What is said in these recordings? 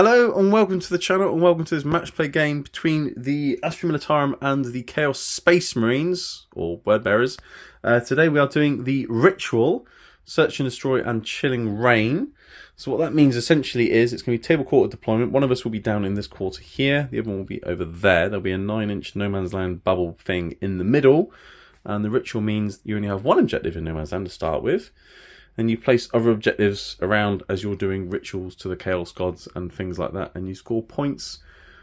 Hello and welcome to the channel and welcome to this match play game between the Astra Militarum and the Chaos Space Marines, or Word Bearers. Today we are doing the Ritual, Search and Destroy and Chilling Rain. So what that means essentially is it's going to be table quarter deployment. One of us will be down in this quarter here, the other one will be over there. There'll be a 9-inch no man's land bubble thing in the middle. And the Ritual means you only have one objective in no man's land to start with. And you place other objectives around as you're doing rituals to the Chaos Gods and things like that. And you score points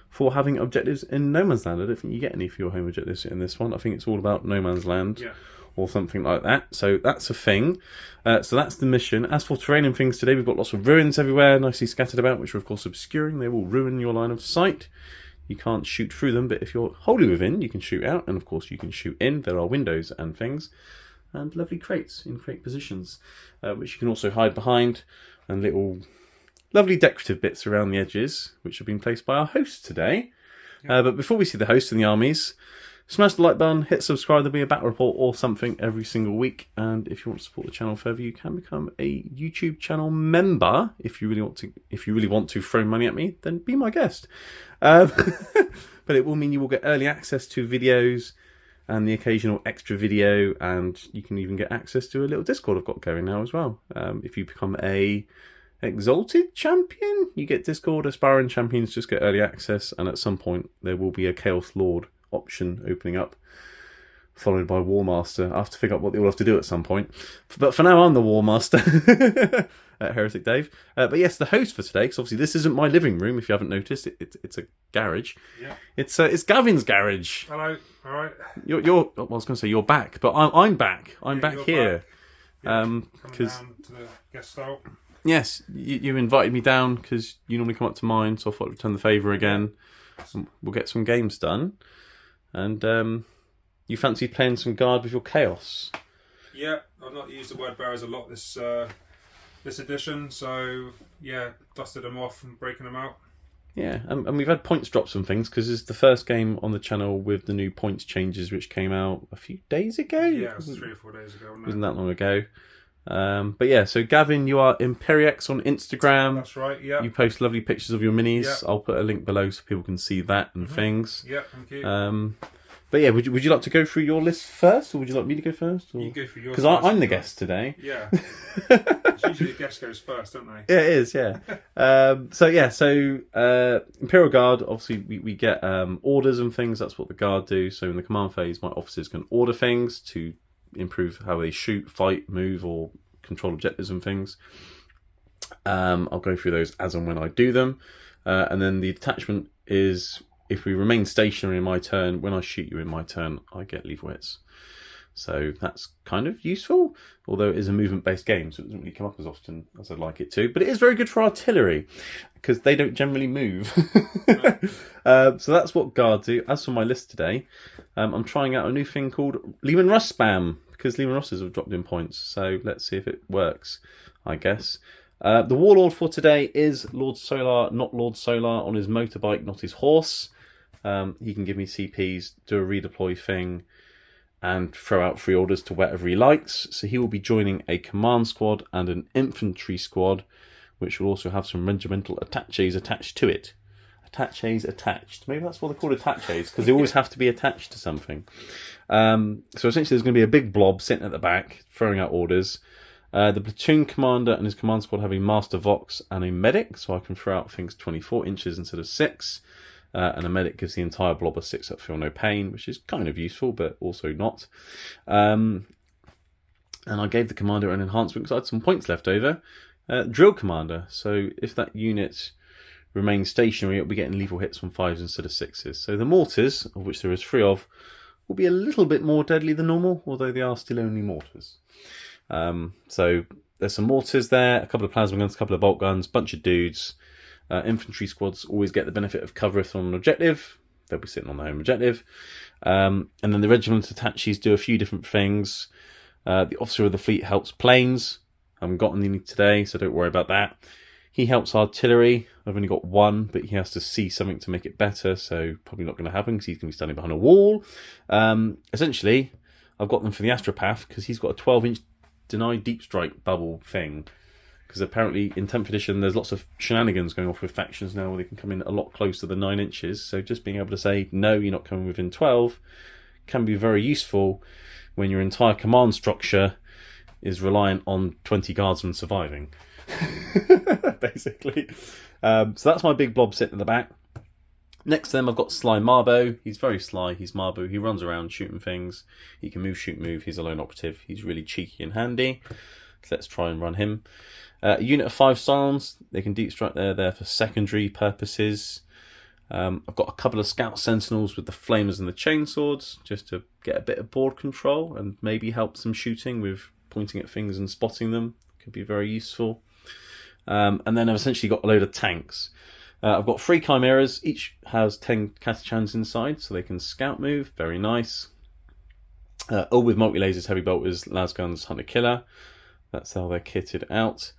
for having objectives in No Man's Land. I don't think you get any for your home objectives in this one. I think it's all about No Man's Land or something like that. So that's a thing. So that's the mission. As for terrain and things today, we've got lots of ruins everywhere, nicely scattered about, which are of course obscuring. They will ruin your line of sight. You can't shoot through them, but if you're wholly within, you can shoot out. And of course you can shoot in. There are windows and things. And lovely crates in crate positions, which you can also hide behind, and little lovely decorative bits around the edges, which have been placed by our host today. But before we see the host and the armies, smash the like button, hit subscribe. There'll be a battle report or something every single week. And if you want to support the channel further, you can become a YouTube channel member. If you really want to throw money at me, then be my guest. But it will mean you will get early access to videos and the occasional extra video, and you can even get access to a little Discord I've got going now as well. If you become a Exalted Champion, you get Discord. Aspiring Champions just get early access, and at some point there will be a Chaos Lord option opening up, followed by War Master. I have to figure out what they all have to do at some point. But for now, I'm the War Master. Heretic Dave. But yes, the host for today, because obviously this isn't my living room, if you haven't noticed. It's a garage. Yeah. It's Gavin's garage. Hello. All right. You're well, I was going to say you're back, but I'm back. I'm back here. Because down to the guest style. Yes, you invited me down because you normally come up to mine, so I thought I'd return the favour again. We'll get some games done. And you fancy playing some Guard with your Chaos? Yeah, I've not used the Word Bearers a lot this edition, so yeah, dusted them off and breaking them out. Yeah, and we've had points drops and things because it's the first game on the channel with the new points changes which came out a few days ago. Yeah, it was 3 or 4 days ago. Wasn't that long ago. But yeah, so Gavin, you are Imperiex on Instagram. That's right, yeah. You post lovely pictures of your minis. Yeah. I'll put a link below so people can see that and things. Yeah, thank you. But yeah, would you like to go through your list first, or would you like me to go first? Or? You go through yours. Because I'm the guest today. Yeah. It's usually the guest goes first, don't they? Yeah, it is, yeah. So Imperial Guard, obviously we get orders and things. That's what the Guard do. So in the command phase, my officers can order things to improve how they shoot, fight, move, or control objectives and things. I'll go through those as and when I do them. And then the detachment is, if we remain stationary in my turn, when I shoot you in my turn, I get lethal hits. So that's kind of useful, although it is a movement-based game, so it doesn't really come up as often as I'd like it to. But it is very good for artillery, because they don't generally move. So that's what Guard do. As for my list today, I'm trying out a new thing called Lehman Russ Spam, because Lehman Russes have dropped in points. So let's see if it works, I guess. The Warlord for today is Lord Solar, not Lord Solar, on his motorbike, not his horse. He can give me CPs, do a redeploy thing, and throw out free orders to wherever he likes. So he will be joining a command squad and an infantry squad, which will also have some regimental attaches attached to it. Attaches attached. Maybe that's what they're called, attaches, because they always have to be attached to something. So essentially there's going to be a big blob sitting at the back, throwing out orders. The platoon commander and his command squad have a master vox and a medic, so I can throw out things 24 inches instead of 6. And a medic gives the entire blob a 6-up feel no pain, which is kind of useful, but also not. And I gave the commander an enhancement because I had some points left over. Drill commander, so if that unit remains stationary, it'll be getting lethal hits on 5s instead of 6s. So the mortars, of which there is 3 of, will be a little bit more deadly than normal, although they are still only mortars. So there's some mortars there, a couple of plasma guns, a couple of bolt guns, bunch of dudes. Infantry squads always get the benefit of cover if they're on an objective. They'll be sitting on their home objective. And then the regiment attaches do a few different things. The officer of the fleet helps planes. I haven't gotten any today, so don't worry about that. He helps artillery. I've only got 1, but he has to see something to make it better, so probably not going to happen because he's going to be standing behind a wall. Essentially, I've got them for the astropath because he's got a 12-inch denied deep strike bubble thing. because apparently in 10th edition there's lots of shenanigans going off with factions now where they can come in a lot closer than 9 inches. So just being able to say, no, you're not coming within 12 can be very useful when your entire command structure is reliant on 20 guardsmen surviving. Basically. So that's my big blob sitting at the back. Next to them I've got Sly Marbo. He's very sly, he's Marbo. He runs around shooting things. He can move, shoot, move. He's a lone operative. He's really cheeky and handy. So let's try and run him. A unit of 5 Scions. They can deep strike there for secondary purposes. I've got a couple of Scout Sentinels with the Flamers and the Chainswords, just to get a bit of board control and maybe help some shooting with pointing at things and spotting them. Could be very useful. And then I've essentially got a load of tanks. I've got 3 Chimeras. Each has 10 Catachans inside, so they can scout move. Very nice. All with multi-lasers, heavy bolters, lasguns, hunter killer. That's how they're kitted out.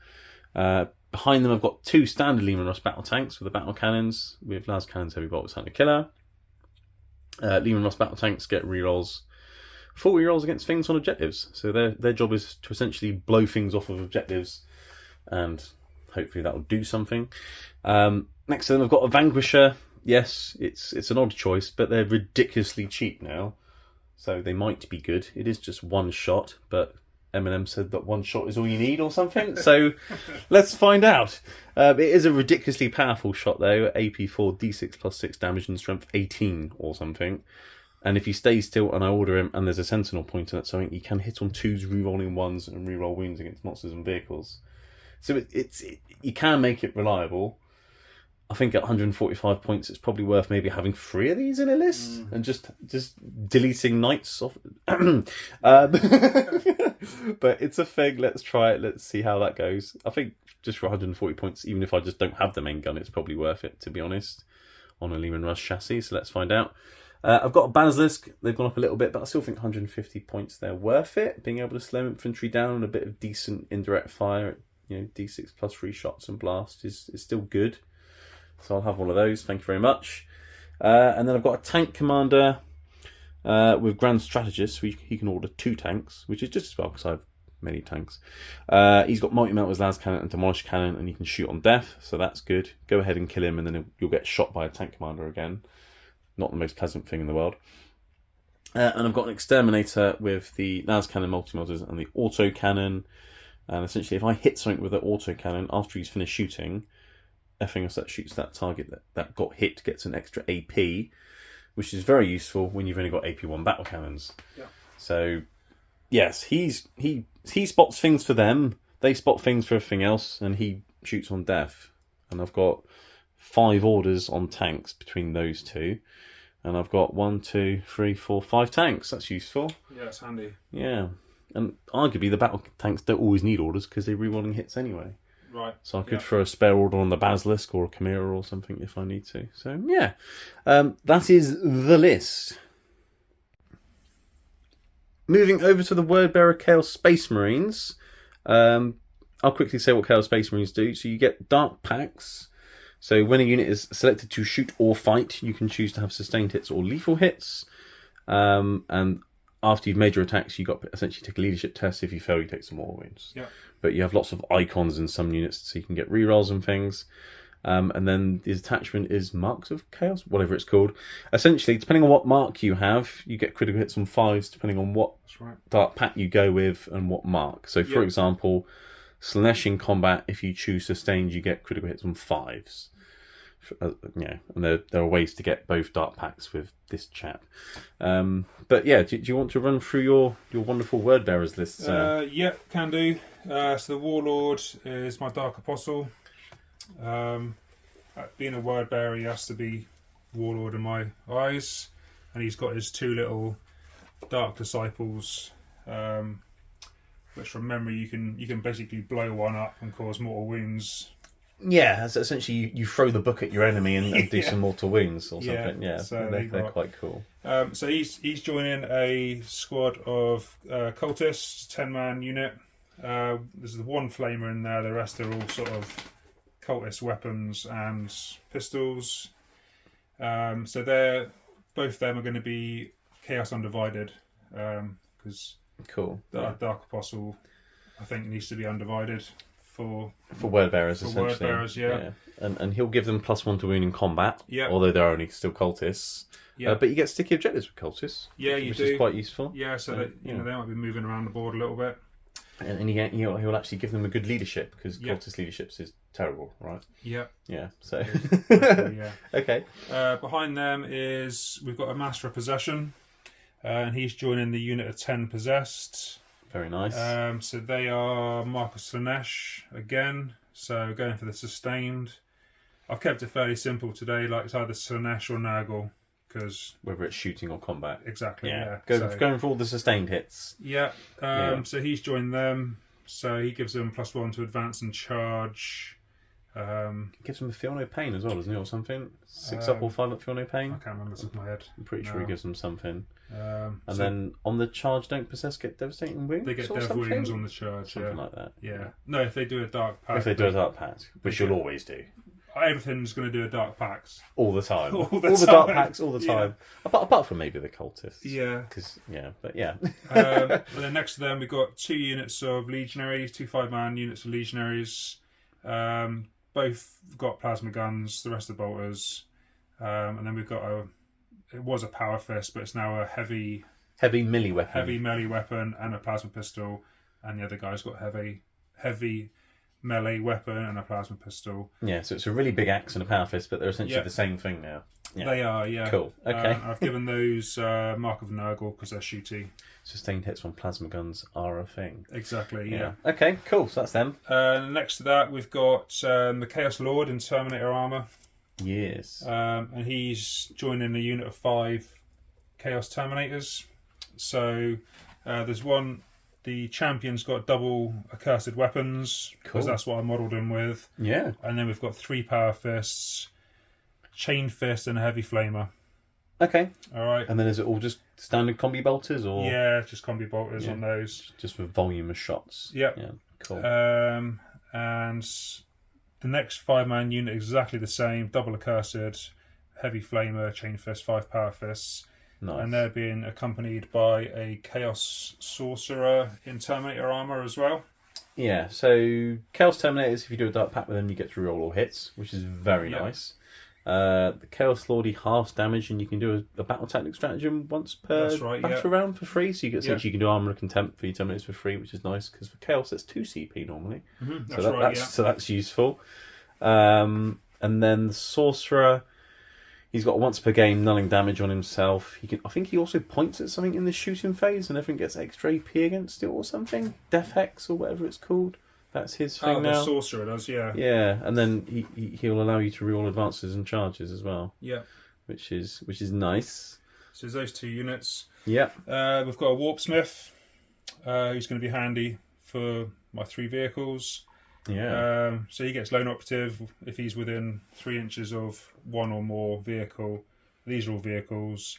Behind them I've got 2 standard Lehman Russ battle tanks with the battle cannons, with las cannons, heavy bolters, hunter killer. Lehman Russ battle tanks get rerolls, full rerolls against things on objectives. So their job is to essentially blow things off of objectives, and hopefully that will do something. Next to them I've got a Vanquisher. Yes, it's an odd choice, but they're ridiculously cheap now, so they might be good. It is just 1 shot, but Eminem said that 1 shot is all you need or something, so let's find out. It is a ridiculously powerful shot though, AP4, D6 plus 6 damage and strength 18 or something. And if he stays still and I order him and there's a sentinel pointing at something, he can hit on 2s, rerolling 1s and reroll wounds against monsters and vehicles. So you can make it reliable. I think at 145 points it's probably worth maybe having 3 of these in a list and just deleting knights off. But it's a thing, let's try it, let's see how that goes. I think just for 140 points, even if I just don't have the main gun, it's probably worth it, to be honest, on a Lehman Russ chassis, so let's find out. I've got a Basilisk. They've gone up a little bit, but I still think 150 points they're worth it. Being able to slow infantry down and a bit of decent indirect fire, D6 plus 3 shots and blast is still good. So I'll have one of those, thank you very much. And then I've got a tank commander with Grand Strategist, so he can order 2 tanks, which is just as well because I have many tanks. He's got multi-melters, las cannon and demolish cannon, and he can shoot on death, so that's good. Go ahead and kill him, and then you'll get shot by a tank commander again. Not the most pleasant thing in the world. And I've got an exterminator with the las cannon, multi-melters, and the auto cannon. And essentially, if I hit something with the auto cannon after he's finished shooting, effing us that shoots that target that got hit gets an extra AP, which is very useful when you've only got AP1 battle cannons. Yeah. So, yes, he spots things for them, they spot things for everything else, and he shoots on death. And I've got 5 orders on tanks between those 2. And I've got 1, 2, 3, 4, 5 tanks. That's useful. Yeah, it's handy. Yeah. And arguably the battle tanks don't always need orders because they're rerolling hits anyway. Right. So I could throw a spare order on the Basilisk or a Chimera or something if I need to. So yeah, that is the list. Moving over to the Wordbearer Chaos Space Marines. I'll quickly say what Chaos Space Marines do. So you get Dark Packs. So when a unit is selected to shoot or fight, you can choose to have sustained hits or lethal hits. And after you've made your attacks, you've got to essentially take a leadership test. If you fail, you take some more wounds. Yeah. But you have lots of icons in some units, so you can get rerolls and things. And then the attachment is Marks of Chaos, whatever it's called. Essentially, depending on what mark you have, you get critical hits on 5s, depending on what Dark Pack you go with and what mark. So, for example, Slanesh in combat, if you choose sustained, you get critical hits on 5s. And there are ways to get both Dark Packs with this chap. But yeah, do you want to run through your wonderful word bearers list? Yeah, can do. So the Warlord is my Dark Apostle. Being a word bearer, he has to be Warlord in my eyes, and he's got his 2 little Dark Disciples, which from memory you can basically blow one up and cause mortal wounds. Yeah, so essentially you throw the book at your enemy and do some mortal wounds or something. Yeah, so they're quite cool. So he's joining a squad of cultists, 10-man unit. There's the 1 flamer in there. The rest are all sort of cultist weapons and pistols. So both of them are going to be Chaos Undivided, because cool. Dark Apostle, I think, needs to be undivided. for word bearers, for essentially. word bearers, yeah. And he'll give them +1 to wound in combat, although they're only still cultists. But you get sticky objectives with cultists, which is quite useful. Yeah, so that they might be moving around the board a little bit. And he'll actually give them a good leadership, because cultist leadership is terrible, right? Yeah. Yeah. So. Yeah. Okay. Behind them we've got a Master of Possession, and he's joining the unit of 10 possessed. Very nice. So they are Marcus Slanesh again. So going for the sustained. I've kept it fairly simple today, like it's either Slanesh or Nurgle. Because whether it's shooting or combat, exactly, going for all the sustained hits. So he's joined them. So he gives them +1 to advance and charge. Gives them a feel no pain as well, doesn't he, or something? 6 up or 5 up feel no pain. I can't remember off the top of my head. I'm pretty sure he gives them something. And then on the charge, don't possess get devastating wounds. They get dev wounds on the charge, something like that. Yeah. No, if they do a dark pact. If they do a dark pact, which you'll always do. Everything's going to do a dark pacts all the time. all the dark pacts all the time. Apart from maybe the cultists. Yeah. And then next to them we've got 2 units of legionaries, 2 5-man units of legionaries. Both got plasma guns. The rest are bolters. And then we've got it was a power fist, but it's now a heavy melee weapon. Heavy melee weapon and a plasma pistol. And the other guy's got heavy melee weapon and a plasma pistol. Yeah, so it's a really big axe and a power fist, but they're essentially the same thing now. Yeah. They are, yeah. Cool. Okay. I've given those Mark of Nurgle because they're shooty. Sustained hits from plasma guns are a thing. Exactly, yeah. Okay, cool. So that's them. Next to that, we've got the Chaos Lord in Terminator armor. Yes. And he's joining a unit of 5 Chaos Terminators. So there's one. The champion's got double accursed weapons, because that's what I modelled him with. Yeah. And then we've got 3 power fists, chain fist, and a heavy flamer. Okay. All right. And then is it all just standard combi bolters, or? Yeah, just combi bolters on those. Just with volume of shots. Yep. Yeah. Cool. And the next 5-man unit exactly the same, double accursed, heavy flamer, chain fist, 5 power fists. Nice. And they're being accompanied by a Chaos Sorcerer in Terminator armor as well. Yeah, so Chaos Terminators, if you do a dark pact with them, you get to reroll all hits, which is very nice. The Chaos Lordy halves damage, and you can do a battle tactic stratagem once per battle round for free. So you get you can do Armor of Contempt for your Terminators for free, which is nice, because for Chaos that's 2 CP normally. Mm-hmm. So that's useful. And then the Sorcerer, he's got once per game nulling damage on himself. I think he also points at something in the shooting phase, and everything gets extra AP against it or something. Death Hex or whatever it's called. That's his thing now. The Sorcerer does, yeah. Yeah, and then he'll allow you to reroll advances and charges as well. Yeah, which is nice. So there's those 2 units. Yeah. We've got a Warpsmith, who's going to be handy for my 3 vehicles. Yeah. So he gets lone operative if he's within 3 inches of one or more vehicle. These are all vehicles.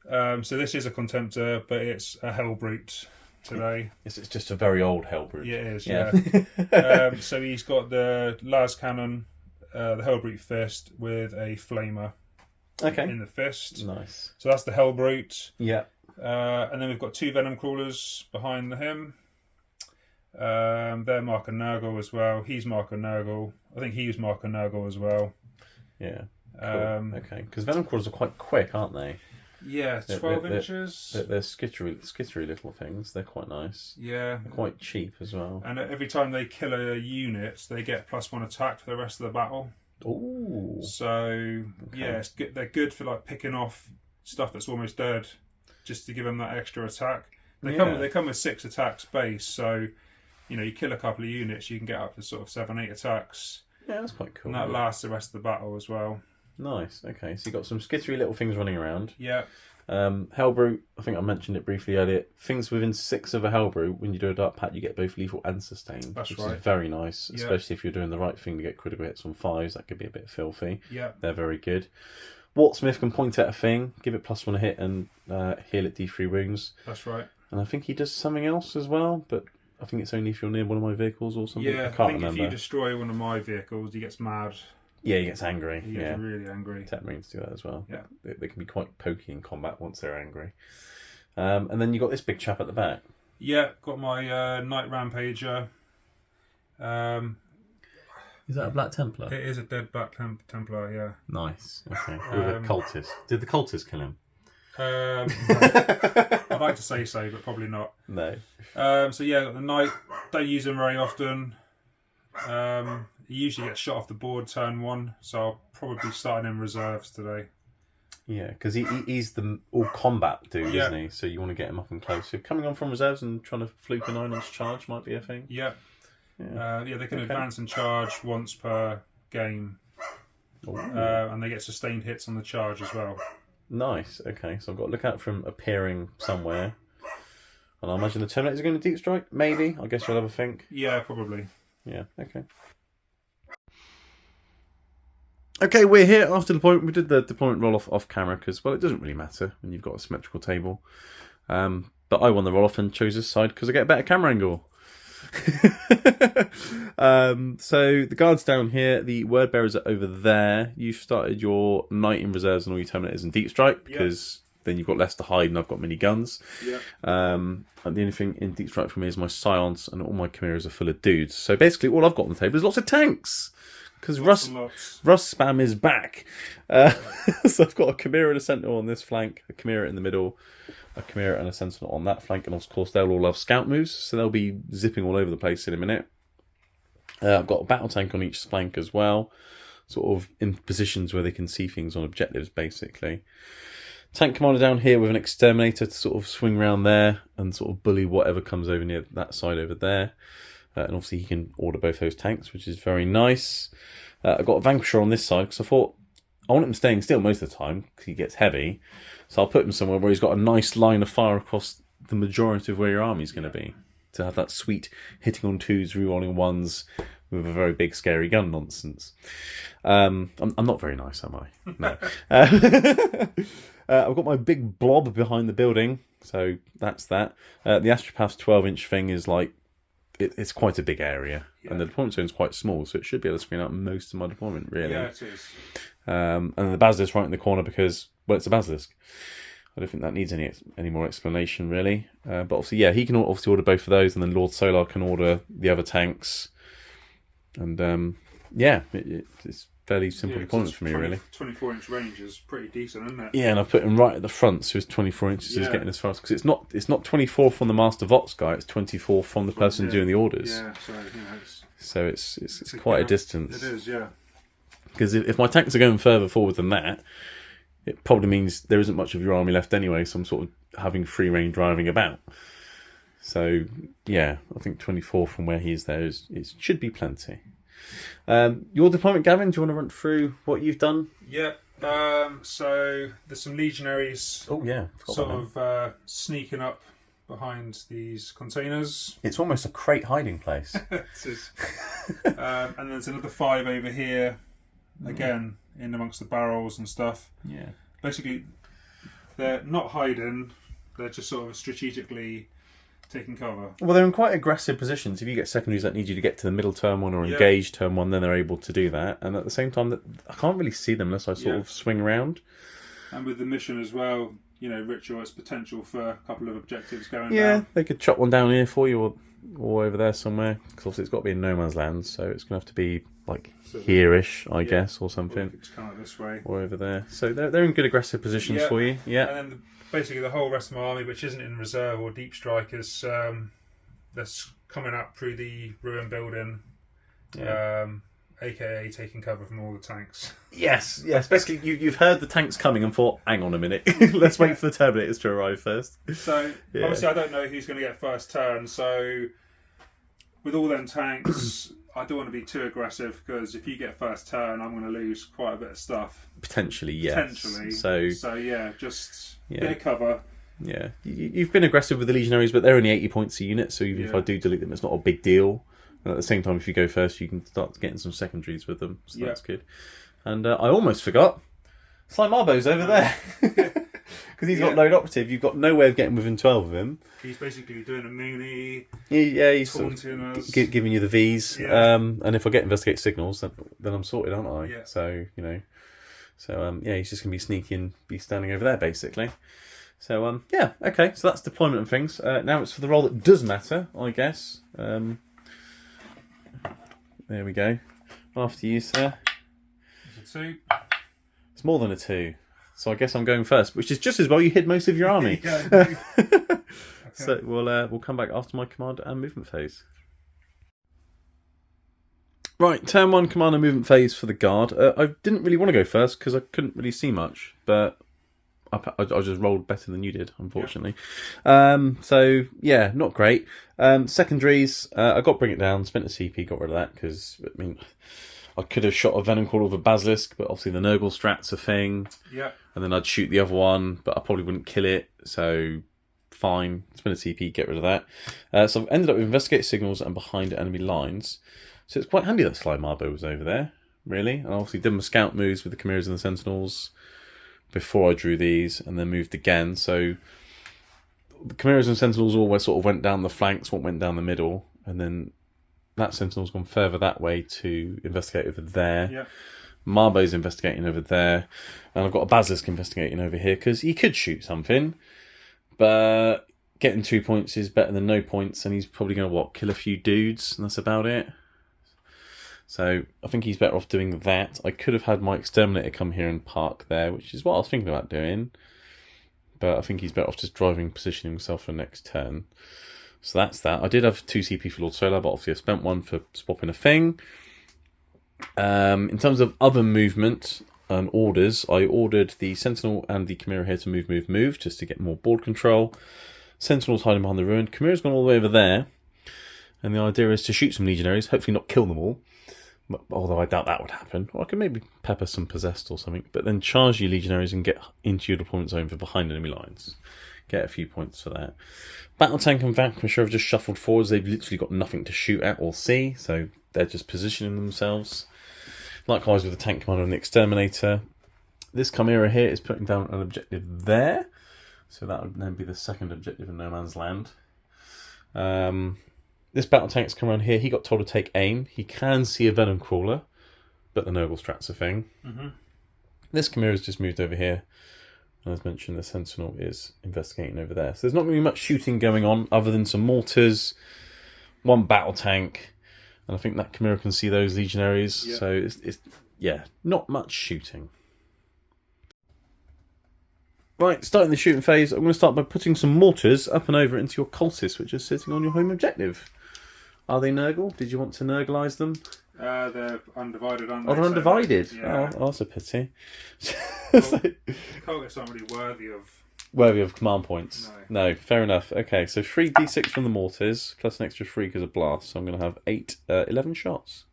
So this is a Contemptor, but it's a Hellbrute today. It's just a very old Hellbrute. Yeah, it is, yeah. So he's got the Las Cannon, the Hellbrute fist with a flamer in the fist. Nice. So that's the Hellbrute. Yeah. And then we've got 2 Venom Crawlers behind him. They're Mark and Nurgle as well. He's Mark and Nurgle. I think he's Mark and Nurgle as well. Yeah. Cool. Okay. Because Venom Crawlers are quite quick, aren't they? Yeah, 12 inches. They're skittery little things. They're quite nice. Yeah. They're quite cheap as well. And every time they kill a unit, they get +1 attack for the rest of the battle. Ooh. So, yeah, it's good. They're good for like picking off stuff that's almost dead, just to give them that extra attack. They come with 6 attacks base, so you kill a couple of units, you can get up to sort of 7-8 attacks. Yeah, that's quite cool. And that lasts the rest of the battle as well. Nice. Okay, so you've got some skittery little things running around. Yeah. Hellbrute, I think I mentioned it briefly earlier. Things within 6 of a Hellbrute, when you do a dark pact, you get both lethal and sustained. That's which right. is very nice, especially if you're doing the right thing to get critical hits on 5s. That could be a bit filthy. Yeah. They're very good. Wartsmith can point at a thing, give it +1 a hit, and heal it D3 wounds. That's right. And I think he does something else as well, but I think it's only if you're near one of my vehicles or something. Yeah, I can't remember. If you destroy one of my vehicles, he gets mad. Yeah, he gets angry. He gets really angry. Tech Marines do that as well. Yeah. They can be quite pokey in combat once they're angry. And then you got this big chap at the back. Yeah, got my Night Rampager. Is that a Black Templar? It is a dead Black Templar, yeah. Nice. Okay. With a cultist. Did the cultist kill him? I'd like to say so, but probably not. No. So yeah, the knight, don't use him very often. He usually gets shot off the board turn 1, so I'll probably be starting in reserves today. Yeah, because he's the all combat dude, Yeah. isn't he? So you want to get him up and close. So coming on from reserves and trying to fluke a 9-inch charge might be a thing. Yeah. Yeah. They can advance and charge once per game. And they get sustained hits on the charge as well. Nice. Okay, so I've got to look out for him appearing somewhere. And I imagine the Terminators are going to deep strike. Maybe. I guess you'll have a think. Yeah, probably. Yeah. Okay. Okay, we're here after deployment. We did the deployment roll off camera because, well, it doesn't really matter when you've got a symmetrical table. But I won the roll off and chose this side because I get a better camera angle. So the guards down here, the word bearers are over there. You've started your knight in reserves and all your Terminators in deep strike because then you've got less to hide and I've got mini guns. And the only thing in deep strike for me is my scions and all my chimeras are full of dudes. So basically all I've got on the table is lots of tanks because Russ spam is back. So I've got a chimera and a sentinel on this flank, a chimera in the middle, a chimera and a sentinel on that flank, and of course they'll all have scout moves, so they'll be zipping all over the place in a minute. I've got a battle tank on each flank as well, sort of in positions where they can see things on objectives, basically. Tank commander down here with an exterminator to sort of swing around there and sort of bully whatever comes over near that side over there. And obviously he can order both those tanks, which is very nice. I've got a vanquisher on this side because I thought I want him staying still most of the time because he gets heavy. So I'll put him somewhere where he's got a nice line of fire across the majority of where your army's going to be. To have that sweet hitting on 2s, rerolling 1s with a very big scary gun nonsense. I'm not very nice, am I? No. I've got my big blob behind the building, so that's that. The Astropath's 12-inch thing is like, it's quite a big area. And the deployment zone's quite small, so it should be able to screen out most of my deployment, really. Yeah, it is. And the Basilisk right in the corner because, well, it's a Basilisk. I don't think that needs any more explanation, really. But obviously, yeah, he can obviously order both of those, and then Lord Solar can order the other tanks. And, it's fairly simple deployment for me, really. 24-inch range is pretty decent, isn't it? Yeah, and I put him right at the front, so his 24 inches is getting as far as... Because it's not 24 from the Master Vox guy, it's 24 from the person doing the orders. Yeah, so it's quite a distance. It is, yeah. Because if my tanks are going further forward than that, it probably means there isn't much of your army left anyway, so I'm sort of having free reign driving about. So, yeah, I think 24 from where he is there it should be plenty. Your deployment, Gavin, do you want to run through what you've done? Yeah, so there's some legionaries sneaking up behind these containers. It's almost a crate hiding place. And there's another 5 over here, again, in amongst the barrels and stuff. Yeah. Basically, they're not hiding, they're just sort of strategically taking cover. Well, they're in quite aggressive positions. If you get secondaries that need you to get to the middle turn 1 or engage turn 1, then they're able to do that. And at the same time, I can't really see them unless I sort of swing around. And with the mission as well, Ritual has potential for a couple of objectives going down. Yeah, they could chop one down here for you or over there somewhere. Because obviously it's got to be in no man's land, so it's going to have to be like here-ish, I guess, or something. It's kind of this way. Or over there. So they're in good aggressive positions for you. Yeah. And then basically the whole rest of my army, which isn't in reserve or deep strike, is that's coming up through the ruin building, aka taking cover from all the tanks. Yes. Basically, you've heard the tanks coming and thought, hang on a minute, let's wait for the Terminators to arrive first. So obviously, I don't know who's going to get first turn. So with all them tanks, I don't want to be too aggressive because if you get first turn, I'm going to lose quite a bit of stuff. Potentially, yes. So yeah, just bit of cover. Yeah, you've been aggressive with the Legionaries, but they're only 80 points a unit, so even if I do delete them, it's not a big deal. And at the same time, if you go first, you can start getting some secondaries with them, so that's good. And I almost forgot, Sly Marbo's over there. Because he's got load operative, you've got no way of getting within 12 of him. He's basically doing a Moonie. Yeah, he's taunting us. Giving you the Vs. Yeah. And if I get investigate signals, then I'm sorted, aren't I? Yeah. So, he's just going to be sneaky and be standing over there, basically. So, okay, so that's deployment and things. Now it's for the role that does matter, I guess. There we go. After you, sir. It's a 2. It's more than a 2. So I guess I'm going first, which is just as well you hid most of your army. Okay. So we'll come back after my command and movement phase. Right, turn 1 command and movement phase for the guard. I didn't really want to go first because I couldn't really see much, but I just rolled better than you did, unfortunately. Yeah. So yeah, not great. Secondaries, I got Bring It Down, spent a CP, got rid of that because I mean I could have shot a Venom Call over Basilisk, but obviously the Nurgle Strat's a thing. Yeah. And then I'd shoot the other one, but I probably wouldn't kill it, so fine. Spend a CP, get rid of that. So I've ended up with Investigate Signals and Behind Enemy Lines. So it's quite handy that Sly Marbo was over there, really. And I obviously did my scout moves with the Chimeras and the Sentinels before I drew these, and then moved again. So the Chimeras and Sentinels always sort of went down the flanks, one went down the middle, and then that Sentinel's gone further that way to investigate over there. Yeah. Marbo's investigating over there, and I've got a Basilisk investigating over here because he could shoot something, but getting 2 points is better than no points, and he's probably going to kill a few dudes, and that's about it. So I think he's better off doing that. I could have had my Exterminator come here and park there, which is what I was thinking about doing, but I think he's better off just driving, positioning himself for next turn. So that's that. I did have 2 CP for Lord Solar, but obviously I spent 1 for swapping a thing. In terms of other movement and orders, I ordered the Sentinel and the Chimera here to move, just to get more board control. Sentinel's hiding behind the ruin. Chimera's gone all the way over there. And the idea is to shoot some Legionaries, hopefully not kill them all. Although I doubt that would happen. Or I could maybe pepper some Possessed or something. But then charge your Legionaries and get into your deployment zone for behind enemy lines. Get a few points for that. Battle Tank and Vanquisher have just shuffled forwards. They've literally got nothing to shoot at or see, so they're just positioning themselves. Likewise with the Tank Commander and the Exterminator. This Chimera here is putting down an objective there, so that would then be the second objective in No Man's Land. This Battle Tank's come around here. He got told to take aim. He can see a Venom Crawler, but the Nurgle Strat's a thing. Mm-hmm. This Chimera's just moved over here. As mentioned, the Sentinel is investigating over there. So there's not really much shooting going on other than some mortars, 1 battle tank, and I think that Chimera can see those Legionaries. Yeah. So it's not much shooting. Right, starting the shooting phase, I'm going to start by putting some mortars up and over into your cultists, which are sitting on your home objective. Are they Nurgle? Did you want to Nurglize them? They're undivided, aren't they? Oh, they're undivided? Yeah. Oh, that's a pity. Cultists aren't really worthy of command points. No, fair enough. Okay, so 3d6 from the mortars, plus an extra 3 because of blast. So I'm going to have 11 shots.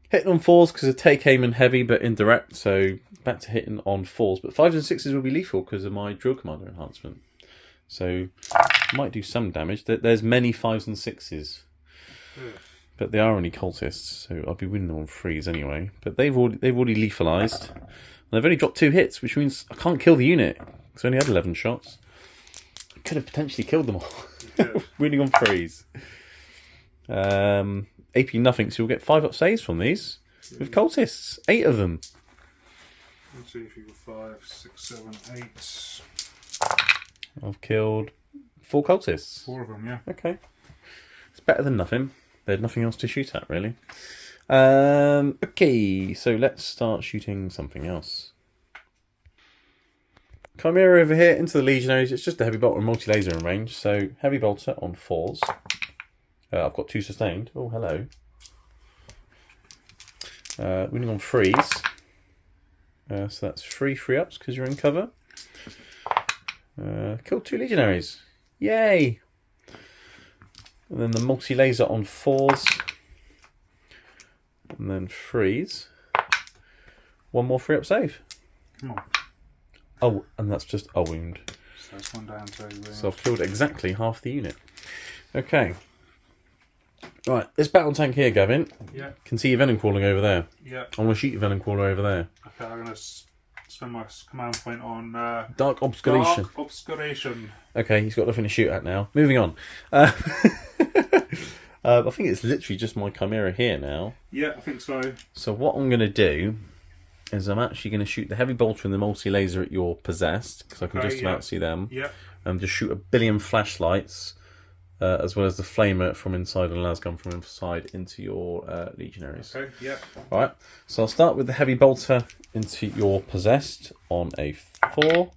Hitting on 4s because of take aim and heavy, but indirect. So back to hitting on 4s. But 5s and 6s will be lethal because of my Drill Commander enhancement. So might do some damage. There's many 5s and 6s. But they are only cultists, so I'll be winning them on 3s anyway. But they've already lethalized. And they've only dropped 2 hits, which means I can't kill the unit. Because I only had 11 shots. I could have potentially killed them all. Winning on 3s. AP nothing, so you'll get 5 up saves from these. With cultists. 8 of them. Let's see if you got 5, 6, 7, 8. I've killed 4 cultists. 4 of them, yeah. Okay. It's better than nothing. They had nothing else to shoot at, really. Okay, so let's start shooting something else. Chimera over here into the Legionaries. It's just a heavy bolter and multi-laser in range. So heavy bolter on 4s. I've got 2 sustained. Oh, hello. Winning on 3s. So that's 3 free ups because you're in cover. Killed 2 Legionaries. Yay! And then the multi-laser on 4s. And then 3s. 1 more free up save. Come on. Oh, and that's just a wound. So that's 1 down to wound. So I've killed exactly half the unit. Okay. Right, this battle tank here, Gavin. Yeah. Can see your Venom crawling over there. Yeah. I'm going to shoot your Venom crawler over there. Okay, I'm going to spend my command point on Dark Obscuration. Dark Obscuration. Okay, he's got nothing to shoot at now. Moving on. I think it's literally just my Chimera here now. Yeah, I think so. So what I'm going to do is I'm actually going to shoot the heavy bolter and the multi-laser at your Possessed, because I can just about see them. Yeah. Just shoot a billion flashlights as well as the flamer from inside and lasgun from inside into your legionaries. Okay, yep. Alright, so I'll start with the heavy bolter into your possessed on a 4.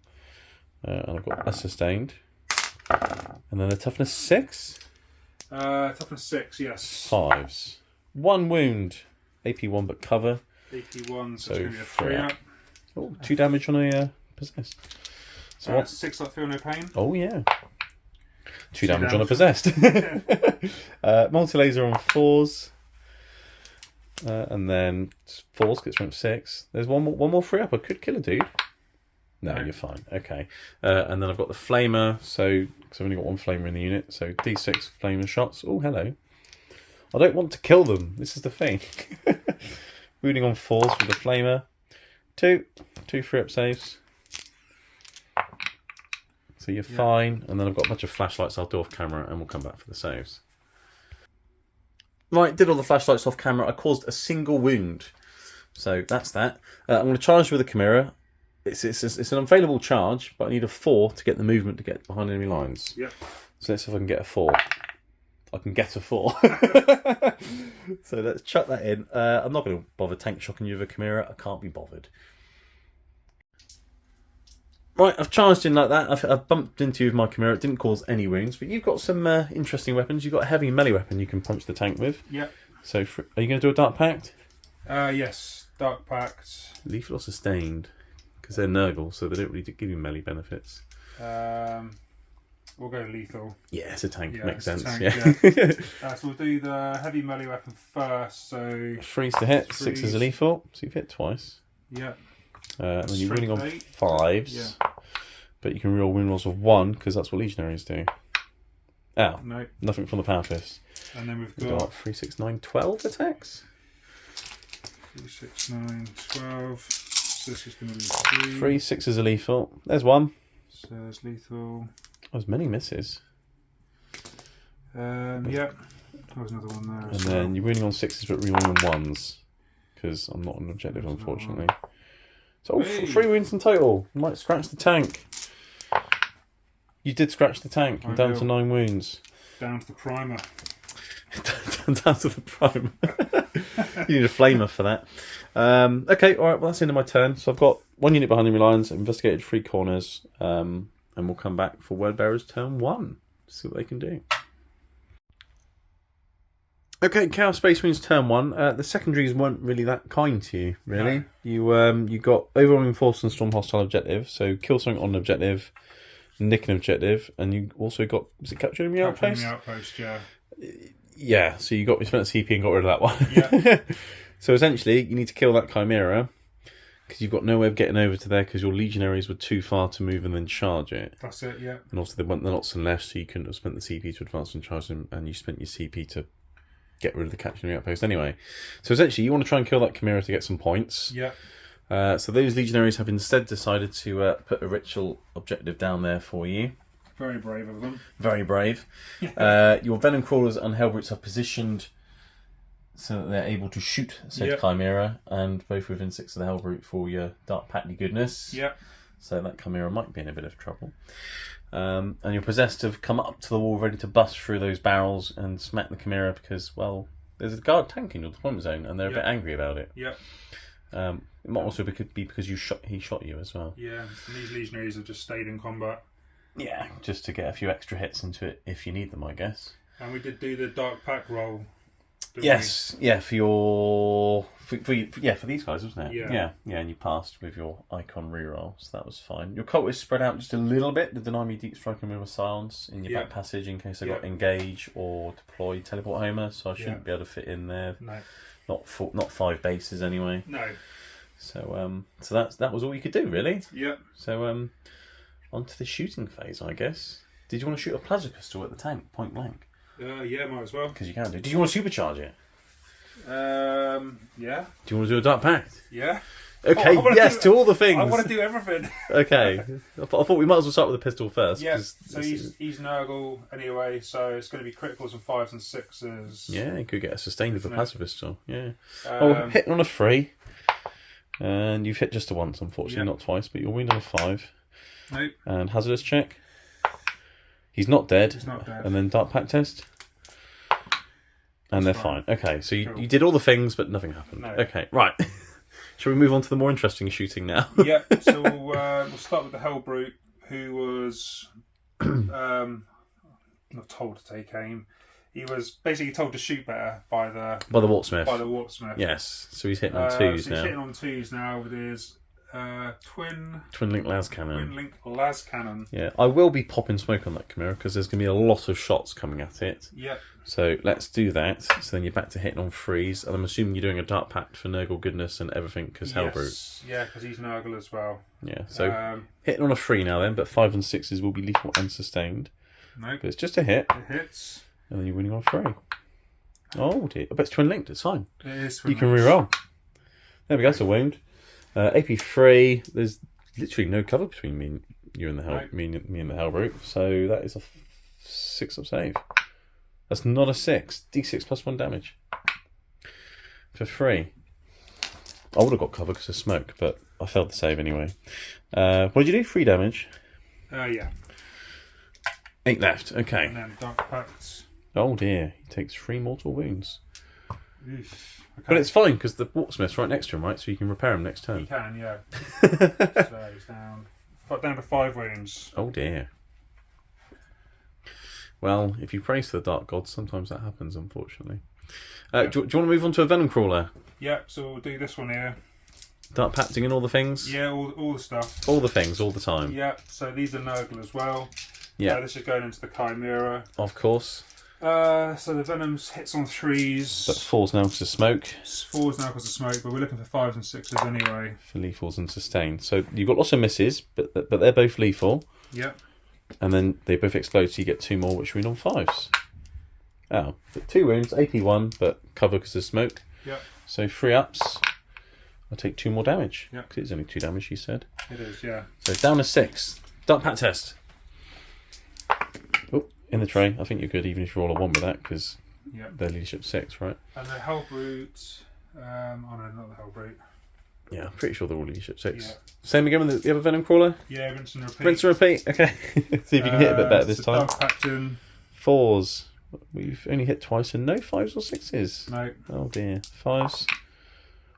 And I've got a sustained. And then a toughness 6. Toughness 6, yes. 5s. 1 wound. AP 1 but cover. AP 1, so So it's going to be a 3 up. Oh, 2 damage on a possessed. So what? 6 up, feel no pain. Oh yeah. 2 damage on a possessed. Multi-laser on 4s. And then 4s gets from 6. There's one more free up. I could kill a dude. No, you're fine. Okay. And then I've got the flamer. So, because I've only got 1 flamer in the unit. So D6 flamer shots. Oh, hello. I don't want to kill them. This is the thing. Wounding on 4s with the flamer. 2 free up saves. So you're fine. And then I've got a bunch of flashlights I'll do off camera and we'll come back for the saves. Right, did all the flashlights off camera. I caused a single wound. So that's that. I'm going to charge with the Chimera. It's an unavailable charge, but I need a 4 to get the movement to get behind enemy lines. Yep. So let's see if I can get a 4. I can get a 4. So let's chuck that in. I'm not going to bother tank shocking you with a Chimera. I can't be bothered. Right, I've charged in like that. I've bumped into you with my Chimera. It didn't cause any wounds, but you've got some interesting weapons. You've got a heavy melee weapon you can punch the tank with. Yep. So are you going to do a Dark Pact? Yes, Dark Pact. Lethal or sustained? Because they're Nurgle, so they don't really give you melee benefits. We'll go lethal. Yeah, it's a tank. Yeah, Makes sense. Tank, yeah. So we'll do the heavy melee weapon first. So 3s to hit, 6 is a lethal, so you've hit twice. Yeah. And then you're winning on Strength 5s. Yeah. But you can reroll win rolls of 1 because that's what legionaries do. Ow. No. Nothing from the power fist. And then we've We've got got 3, 6, 9, 12 attacks. 3, 6, 9, 12. So this is going to be 3, 6 is a lethal. There's 1. So there's lethal. There's many misses. Yep. There's another one there. And then you're winning on 6s but rerolling on 1s. Because I'm not an objective, There's unfortunately. So, Hey. 3 wounds in total. You might scratch the tank. You did scratch the tank. I'm down to 9 wounds. Down to the primer. Down to the primer. You need a flamer for that. Okay, alright, well that's the end of my turn. So I've got 1 unit behind enemy lines, investigated 3 corners, and we'll come back for Word Bearers turn 1. See what they can do. Okay, Chaos Space Marines turn 1. The secondaries weren't really that kind to you, really. No. You got overwhelming force and storm hostile objective, so kill something on an objective, nick an objective, and you also got, was it capture enemy outpost? Capture enemy outpost, yeah. Yeah, so you spent a CP and got rid of that one. Yeah. So essentially, you need to kill that Chimera because you've got no way of getting over to there because your legionaries were too far to move and then charge it. That's it, yeah. And also, there weren't lots and less, so you couldn't have spent the CP to advance and charge them, and you spent your CP to get rid of the capture enemy outpost anyway. So essentially, you want to try and kill that Chimera to get some points. Yeah. So those legionaries have instead decided to put a ritual objective down there for you. Very brave of them. Very brave. Your Venom Crawlers and Hellbrutes are positioned so that they're able to shoot said Chimera, and both within 6 of the Hellbrute for your Dark Pact goodness. Yep. So that Chimera might be in a bit of trouble. And you're possessed to come up to the wall ready to bust through those barrels and smack the Chimera because, well, there's a guard tank in your deployment zone and they're a bit angry about it. Yep. It might also be because he shot you as well. Yeah, and these legionaries have just stayed in combat. Yeah, just to get a few extra hits into it if you need them, I guess. And we did do the Dark Pact roll. Yes, yeah, for these guys, wasn't it? Yeah. Yeah, and you passed with your icon reroll, so that was fine. Your cult is spread out just a little bit to deny me deep striking with a silence in your back passage in case I got engage or deploy teleport homer, so I shouldn't be able to fit in there. No. Not 5 bases anyway. No. So that was all you could do really. Yep. So on to the shooting phase, I guess. Did you want to shoot a plasma pistol at the tank, point blank? Yeah, might as well. Because you can do. Did you want to supercharge it? Yeah. Do you want to do a Dark Pact? Yeah. Okay, yes, to all the things. I want to do everything. Okay. I thought we might as well start with the pistol first. Yeah, so he's Nurgle anyway, so it's going to be criticals and 5s and 6s. Yeah, you could get a sustained with the plasma pistol. Yeah. Hitting on a 3. And you've hit just a once, unfortunately, not twice, but you'll win on a 5. Nope. And hazardous check. He's not dead. He's not dead. And then Dark Pact test. And they're fine. Okay, so Cool. you did all the things, but nothing happened. No. Okay, right. Shall we move on to the more interesting shooting now? Yep. So we'll start with the Hellbrute, who was not told to take aim. He was basically told to shoot better by the Warpsmith. By the Warpsmith. Yes. So he's hitting on So twos he's now. hitting on twos now with his twin Twin link las cannon. link las cannon. Yeah, I will be popping smoke on that Chimera because there's going to be a lot of shots coming at it. Yep. So let's do that. So then you're back to hitting on threes, and I'm assuming you're doing a Dark Pact for Nurgle goodness and everything because Hellbrute. Yeah, because he's Nurgle as well. Yeah, so hitting on a 3 now then, but 5 and 6s will be lethal and sustained. Nope. But it's just a hit. It hits. And then you're winning on 3. Oh dear. I bet it's twin linked, it's fine. It is. You can reroll. There we go, it's a wound. AP3, there's literally no cover between me and you and the me and the Hellbrute, so that is a 6 up save. That's not a 6. D6 plus 1 damage. For 3. I would have got cover because of smoke, but I failed the save anyway. What did you do? 3 damage? Yeah. 8 left, okay. And then Dark Pact. Oh dear, he takes 3 mortal wounds. Oof. Okay. But it's fine because the Warpsmith's right next to him, right? So you can repair him next He turn. can, yeah. So he's down to 5 wounds. Oh dear. Well, if you pray to the Dark Gods, sometimes that happens, unfortunately. Do you want to move on to a Venom Crawler? Yep, so we'll do this one here. Dark Pacting and all the things? Yeah, all the stuff. All the things, all the time. Yep, so these are Nurgle as well. Yeah. This is going into the Chimera. Of course. So the Venom's hits on 3s. But 4's now because of smoke. 4's now because of smoke, but we're looking for 5s and 6s anyway. For lethals and sustained. So you've got lots of misses, but they're both lethal. Yep. And then they both explode, so you get 2 more, which win on 5s. Oh, but 2 wounds, AP1, but cover because of smoke. Yep. So 3 ups. I'll take 2 more damage. Yep. Because it's only 2 damage, you said. It is, yeah. So down to 6. Dark Pact test. Oh, in the tray. I think you're good, even if you roll a 1 with that, because they're leadership 6, right? And the Hellbrute. Oh no, not the Hellbrute. Yeah, I'm pretty sure they're all leadership 6. Yeah. Same again with the other Venom Crawler? Yeah, rinse and repeat. Rinse and repeat. Okay. See if you can hit a bit better this time. Dark Pacting. 4s. We've only hit twice and no 5s or 6s. No. Oh dear. 5s.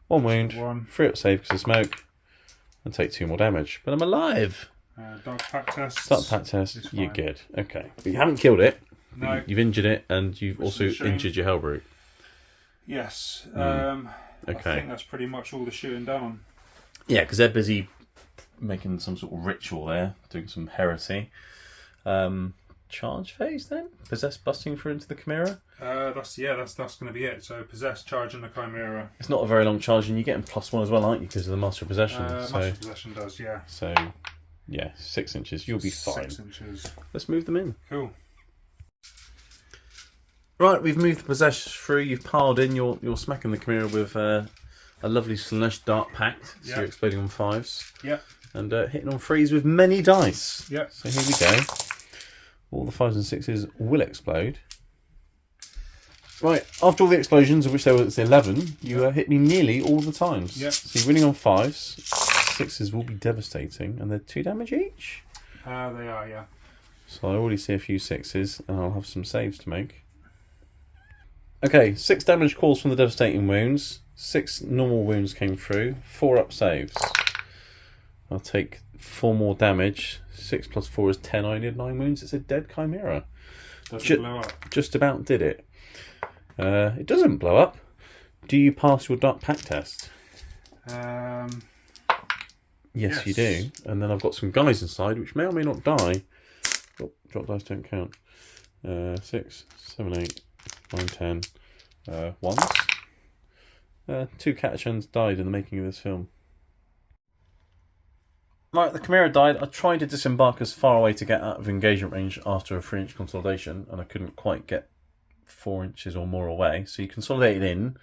1 wound. 1. 3 up save because of smoke. And take 2 more damage. But I'm alive. Dark Pact test. Dark Pact test. It's You're fine. good. Okay. But you haven't killed it. No. You've injured it and you've Which also is a shame. injured your Hellbrute. Yes. Okay. I think that's pretty much all the shooting done. Yeah, because they're busy making some sort of ritual there, doing some heresy. Charge phase then? Possess busting through into the Chimera? That's going to be it. So possess, charge, and the Chimera. It's not a very long charge, and you're getting +1 as well, aren't you? Because of the Master of Possession. Master Possession does, yeah. So, yeah, 6 inches. You'll be fine. 6 inches. Let's move them in. Cool. Right, we've moved the possession through. You've piled in. You're smacking the Chimera with a lovely Slanesh Dark Pact. So you're exploding on 5s. Yep. And hitting on 3s with many dice. Yep. So here we go. All the 5s and 6s will explode. Right, after all the explosions, of which there was 11, you hit me nearly all the times. Yep. So you're winning on 5s. 6s will be devastating, and they're 2 damage each. They are, yeah. So I already see a few 6s, and I'll have some saves to make. Okay, 6 damage calls from the devastating wounds. 6 normal wounds came through. 4 up saves. I'll take 4 more damage. 6 plus 4 is 10. I did 9 wounds. It's a dead Chimera. Does it blow up? Just about did it. It doesn't blow up. Do you pass your Dark Pact test? Yes, you do. And then I've got some guys inside which may or may not die. Oh, drop dice don't count. 6, 7, 8, 9, 10. Ones. 2 Catachans died in the making of this film. Right, the Chimera died. I tried to disembark as far away to get out of engagement range after a 3-inch consolidation, and I couldn't quite get 4 inches or more away. So you consolidated in,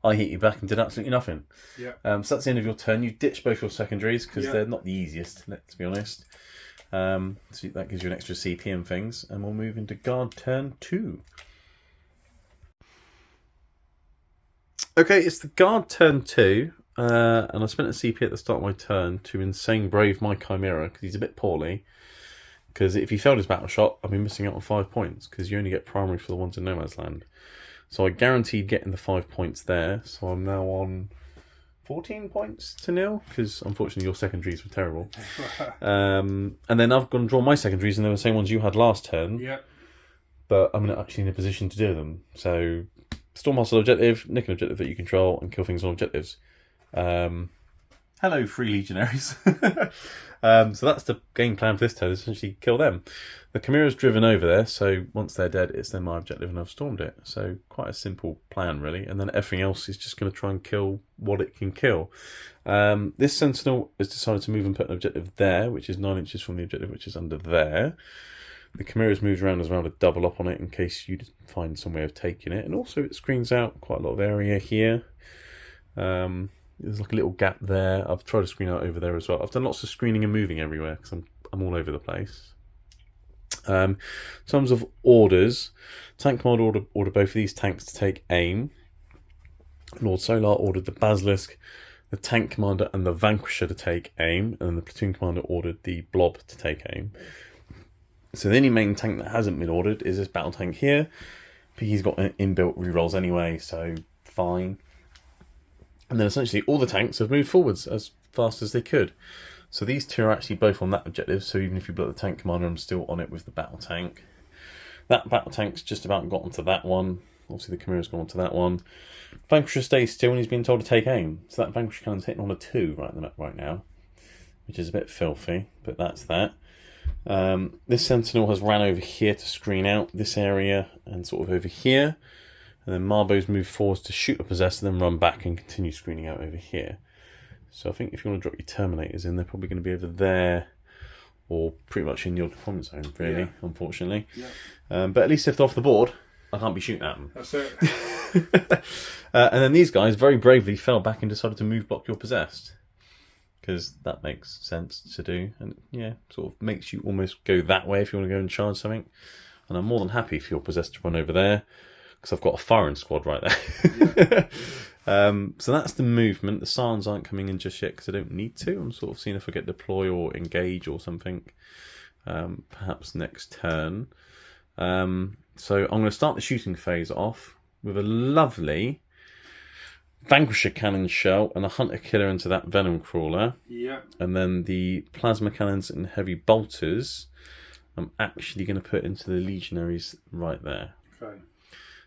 I hit you back and did absolutely nothing. Yeah. So that's the end of your turn. You ditched both your secondaries because they're not the easiest, let's be honest. So that gives you an extra CP and things, and we'll move into guard turn 2. Okay, it's the guard turn 2. And I spent a CP at the start of my turn to insane brave my Chimera because he's a bit poorly. Because if he failed his battle shot, I'd be missing out on 5 points, because you only get primary for the ones in No Man's Land. So I guaranteed getting the 5 points there, so I'm now on 14 points to nil, because unfortunately your secondaries were terrible. And then I've gone and drawn my secondaries, and they were the same ones you had last turn. Yep. But I'm actually in a position to do them. So, storm hostile objective, nick an objective that you control, and kill things on objectives. Hello, free legionaries. So that's the game plan for this turn, essentially kill them. The Chimera's driven over there, so once they're dead, it's then my objective and I've stormed it. So quite a simple plan, really. And then everything else is just going to try and kill what it can kill. This Sentinel has decided to move and put an objective there, which is 9 inches from the objective, which is under there. The Chimera's moved around as well to double up on it in case you find some way of taking it. And also it screens out quite a lot of area here. There's like a little gap there. I've tried to screen out over there as well. I've done lots of screening and moving everywhere because I'm all over the place. In terms of orders, Tank Commander ordered both of these tanks to take aim. Lord Solar ordered the Basilisk, the Tank Commander and the Vanquisher to take aim, and then the Platoon Commander ordered the Blob to take aim. So the only main tank that hasn't been ordered is this battle tank here. But he's got inbuilt rerolls anyway, so fine. And then essentially all the tanks have moved forwards as fast as they could. So these two are actually both on that objective, so even if you blow the Tank Commander, I'm still on it with the battle tank. That battle tank's just about got onto that one. Obviously the Chimera's gone onto that one. Vanquisher stays still and he's been told to take aim. So that Vanquisher cannon's hitting on a 2 right now, which is a bit filthy, but that's that. This Sentinel has ran over here to screen out this area and sort of over here. And then Marbo's moved forwards to shoot a Possessor, then run back and continue screening out over here. So I think if you want to drop your Terminators in, they're probably going to be over there, or pretty much in your deployment zone, really, unfortunately. Yeah. But at least if they're off the board, I can't be shooting at them. That's it. And then these guys very bravely fell back and decided to move block your Possessed. Because that makes sense to do. And yeah, sort of makes you almost go that way if you want to go and charge something. And I'm more than happy for your Possessed to run over there, because I've got a firing squad right there. So that's the movement. The Sarns aren't coming in just yet because I don't need to. I'm sort of seeing if I get deploy or engage or something. Perhaps next turn. So I'm going to start the shooting phase off with a lovely Vanquisher cannon shell and a Hunter Killer into that Venom Crawler. Yeah. And then the Plasma Cannons and Heavy Bolters I'm actually going to put into the Legionaries right there. Okay.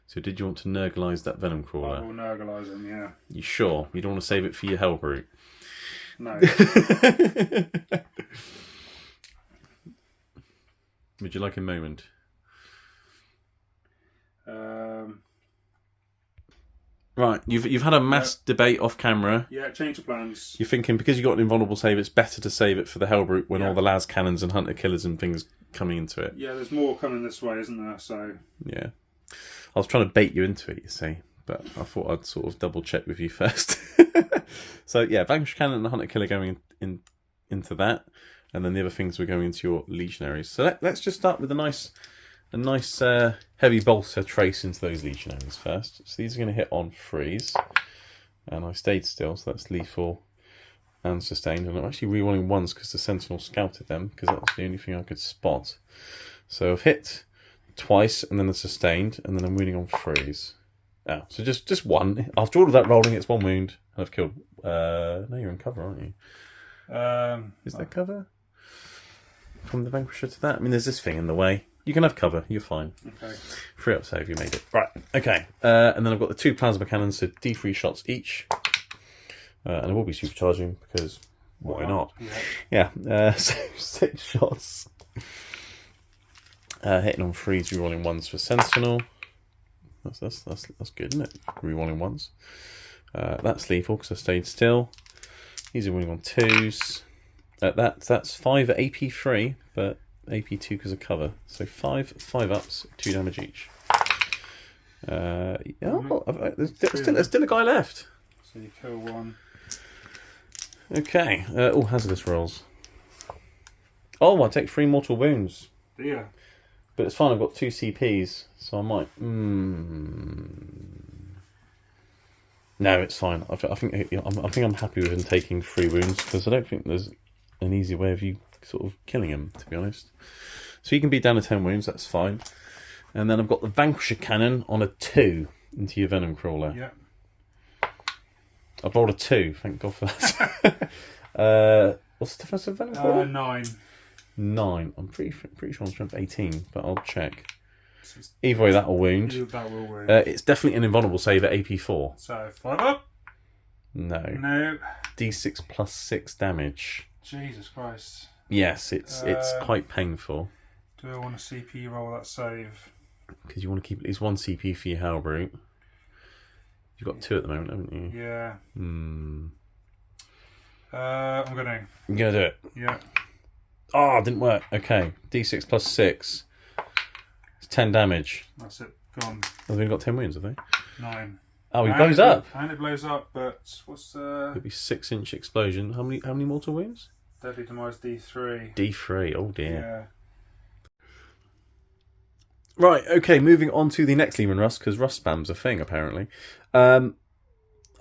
So did you want to Nurglize that Venom Crawler? I will Nurglize him, yeah. You sure? You don't want to save it for your Hellbrute? No. Would you like a moment? Right, you've had a mass debate off camera. Yeah, change the plans. You're thinking because you got an invulnerable save, it's better to save it for the Hellbrute when all the las cannons and hunter killers and things coming into it. Yeah, there's more coming this way, isn't there? So yeah, I was trying to bait you into it, you see, but I thought I'd sort of double check with you first. So yeah, Vanquish Cannon and the Hunter Killer going into that, and then the other things were going into your Legionaries. So let's just start with a nice heavy bolter trace into those Legionaries first. So these are going to hit on freeze, and I stayed still, so that's lethal and sustained. And I'm actually rerolling ones because the Sentinel scouted them, because that's the only thing I could spot. So I've hit twice and then a sustained, and then I'm wounding on freeze. Oh, so just one. After all of that rolling, it's one wound, and I've killed. No, you're in cover, aren't you? Is there cover from the Vanquisher to that? I mean, there's this thing in the way. You can have cover. You're fine. Okay. 3 up save. You made it. Right. Okay. And then I've got the 2 plasma cannons, so D3 shots each. And I will be supercharging because why not? Yeah. So 6 shots. Hitting on freeze, rerolling ones for Sentinel. That's good, isn't it? Rerolling ones. That's lethal because I stayed still. These are winning on 2s. That's 5 at AP3, but AP2 because of cover. So 5 ups, 2 damage each. There's still a guy left. So you kill one. Okay. Hazardous rolls. Oh, I take 3 mortal wounds. Yeah. But it's fine, I've got 2 CPs, so I might... No, it's fine. I think I'm happy with him taking 3 wounds, because I don't think there's an easy way of you sort of killing him, to be honest. So he can be down to 10 wounds, that's fine. And then I've got the Vanquisher Cannon on a 2 into your Venom Crawler. Yeah. I've rolled a 2, thank God for that. What's the difference of Venom Crawler? 9. 9. I'm pretty sure I'm strength 18, but I'll check. Either way, that'll wound. That will wound. It's definitely an invulnerable save at AP4. So 5 up. No. No. D6 plus 6 damage. Jesus Christ. Yes, it's quite painful. Do I want a CP roll that save? Because you want to keep at least 1 CP for your Hellbrute. You've got 2 at the moment, haven't you? Yeah. Hmm. I'm gonna. You're going to do it? Yeah. Oh, it didn't work. Okay. D6 plus 6. It's 10 damage. That's it. Gone. Have they got 10 wounds, have they? 9. Oh, he blows up. And it blows up, but what's It'll be 6-inch explosion. How many mortal wounds? Deadly Demise D3. D3. Oh dear. Yeah. Right, okay, moving on to the next Lehman Rust, because Rust spam's a thing, apparently. I'm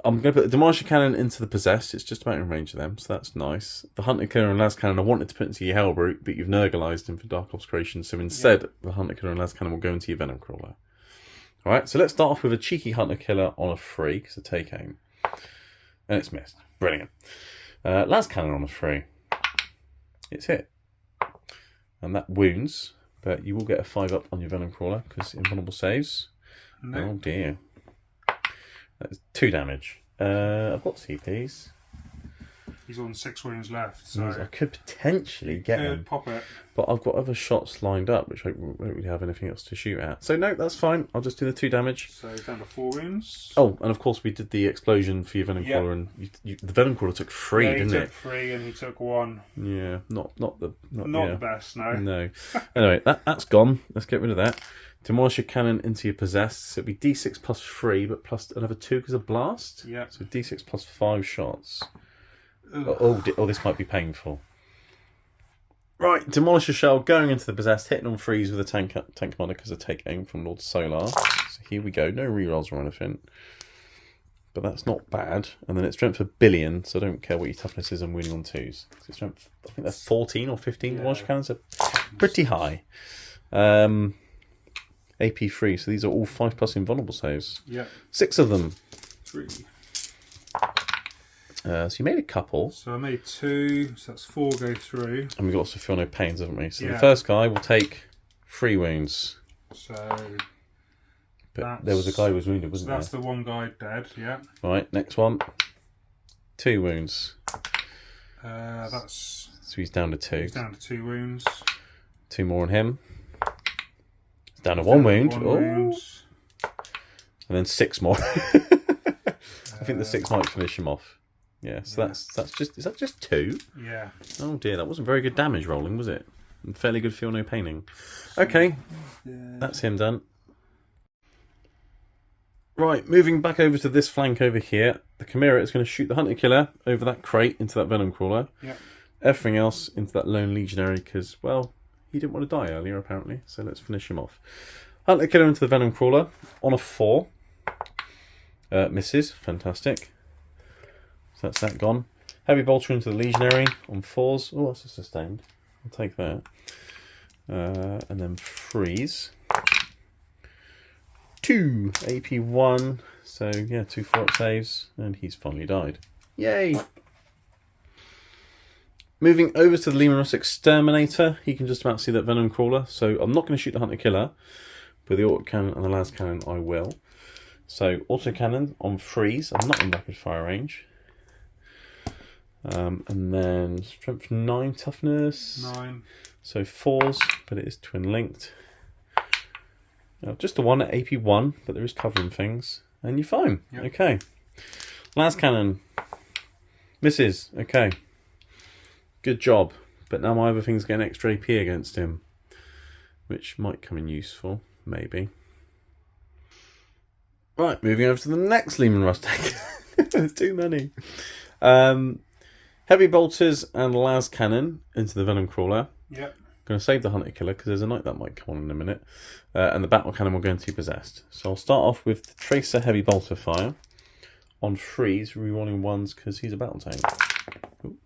going to put the Demolisher Cannon into the Possessed. It's just about in range of them, so that's nice. The Hunter Killer and Las Cannon I wanted to put into your Hellbrute, but you've Nurgalized him for Dark Ops Creation, so instead the Hunter Killer and Las Cannon will go into your Venom Crawler. Alright, so let's start off with a cheeky Hunter Killer on a 3, because of take aim. And it's missed. Brilliant. Las Cannon on a 3. It's hit. And that wounds, but you will get a 5 up on your Venom Crawler, because invulnerable saves. No. Oh dear. That's 2 damage. I've got CPs. He's on 6 wounds left, so I could potentially get him. Pop it. But I've got other shots lined up, which I won't really have anything else to shoot at. So no, that's fine. I'll just do the 2 damage. So down to 4 wounds. Oh, and of course we did the explosion for your Venom Crawler, and the Venom Crawler took 3, didn't it? He took 3 and he took 1. Yeah, not the best, no. No. Anyway, that's gone. Let's get rid of that. Demolish your cannon into your Possessed. So it'll be D6 plus 3, but plus another 2 because of blast. Yeah. So D6 plus 5 shots. Oh, this might be painful. Right, Demolisher Shell going into the Possessed, hitting on freeze with a tank commander because of take aim from Lord Solar. So here we go, no rerolls or anything. But that's not bad. And then it's strength for billion, so I don't care what your toughness is, I'm winning on 2s. So it's strength, I think that's 14 or 15 Demolisher Cannons, are pretty high. AP3, so these are all 5+ invulnerable saves. Yeah. 6 of them. 3. So you made a couple. So I made 2, so that's 4 go through. And we've got to feel no pains, haven't we? So the first guy will take 3 wounds. So... But there was a guy who was wounded, wasn't there? That's the one guy dead, yeah. Right, next one. 2 wounds. That's... So he's down to 2. He's down to 2 wounds. 2 more on him. He's down to 1 wound. Wound. And then 6 more. I think the 6 might finish him off. Yeah, so that's just... Is that just 2? Yeah. Oh dear, that wasn't very good damage rolling, was it? And fairly good feel no paining. Okay, that's him done. Right, moving back over to this flank over here. The Chimera is going to shoot the Hunter Killer over that crate into that Venom Crawler. Yeah. Everything else into that Lone Legionary because, well, he didn't want to die earlier apparently. So let's finish him off. Hunter Killer into the Venom Crawler on a 4. Misses, fantastic. So that's that gone. Heavy Bolter into the Legionary on 4s. Oh, that's a sustained. I'll take that. And then freeze. 2 AP1. So yeah, 2 4-up saves, and he's finally died. Yay! Moving over to the Lehman Russ Exterminator, he can just about see that Venom Crawler. So I'm not going to shoot the Hunter Killer, but the Auto Cannon and the Las Cannon I will. So Auto Cannon on freeze. I'm not in rapid fire range. And then strength 9, toughness 9. So 4s, but it is twin linked. Just a 1 at AP1, but there is covering things, and you're fine. Yep. Okay. Las Cannon misses. Okay. Good job. But now my other thing's getting extra AP against him, which might come in useful, maybe. Right, moving over to the next Lehman Russ tank. There's too many. Heavy Bolters and Las Cannon into the Venom Crawler. Yep. Going to save the Hunter Killer because there's a knight that might come on in a minute. And the Battle Cannon will go into Possessed. So I'll start off with the Tracer Heavy Bolter Fire. On freeze, rerolling 1s because he's a battle tank. Ooh.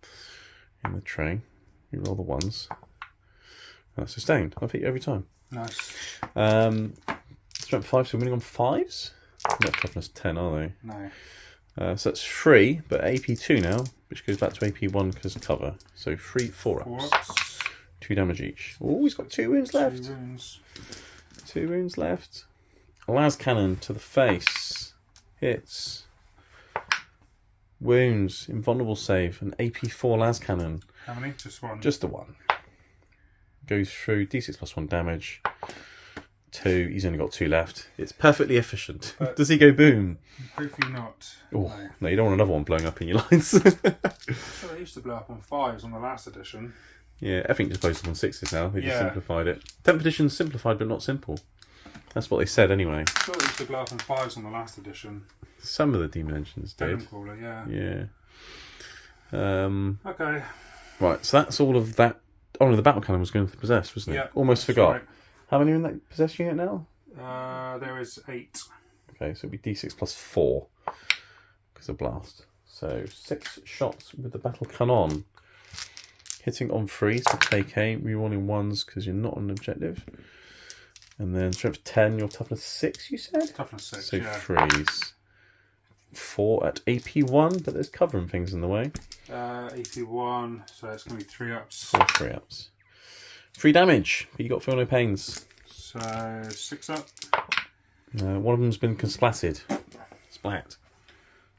In the tray. You roll the ones. That's sustained. I've hit you every time. Nice. Strength 5, so winning on 5s. Not toughness 10, are they? No. So that's 3, but AP 2 now, which goes back to AP 1 because of cover. So 3 4 ups. 2 damage each. Oh, he's got 2 wounds left. 2 wounds. 2 wounds left. Las cannon to the face. Hits. Wounds. Invulnerable save. An AP 4 las cannon. How many? Just one. Just the one. Goes through D6 plus 1 damage. 2. He's only got 2 left. It's perfectly efficient. Does he go boom? Hopefully not. Oh, no, you don't want another one blowing up in your lines. So they used to blow up on 5s on the last edition. Yeah, everything just blows up on 6s now. They just Yeah. simplified it. 10th edition's simplified but not simple. That's what they said anyway. I thought they used to blow up on 5s on the last edition. Some of the demon engines did. Venom Crawler, yeah. Yeah. Okay. Right, so that's all of that. Oh no, the battle cannon was going to possess, wasn't it? Yeah, Almost forgot. right. How many are in that possess unit now? There is 8. Okay, so it'd be D6 plus 4 because of blast. So 6 shots with the battle cannon. Hitting on 3s for take aim, rerolling 1s because you're not on an objective. And then strength 10, your toughness 6, you said? Toughness 6, So yeah. 3s. 4 at AP 1, but there's cover and things in the way. AP 1, so it's going to be 3 ups. 4 3 ups. 3 damage, but you got feel no pains. So 6 up. One of them's been consplatted. Splat.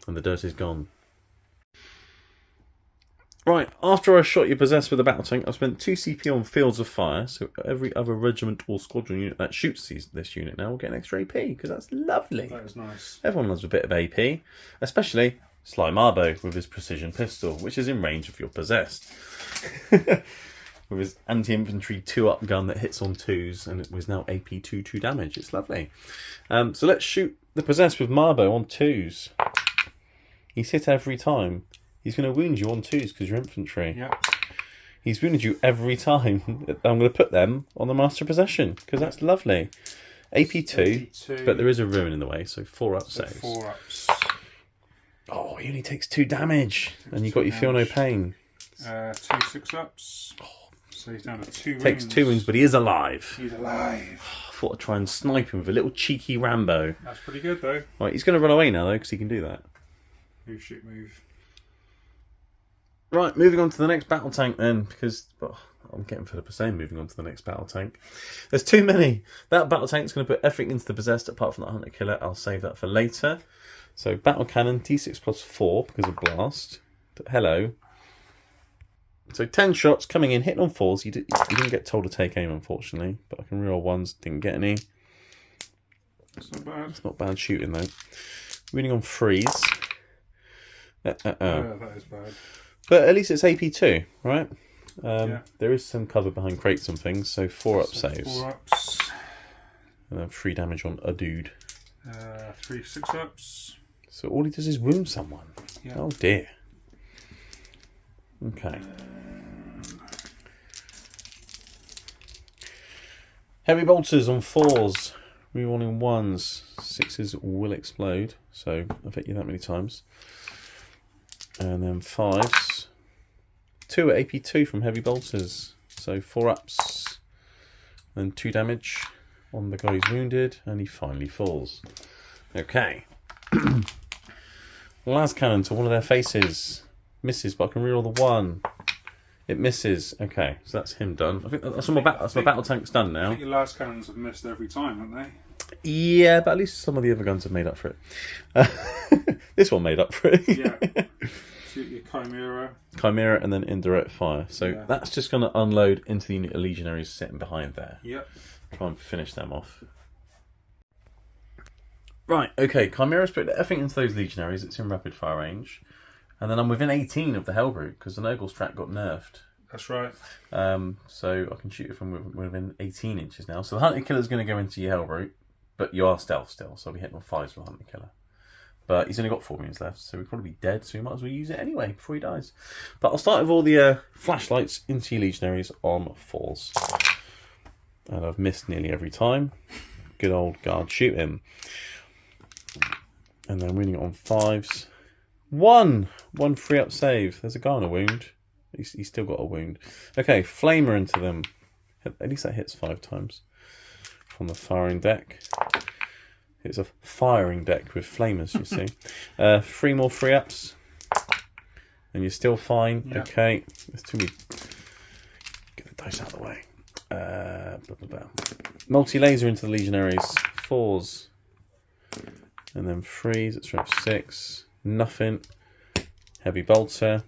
And the dirt is gone. Right, after I shot you possessed with a battle tank, I've spent 2 CP on Fields of Fire, so every other regiment or squadron unit that shoots this unit now will get an extra AP, because that's lovely. That is nice. Everyone loves a bit of AP, especially Sly Marbo with his precision pistol, which is in range of your possessed. With his anti-infantry 2-up gun that hits on 2s, and it was now AP 2 damage. It's lovely. So let's shoot the possessed with Marbo on 2s. He's hit every time. He's going to wound you on 2s because you're infantry. Yep. He's wounded you every time. I'm going to put them on the Master Possession because that's lovely. AP 2, but there is a ruin in the way, so 4 up So saves. 4 ups. Oh, he only takes 2 damage, and you got 2 your feel no damage. pain. 2 6 ups. So he's down to 2 wounds. Takes 2 wounds, but he is alive. He's alive. I thought I'd try and snipe him with a little cheeky Rambo. That's pretty good though. Right, he's going to run away now though, because he can do that. Move, shoot, move. Right, moving on to the next battle tank then, because I'm getting fed up of saying moving on to the next battle tank. There's too many. That battle tank's going to put everything into the possessed apart from that hunter killer. I'll save that for later. So battle cannon, D6 plus 4 because of blast. Hello. So 10 shots coming in, hitting on 4s. You didn't get told to take aim, unfortunately, but I can reroll 1s. Didn't get any. It's not bad. It's not bad shooting though. Winning on 3s. That is bad. But at least it's AP2, right? Yeah. There is some cover behind crates and things, so 4 up saves. 4 ups. And then 3 damage on a dude. 3 6 ups. So all he does is wound someone. Yeah. Oh dear. Okay. Heavy bolters on 4s. Rerolling 1s. 6s will explode. So I've hit you that many times. And then 5s. 2 at AP2 from heavy bolters. So 4 ups. And 2 damage on the guy who's wounded. And he finally falls. Okay. Last cannon to one of their faces. Misses, but I can reroll the 1. It misses. Okay, so that's him done. I think that's my battle tank's done I now. think your last cannons have missed every time, haven't they? Yeah, but at least some of the other guns have made up for it. This one made up for it. Yeah. Shoot your Chimera. Chimera and then indirect fire. So Yeah. that's just going to unload into the unit of legionaries sitting behind there. Yep. Try and finish them off. Right, okay, Chimera's put everything into those legionaries. It's in rapid fire range. And then I'm within 18 of the Hellbrute because the Nurgle strat got nerfed. That's right. So I can shoot it from within 18 inches now. So the Hunter Killer's going to go into your Hellbrute, but you are stealth still, so I'll be hitting on 5s with the Hunter Killer. But he's only got 4 wounds left, so he'll probably be dead, so we might as well use it anyway before he dies. But I'll start with all the flashlights into your legionaries on 4s. And I've missed nearly every time. Good old guard shoot him. And then winning it on 5s. 1 3 up save. There's a guy on a wound. He's still got a wound. Okay, flamer into them. At least that hits 5 times. From the firing deck. It's a firing deck with flamers, you see. 3 more free ups. And you're still fine. Yeah. Okay. Let's get the dice out of the way. Multi-laser into the legionaries. 4s. And then 3s at strength 6. Nothing. Heavy bolter.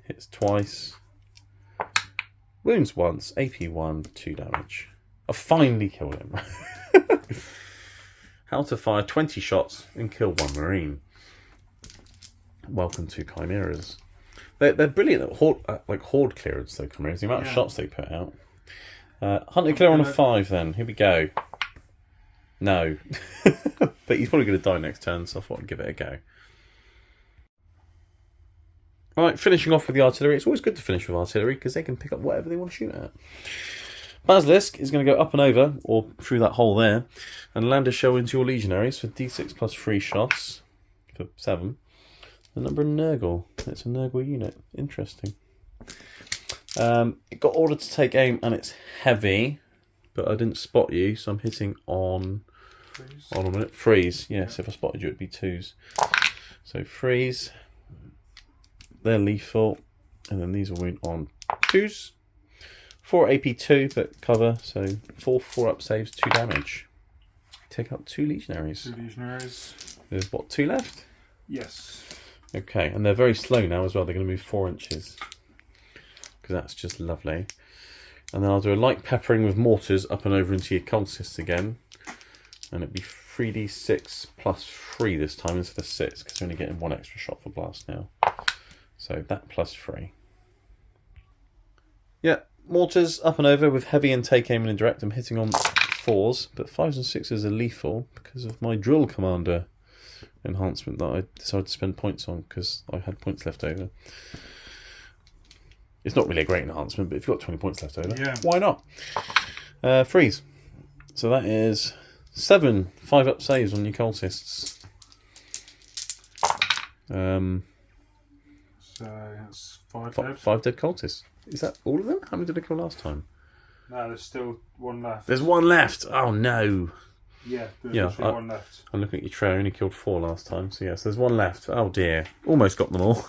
Hits twice. Wounds once. AP 1. 2 damage. I finally killed him. How to fire 20 shots and kill 1 marine. Welcome to Chimeras. They're brilliant at horde clearance, though, Chimeras. The amount of shots they put out. Hunter clear on a 5, then. Here we go. No. But he's probably going to die next turn, so I thought I'd give it a go. Right, finishing off with the artillery. It's always good to finish with artillery because they can pick up whatever they want to shoot at. Basilisk is going to go up and over, or through that hole there, and land a shell into your legionaries for d6 plus 3 shots for 7. The number of Nurgle. It's a Nurgle unit. Interesting. It got ordered to take aim, and it's heavy, but I didn't spot you, so I'm hitting on... Freeze. Hold on a minute. Freeze. Yes, if I spotted you, it'd be 2s. So freeze. They're lethal, and then these will wound on 2s. 4 AP 2, but cover, so 4 up saves, 2 damage. Take up 2 legionaries. 2 legionaries. There's what, 2 left? Yes. Okay, and they're very slow now as well. They're going to move 4 inches. Because that's just lovely. And then I'll do a light peppering with mortars up and over into your cultists again. And it'd be 3d6 plus 3 this time instead of 6, because we're only getting 1 extra shot for blast now. So that plus 3. Yeah. Mortars up and over with heavy and take aim and indirect. I'm hitting on 4s, but 5s and 6s are lethal because of my drill commander enhancement that I decided to spend points on because I had points left over. It's not really a great enhancement, but if you've got 20 points left over, why not? Freeze. So that is 7 5-up saves on your cultists. So that's 5 dead. 5 dead cultists. Is that all of them? How many did I kill last time? No, there's still 1 left. There's 1 left. Oh no. Yeah, there's 1 left. I'm looking at your tray. I only killed 4 last time, so yes, there's 1 left. Oh dear. Almost got them all.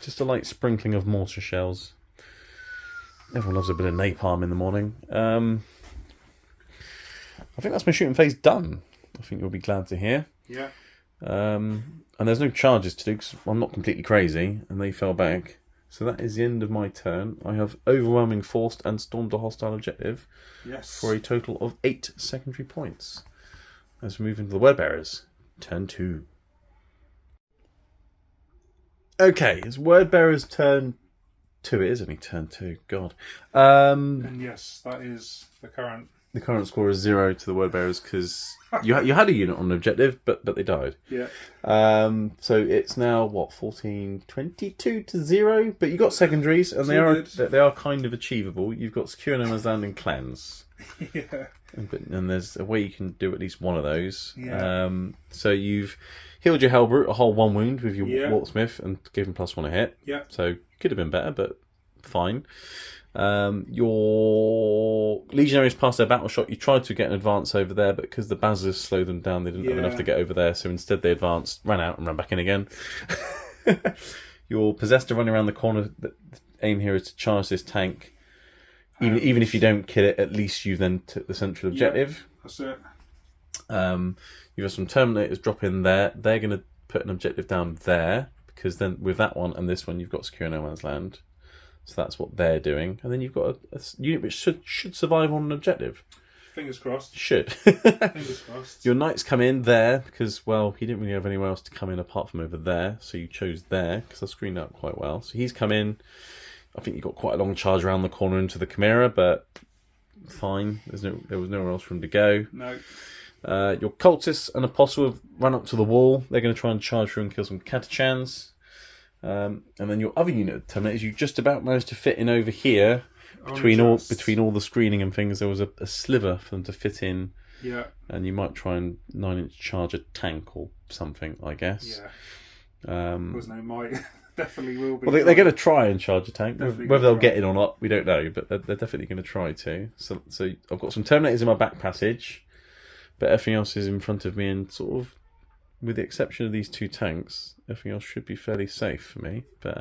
Just a light sprinkling of mortar shells. Everyone loves a bit of napalm in the morning. I think that's my shooting phase done. I think you'll be glad to hear. Yeah. And there's no charges to do because I'm not completely crazy, and they fell back. So that is the end of my turn. I have overwhelming forced and stormed a hostile objective. Yes. For a total of 8 secondary points. As we move into the word bearers. Turn 2. Okay, it's word bearers turn 2. It is only turn 2. God. And yes, that is the current. The current score is 0 to the word bearers because you had a unit on an objective, but they died. Yeah. So it's now what 14-22 to 0, but you got secondaries, and they are kind of achievable. You've got secure no man's land and cleanse. Yeah. And there's a way you can do at least one of those. Yeah. So you've healed your Hellbrute a whole 1 wound with your Walksmith and gave him +1 a hit. Yeah. So could have been better, but fine. Your legionaries passed their battle shot. You tried to get an advance over there, but because the Basilisk slowed them down, they didn't have enough to get over there. So instead, they advanced, ran out, and ran back in again. Your Possessor running around the corner. The aim here is to charge this tank. Even if you don't kill it, at least you then took the central objective. That's it. You have some Terminators drop in there. They're going to put an objective down there because then with that one and this one, you've got secure no man's land. So that's what they're doing. And then you've got a unit which should survive on an objective. Fingers crossed. Should. Fingers crossed. Your knights come in there because, well, he didn't really have anywhere else to come in apart from over there. So you chose there because I screened out quite well. So he's come in. I think you got quite a long charge around the corner into the Chimera, but fine. There was nowhere else for him to go. No. Your cultists and apostle have run up to the wall. They're going to try and charge through and kill some Catachans. And then your other unit of Terminators, you just about managed to fit in over here between all the screening and things. There was a sliver for them to fit in. Yeah. And you might try and 9-inch charge a tank or something, I guess. Yeah. There was no might. definitely will be. Well, they're going to try and charge a tank. Definitely Whether they'll gonna get in or not, we don't know. But they're definitely going to try to. So I've got some Terminators in my back passage, but everything else is in front of me, and sort of, with the exception of these 2 tanks, everything else should be fairly safe for me. But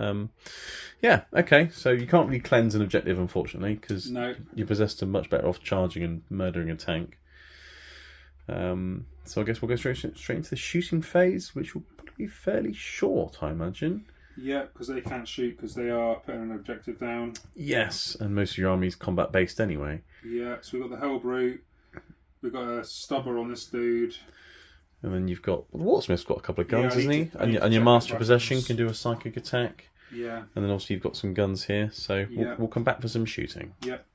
yeah, okay. So you can't really cleanse an objective, unfortunately, because you're possessed and much better off charging and murdering a tank. So I guess we'll go straight into the shooting phase, which will probably be fairly short, I imagine. Yeah, because they can't shoot because they are putting an objective down. Yes, and most of your army's combat based anyway. Yeah, so we've got the Hellbrute, we've got a Stubber on this dude. And then you've got... the Wartsmith's got a couple of guns, Yeah, hasn't he? And your Master of Possession can do a psychic attack. Yeah. And then obviously you've got some guns here, so we'll come back for some shooting. Yep.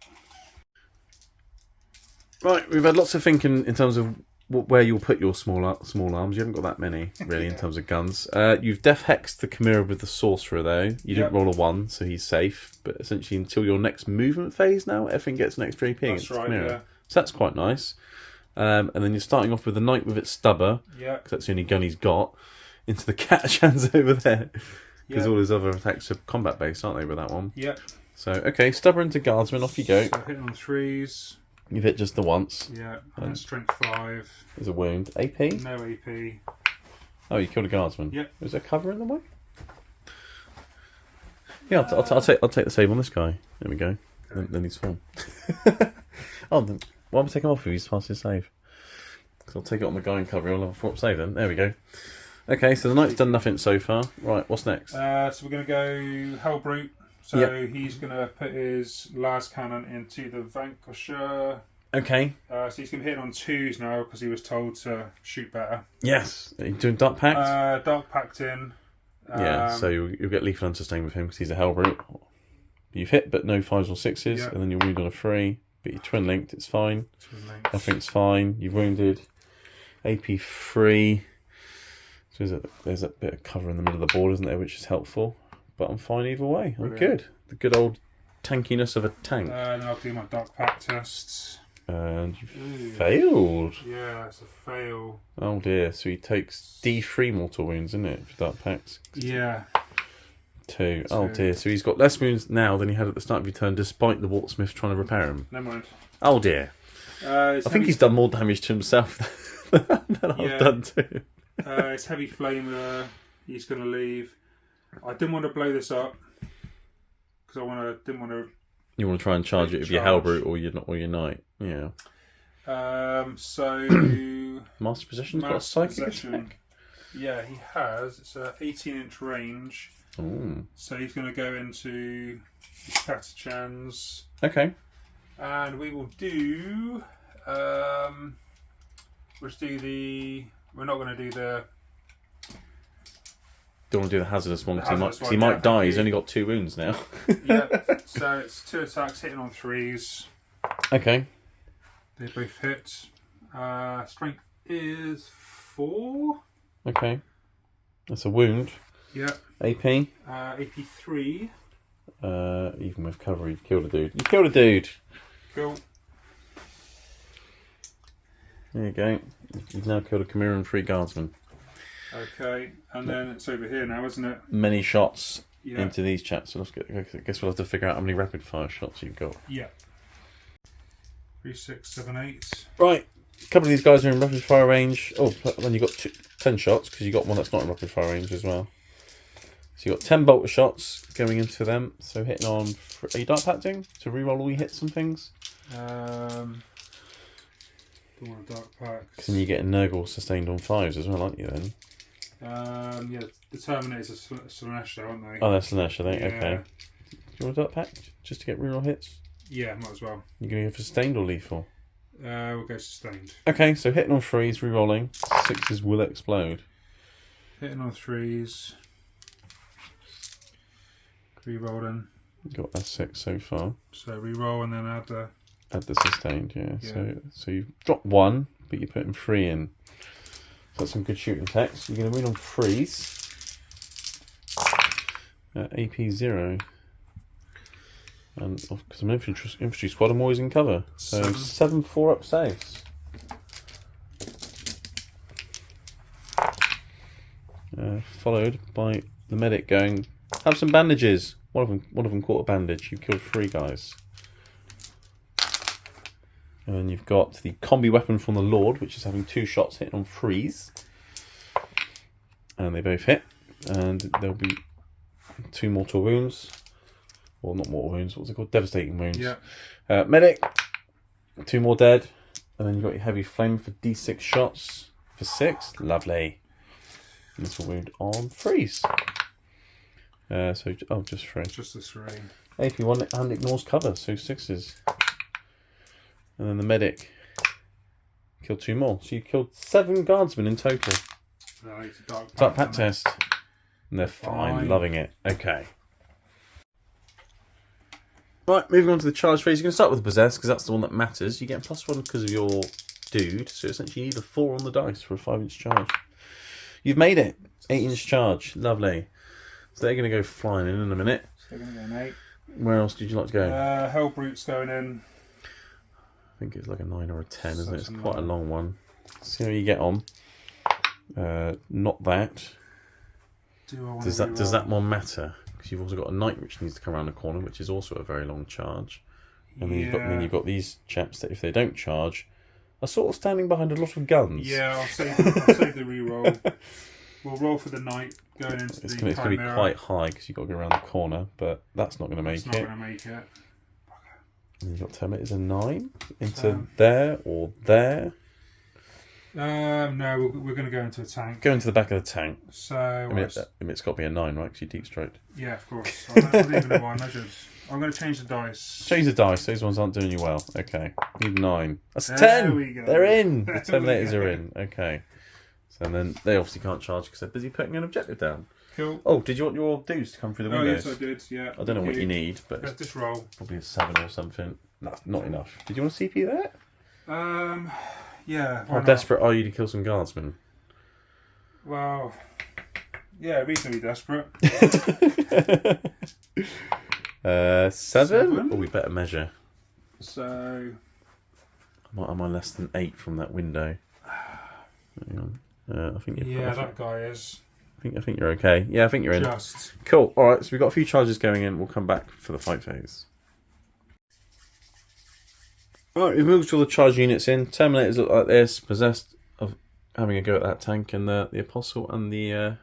Right, we've had lots of thinking in terms of where you'll put your small arms. You haven't got that many, really, in terms of guns. You've Death Hexed the Chimera with the Sorcerer, though. You didn't roll a 1, so he's safe. But essentially, until your next movement phase now, everything gets an extra AP against the Chimera. Yeah. So that's quite nice. And then you're starting off with the Knight with its Stubber, because that's the only gun he's got, into the Catachans over there. Because all his other attacks are combat-based, aren't they, with that one? Yep. So, okay, Stubber into Guardsman, off you go. So hitting on 3s. You've hit just the once. Yeah, and strength 5. There's a wound. AP? No AP. Oh, you killed a Guardsman. Yep. Was there cover in the way? Yeah, I'll take the save on this guy. There we go. Okay. Then he's fine. Oh, then why am I taking him off if he's passed his save? Because I'll take it on the guy in cover. I'll have a 4 up save then. There we go. Okay, so the Knight's done nothing so far. Right, what's next? So we're going to go Hellbrute. So he's going to put his last cannon into the Vanquisher. Okay. So he's going to hit on 2s now because he was told to shoot better. Yes. Are you doing Dark Pact? Dark Pact in. Yeah, so you'll get lethal unsustained with him because he's a Hellbrute. You've hit, but no 5s or 6s, and then you'll wound on a 3. But you're twin linked, it's fine. I think it's fine. You've wounded. AP 3. So there's a bit of cover in the middle of the board, isn't there, which is helpful. But I'm fine either way. I'm good. The good old tankiness of a tank. Then I'll do my Dark Pact tests. And you failed. Yeah, it's a fail. Oh dear. So he takes D3 mortal wounds, isn't it, for Dark Pacts? Yeah. 2. Oh dear. So he's got less wounds now than he had at the start of your turn, despite the Wartsmith trying to repair him. Never mind. Oh dear. I think he's done more damage to himself than I've done too. It's Heavy Flamer. He's going to leave. I didn't want to blow this up because didn't want to. You want to try and charge it with your Hellbrute or your Knight, yeah. So Master Possession's got a psychic attack. Yeah, he has. It's a 18-inch range. Ooh. So he's going to go into Catachans. Okay. And we will do. We're not going to do the. Don't want to do the hazardous one because he might die. He's only got 2 wounds now. Yeah, so it's 2 attacks hitting on 3s. Okay. They both hit. Strength is 4. Okay. That's a wound. Yeah. AP? AP 3. Even with cover, you've killed a dude. You killed a dude! Cool. There you go. You've now killed a Chimera and 3 Guardsmen. Okay, and then it's over here now, isn't it? Many shots into these chats. So I guess we'll have to figure out how many rapid fire shots you've got. Yeah. 3, 6, 7, 8. Right. A couple of these guys are in rapid fire range. Oh, then you've got 10 shots because you've got one that's not in rapid fire range as well. So you've got 10 bolter shots going into them. So hitting on. Are you Dark Pacting to reroll all your hits and things? Don't want a Dark Pact. Because then you get a Nurgle sustained on 5s as well, aren't you then? Yeah, the Terminators are Slanesh, aren't they? Oh, they're Slanesh, I think. Yeah. Okay. Do you want a Dark Pact just to get reroll hits? Yeah, might as well. You're going to go for sustained or lethal? We'll go sustained. Okay, so hitting on 3s, rerolling. 6s will explode. Hitting on 3s. Rerolling. Got a 6 so far. So reroll and then add the. Add the sustained, yeah. So you've dropped 1, but you're putting 3 in. So that's some good shooting text. You're going to win on 3s. AP 0. And because I'm an infantry squad, I'm always in cover. So 7 4-up saves. Followed by the medic going Have some bandages. One of them caught a bandage. You've killed 3 guys. And you've got the combi weapon from the Lord, which is having 2 shots hitting on freeze. And they both hit. And there'll be 2 mortal wounds. Or not mortal wounds, what's it called? Devastating wounds. Yeah. Medic. 2 more dead. And then you've got your heavy flame for D6 shots. For 6. Lovely. And this will wound on freeze. Just 3. Just the 3. AP1 and ignores cover, so 6s. And then the medic killed 2 more. So you killed 7 guardsmen in total. Dark pack test. And they're fine, loving it. Okay. Right, moving on to the charge phase. You're going to start with the possess, because that's the one that matters. You get +1 because of your dude, so essentially you need a 4 on the dice for a 5-inch charge. You've made it. 8-inch charge. Lovely. So they're going to go flying in a minute. So they're going to go an 8. Where else did you like to go? Hellbrute's going in. I think it's like a 9 or a 10, isn't it? It's quite a long one. See how you get on. Not that. Does that one matter? Because you've also got a knight which needs to come around the corner, which is also a very long charge. And then you've got these chaps that, if they don't charge, are sort of standing behind a lot of guns. Yeah, I'll save the reroll. We'll roll for the knight going into the Chimera. It's going to be quite high because you've got to go around the corner, but that's not going to make it. It's not going to make it. And you've got Terminator's a 9 into there or there. No, we're going to go into a tank. Go into the back of the tank. So I mean, it's got to be a 9, right? Because you deep stroked. Yeah, of course. I don't even know why I measured. I'm going to change the dice. Change the dice. Those ones aren't doing you well. Okay. Need 9. That's a There 10. we go. They're in. The Terminators are in. Okay. So then they obviously can't charge because they're busy putting an objective down. Cool. Oh, did you want your dudes to come through the windows? Oh, yes, I did. Yeah. I don't know what you need, but let's just roll. Probably a 7 or something. That's not enough. Did you want to CP that? Yeah. How desperate are you to kill some guardsmen? Well, yeah, reasonably desperate. 7? Oh, we better measure. So, am I less than 8 from that window? Hang on. I think you've got. That guy is. I think you're okay. Yeah, I think you're in. Just. Cool. All right. So we've got a few charges going in. We'll come back for the fight phase. All right, we've moved all the charge units in. Terminators look like this, possessed of having a go at that tank, and the apostle and the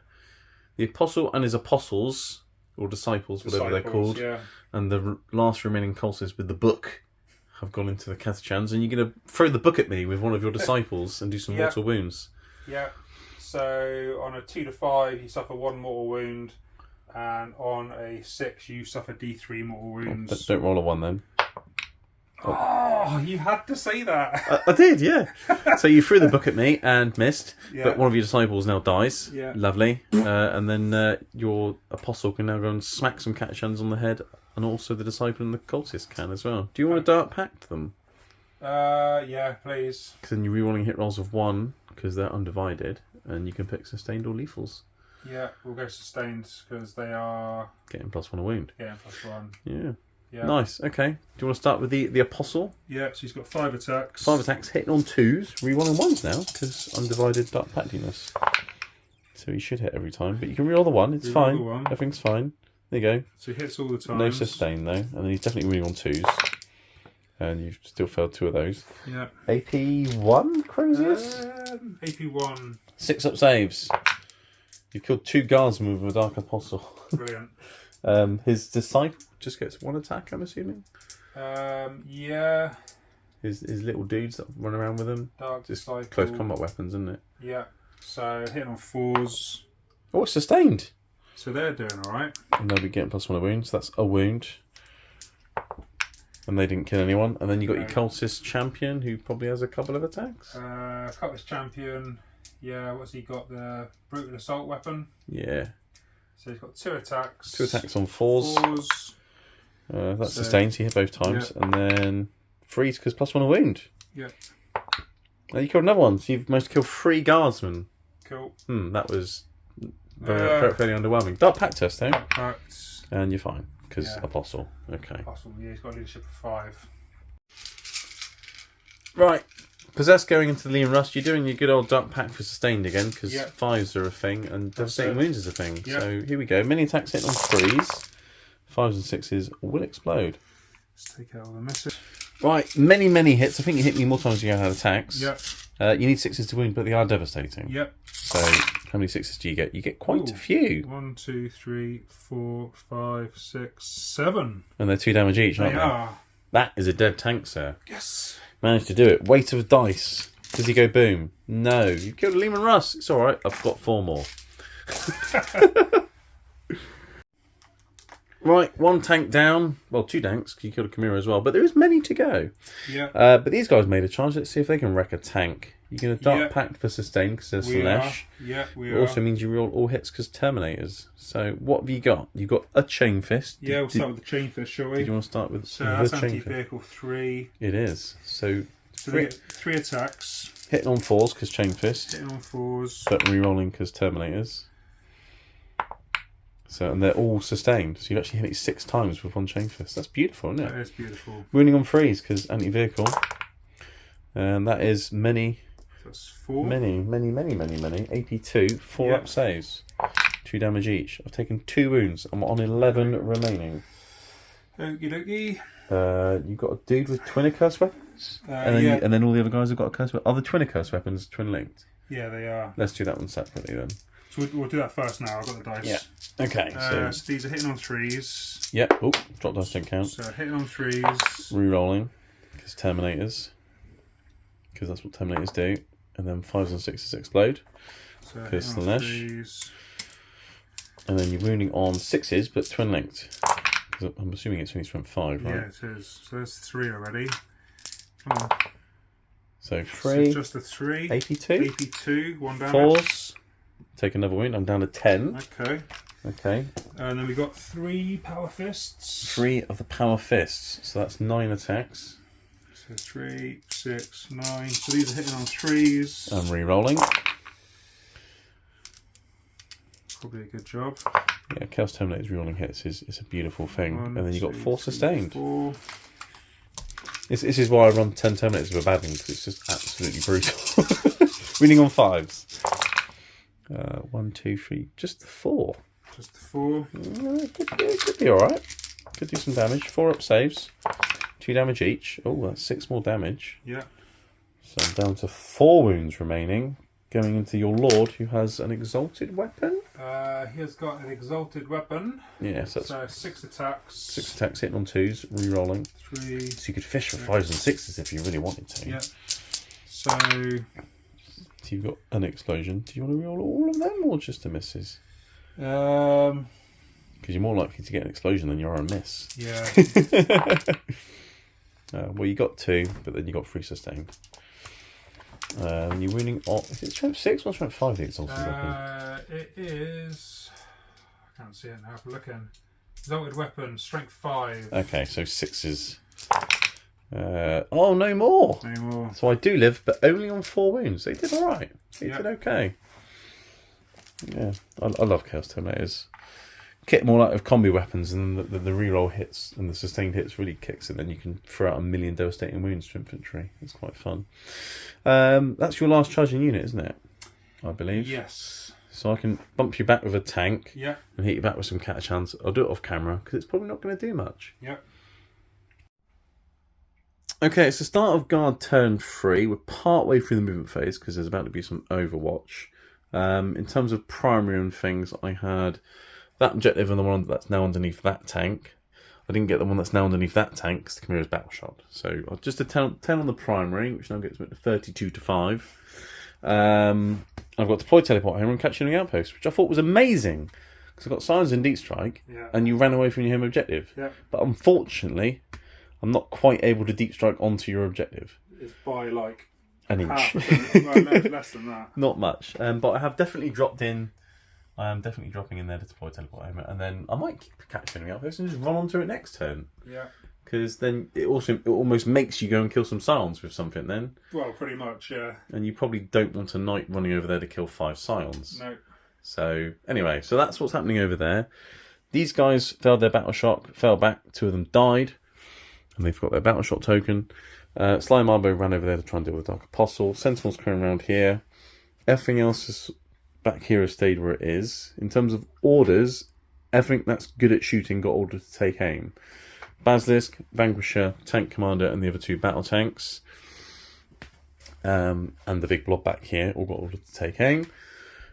apostle and his apostles or disciples, whatever they're called, yeah. And the last remaining cultists with the book have gone into the Catachans, and you're going to throw the book at me with one of your disciples and do some mortal wounds. Yeah. So on a 2 to 5, you suffer 1 mortal wound, and on a 6, you suffer D3 mortal wounds. Don't roll a 1 then. Oh, you had to say that. I did, yeah. So you threw the book at me and missed, Yeah. but one of your disciples now dies. Yeah. Lovely. And then your apostle can now go and smack some Catachans on the head, and also the disciple and the cultist can as well. Do you want to dart pact them? Yeah, please. Because then you're rerolling hit rolls of 1 because they're undivided, and you can pick sustained or lethals. Yeah, we'll go sustained because they are Getting +1 a wound. getting +1. Yeah. Yeah. Nice. Okay. Do you want to start with the apostle? Yeah, so he's got 5 attacks. 5 attacks hitting on 2s, rerolling 1s now because undivided dark pactiness. So he should hit every time, but you can reroll the 1. It's Reroll fine. the 1. Everything's fine. There you go. So he hits all the time. No sustain though, and then he's definitely winning on 2s. And you've still failed 2 of those. Yeah. AP1, Crozius? AP1. 6 up saves. You've killed 2 guardsmen with a dark apostle. Brilliant. His disciple just gets 1 attack, I'm assuming. Yeah. His little dudes that run around with him. Dark Just Disciple. close combat weapons, isn't it? Yeah. So hitting on 4s. Oh, it's sustained. So they're doing alright. And they'll be getting +1 a wound, so that's a wound. And they didn't kill anyone. And then you got your cultist champion, who probably has a couple of attacks. Cultist champion. Yeah, what's he got? The brutal assault weapon. Yeah. So he's got 2 attacks. 2 attacks on 4s. 4s. That's sustained, so he hit both times. Yeah. And then freeze because +1 a wound. Yeah. And you killed another one, so you've managed to kill 3 guardsmen. Cool. That was fairly underwhelming. Dark pact test, though. Pact. And you're fine, because apostle. Okay. Apostle, yeah, he's got a leadership of 5. Right. Possessed going into the Lean Rust, you're doing your good old Dark Pact for sustained again, because 5s are a thing, and Devastating Wounds is a thing. Yep. So here we go. Many attacks hitting on 3s. 5s and 6s will explode. Let's take out all the misses. Right, many hits. I think you hit me more times than you had attacks. Yep. You need 6s to wound, but they are devastating. Yep. So how many 6s do you get? You get quite a few. 1, 2, 3, 4, 5, 6, 7. And they're 2 damage each, aren't they? They are. That is a dead tank, sir. Yes. Managed to do it. Weight of dice. Does he go boom? No. You killed Lehman Russ. It's alright. I've got 4 more. Right, 1 tank down. Well, 2 tanks, because you killed a Chimera as well. But there is many to go. Yeah. But these guys made a charge. Let's see if they can wreck a tank. You're going to Dark Pact for sustain, because there's Slash. Yeah, we It are. also means you roll all hits, because Terminators. So what have you got? You've got a Chain Fist. Yeah, we'll start with the Chain Fist, shall we? Did you want to start with So the that's Chain Fist? anti-vehicle 3. It is. So they get 3 attacks. hitting on 4s, because Chain Fist. Hitting on 4s. But re-rolling because Terminators. So, and they're all sustained. So you've actually hit it 6 times with 1 Chain Fist. That's beautiful, isn't it? That is beautiful. Wounding on 3s because anti-vehicle. And that is many. That's 4. Many. AP2, 4 up saves. 2 damage each. I've taken 2 wounds. I'm on 11 remaining. Okie dokie. You've got a dude with twin curse weapons. And then all the other guys have got a curse weapon. Are the twin curse weapons twin linked? Yeah, they are. Let's do that one separately then. So we'll do that first now. I've got the dice. Yeah. Okay. So these are hitting on 3s. Yep. Oh, drop dice don't count. So hitting on 3s. Re-rolling because Terminators. Because that's what Terminators do. And then 5s and 6s explode. So because hitting on Slash. 3s. And then you're wounding on 6s but twin linked. Because I'm assuming it's only strength 5, right? Yeah, it is. So there's 3 already. Come on. So 3. So just a 3. AP2. AP2, 1 damage. 4s. Take another wound. I'm down to 10. Okay. Okay. And then we got 3 Power Fists. 3 of the Power Fists. So that's 9 attacks. So 3, 6, 9. So these are hitting on 3s. I'm re-rolling. Probably a good job. Yeah, Chaos Terminator's re-rolling hits is a beautiful thing. 1, and then you've got 2, 4 3, sustained. 4. This is why I run 10 Terminators with a badding, because it's just absolutely brutal. Winning on 5s. 1, 2, 3, just the 4. Just the 4. It could be alright. Could do some damage. 4 up saves. 2 damage each. Oh, that's 6 more damage. Yeah. So I'm down to 4 wounds remaining. Going into your Lord, who has an exalted weapon. He has got an exalted weapon. Yeah, so that's So 6 attacks. 6 attacks hitting on 2s, re-rolling. 3. So you could fish for 5s and 6s if you really wanted to. Yeah. So So you've got an explosion. Do you want to re-roll all of them or just the misses? yeah. Because you're more likely to get an explosion than you are a miss. Well, you got 2, but then you got 3 sustained. You're wounding on. Is it strength 6 or strength 5? The exalted weapon. It is. I can't see it now. I'm looking. Exalted weapon, strength 5. Okay, so 6s. Oh, no more. No more. So I do live, but only on 4 wounds. They did alright. They did okay. Yeah, I love Chaos Terminators. Kit them all out of combi weapons, and the reroll hits and the sustained hits really kicks, and then you can throw out a million devastating wounds to infantry. It's quite fun. That's your last charging unit, isn't it? I believe. Yes. So I can bump you back with a tank. Yeah. And hit you back with some Catachans. I'll do it off camera because it's probably not going to do much. Yeah. Okay, it's the start of guard turn 3. We're part way through the movement phase because there's about to be some Overwatch. In terms of primary and things, I had that objective and the one that's now underneath that tank. I didn't get the one that's now underneath that tank because the Chimera's battle shot. So just a 10 on the primary, which now gets me to 32 to 5. I've got deploy teleport hammer and catch enemy outpost, which I thought was amazing because I got silence and deep strike, and you ran away from your home objective. Yeah. But unfortunately, I'm not quite able to deep strike onto your objective. It's by like an inch. Less than that. Not much. But I have definitely dropped in. I am definitely dropping in there to deploy teleport hammer, and then I might keep catching enemy outpost and just run onto it next turn. Yeah. Because then it almost makes you go and kill some Scions with something then. Well, pretty much, yeah. And you probably don't want a knight running over there to kill 5 Scions. No. So, anyway, so that's what's happening over there. These guys failed their battle shock, fell back, 2 of them died, and they've got their battle shock token. Sly Marbo ran over there to try and deal with the Dark Apostle. Sentinel's coming around here. Everything else is back here has stayed where it is. In terms of orders, everything that's good at shooting got ordered to take aim. Basilisk, Vanquisher, Tank Commander, and the other 2 battle tanks. And the big blob back here all got ordered to take aim.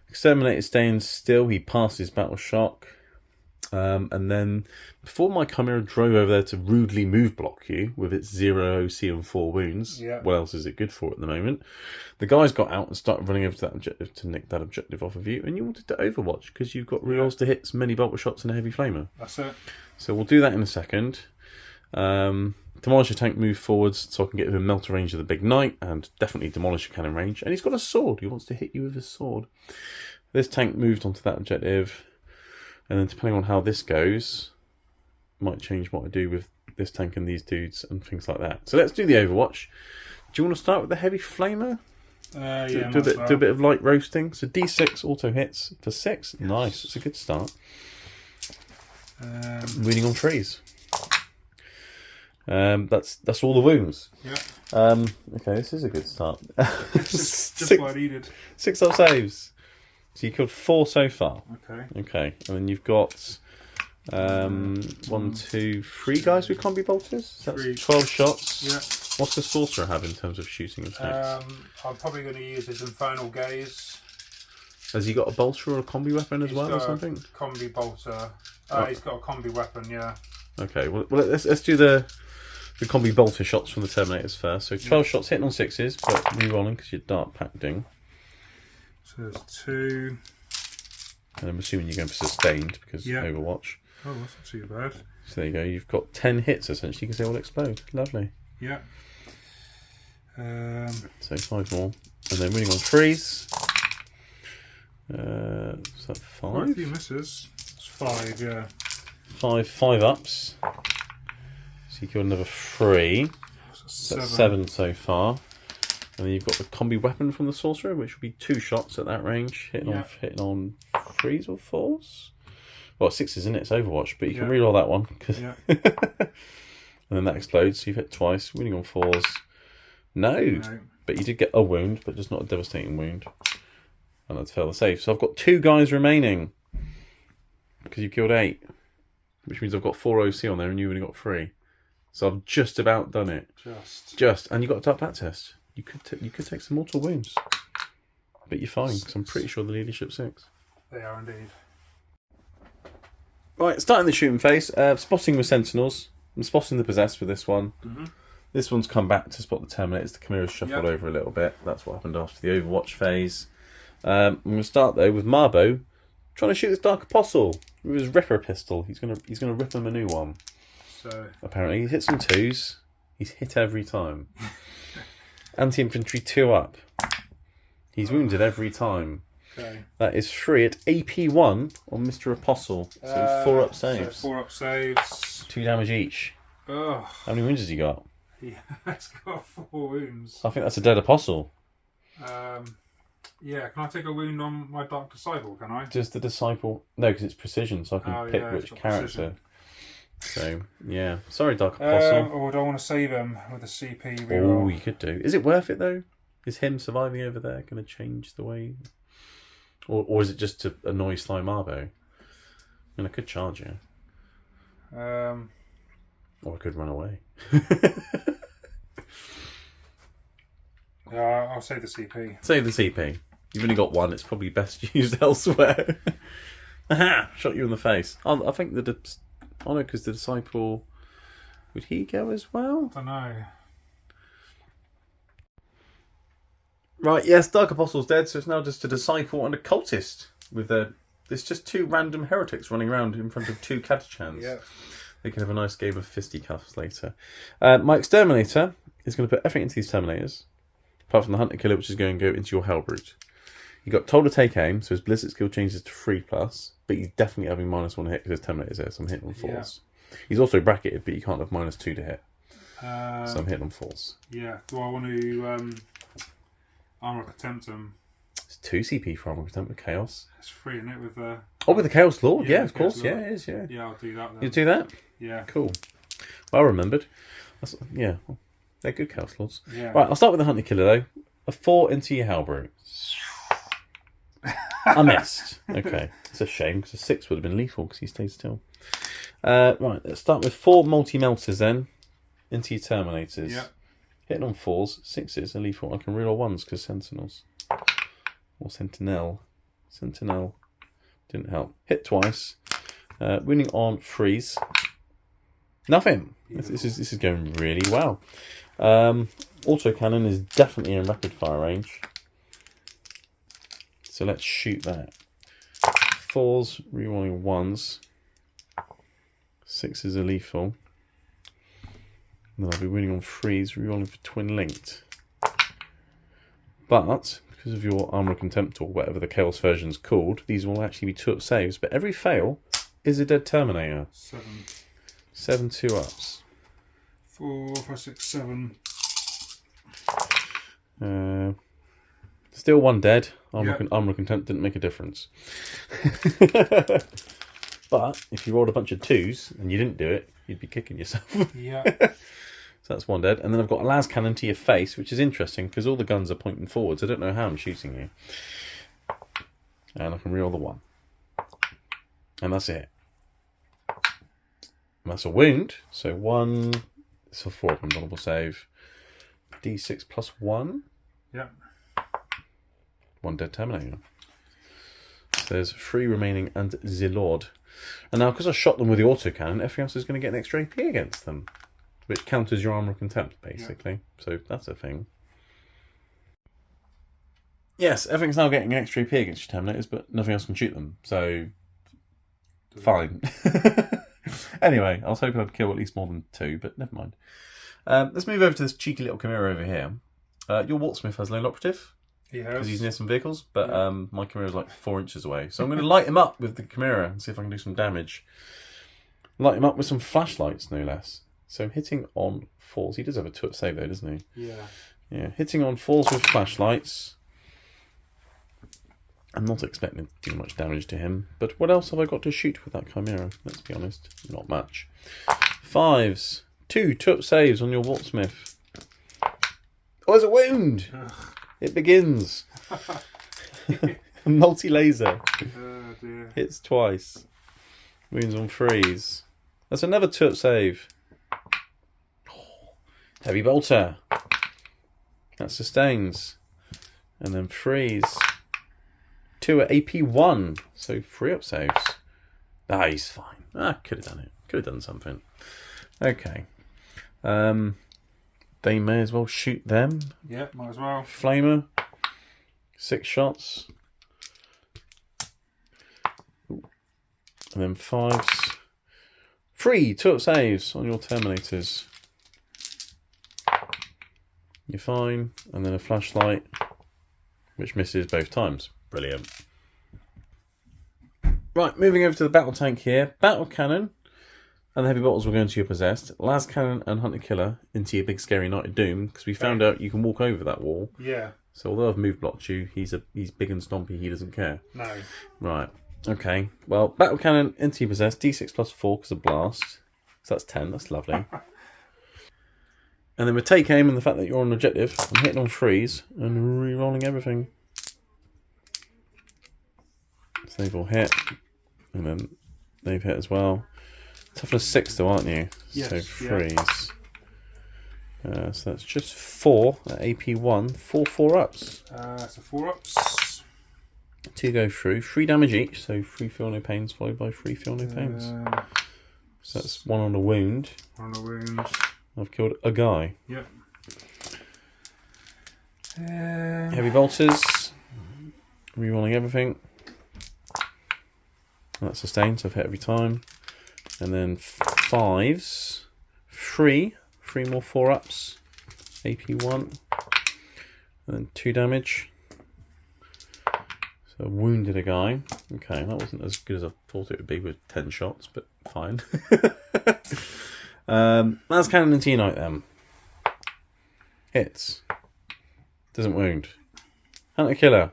Exterminator staying still, he passed his battle shock. And then, before my Chimera drove over there to rudely move block you with its 0 OC and 4 wounds, what else is it good for at the moment? The guys got out and started running over to that objective to nick that objective off of you, and you wanted to overwatch because you've got rerolls to hit as many bolter shots and a heavy flamer. That's it. So we'll do that in a second. Demolish a tank move forwards so I can get within melter range of the big knight, and definitely demolish a cannon range. And he's got a sword. He wants to hit you with his sword. This tank moved onto that objective. And then depending on how this goes, might change what I do with this tank and these dudes and things like that. So let's do the Overwatch. Do you want to start with the heavy flamer? Yeah. Do a bit of light roasting. So D6 auto hits for 6. Yes. Nice. It's a good start. Winning on trees. That's all the wounds. Yeah. Okay, this is a good start. just what I needed. 6 up saves. So you killed 4 so far. Okay. And then you've got 1, 2, 3 guys with combi bolters. So that's 12 shots. Yeah. What's the sorcerer have in terms of shooting attacks? I'm probably going to use his Infernal Gaze. Has he got a bolter or a combi weapon as well, or something? Combi bolter. He's got a combi weapon. Yeah. Okay. Well, let's do the combi bolter shots from the Terminators first. So 12 shots hitting on 6s, but re-rolling because you're dark packing. So there's 2. And I'm assuming you're going for sustained because Overwatch. Oh, that's not too bad. So there you go. You've got 10 hits essentially because they all explode. Lovely. Yeah. So 5 more. And then winning on trees. Is that 5? Quite a few misses. It's 5, yeah. 5 ups. So you killed another 3. So that's 7 so far. And then you've got the combi weapon from the sorcerer, which will be 2 shots at that range, hitting on 3s or 4s. Well, 6s, isn't it? It's Overwatch, but you can reroll that one. And then that explodes, so you've hit twice, winning on 4s. No, but you did get a wound, but just not a devastating wound. And that's fail the save. So I've got 2 guys remaining because you killed 8, which means I've got 4 OC on there, and you've only got 3. So I've just about done it. Just, and you got a dark back test. You could take some mortal wounds, but you're fine because I'm pretty sure the leadership's 6. They are indeed. Right, starting the shooting phase. Spotting with sentinels. I'm spotting the possessed with this one. This one's come back to spot the Terminators. The Chimera's shuffled over a little bit. That's what happened after the Overwatch phase. I'm going to start though with Marbo trying to shoot this Dark Apostle with his Ripper pistol. He's going to rip him a new one. So apparently he hits some 2s. He's hit every time. Anti-infantry 2 up. He's wounded every time. Okay. That is 3 at AP 1 on Mr. Apostle. So 4 up saves. So 4 up saves. 2 damage each. Oh. How many wounds has he got? He has got 4 wounds. I think that's a dead Apostle. Yeah, can I take a wound on my Dark Disciple, can I? Does the Disciple... No, because it's precision, so I can pick which character. Precision. So, yeah. Sorry, Dark Apostle. Or do I want to save him with a CP reroll? Oh, you could do. Is it worth it, though? Is him surviving over there going to change the way... Or is it just to annoy Sly Marbo? I mean, I could charge you. Or I could run away. I'll save the CP. Save the CP. You've only got 1. It's probably best used elsewhere. Aha! Shot you in the face. I think the... Oh no, because the Disciple... Would he go as well? I don't know. Right, yes, Dark Apostle's dead, so it's now just a Disciple and a Cultist. With there's just 2 random heretics running around in front of 2 Catachans. Yeah. They can have a nice game of fisticuffs later. My Exterminator is going to put everything into these Terminators, apart from the Hunter Killer, which is going to go into your Hellbrute. He got told to take aim, so his Ballistic skill changes to 3+, but he's definitely having -1 hit because his Terminator's there, so I'm hitting on 4s. Yeah. He's also bracketed, but you can't have -2 to hit. So I'm hitting on 4s. Yeah, do I want to Armor Contempt him? It's 2 CP for Armor Contempt with Chaos. It's 3, isn't it? With the... Oh, with the Chaos Lord? Yeah, of course. Lord. Yeah, it is, yeah. Yeah, I'll do that then. You do that? Yeah. Cool. Well remembered. Yeah. They're good Chaos Lords. Yeah. Right, I'll start with the Hunter Killer though. A 4 into your Hellbrew. I missed. Okay, it's a shame because a 6 would have been lethal because he stays still. Right, let's start with 4 multi-melters then into your Terminators. Yeah. Hitting on 4s, 6s are lethal. I can reroll 1s because Sentinels. Or Sentinel. Sentinel. Didn't help. Hit twice. Winning on 3s. Nothing. This is going really well. Autocannon is definitely in rapid fire range. So let's shoot that. 4s, rerolling 1s. 6s are lethal. And then I'll be winning on 3s, rerolling for twin linked. But because of your Armor of Contempt or whatever the Chaos version's called, these will actually be 2-up saves. But every fail is a dead Terminator. 7 2-ups. 4, 5, 6, 7. Still 1 dead. Armor of Contempt didn't make a difference. But if you rolled a bunch of 2s and you didn't do it, you'd be kicking yourself. Yeah. So that's 1 dead. And then I've got a las cannon to your face, which is interesting because all the guns are pointing forwards. I don't know how I'm shooting you. And I can reroll the 1. And that's it. And that's a wound. So 1. It's a 4-up invulnerable save. D6 plus 1. Yeah. 1 dead Terminator. So there's 3 remaining and the Lord. And now because I shot them with the autocannon, everything else is going to get an extra AP against them. Which counters your Armor of Contempt, basically. Yeah. So that's a thing. Yes, everything's now getting an extra AP against your Terminators, but nothing else can shoot them. So, fine. Anyway, I was hoping I'd kill at least more than 2, but never mind. Let's move over to this cheeky little Chimera over here. Your Waltzsmith has lone operative. He has. Because he's near some vehicles, but my Chimera's like 4 inches away. So I'm going to light him up with the Chimera and see if I can do some damage. Light him up with some flashlights, no less. So hitting on 4s. He does have a 2-up save though, doesn't he? Yeah. Yeah, hitting on 4s with flashlights. I'm not expecting to do much damage to him. But what else have I got to shoot with that Chimera? Let's be honest, not much. 5s. 2 2-up saves on your Waltzsmith. Oh, there's a wound! It begins. Multi-laser. Oh dear. Hits twice. Wounds on 3s. That's another 2-up save. Heavy bolter. That sustains. And then 3s. 2 at AP 1. So 3-up saves. Ah, he's fine. Could have done it. Could have done something. Okay. They may as well shoot them. Yeah, might as well. Flamer. 6 shots. And then 5s. 3 2-up saves on your Terminators. You're fine. And then a flashlight, which misses both times. Brilliant. Right, moving over to the battle tank here. Battle cannon and the heavy bolters will go into your possessed. Las cannon and hunter killer into your big scary Knight of Doom, because we found out you can walk over that wall. Yeah. So although I've move blocked you, he's big and stompy. He doesn't care. No. Right. Okay. Well, battle cannon into your possessed. D6 plus 4 because of blast. So that's 10. That's lovely. And then with take aim and the fact that you're on an objective, I'm hitting on 3s and re-rolling everything. So they've all hit. And then they've hit as well. Toughness 6 though, aren't you? Yes, so 3s. Yeah. So that's just 4 at AP 1. 4 4-ups. So 4-ups. 2 go through. 3 damage each. So 3 feel no pains followed by 3 feel no pains. So that's 1 on a wound. 1 on a wound. I've killed a guy. Yep. Heavy bolters. Rerolling everything. That's sustained, so I've hit every time. And then 5s. 3 more 4-ups. AP 1. And then 2 damage. So I wounded a guy. Okay, that wasn't as good as I thought it would be with 10 shots, but fine. Las cannon into your Knight then. Hits. Doesn't wound. Hunter killer.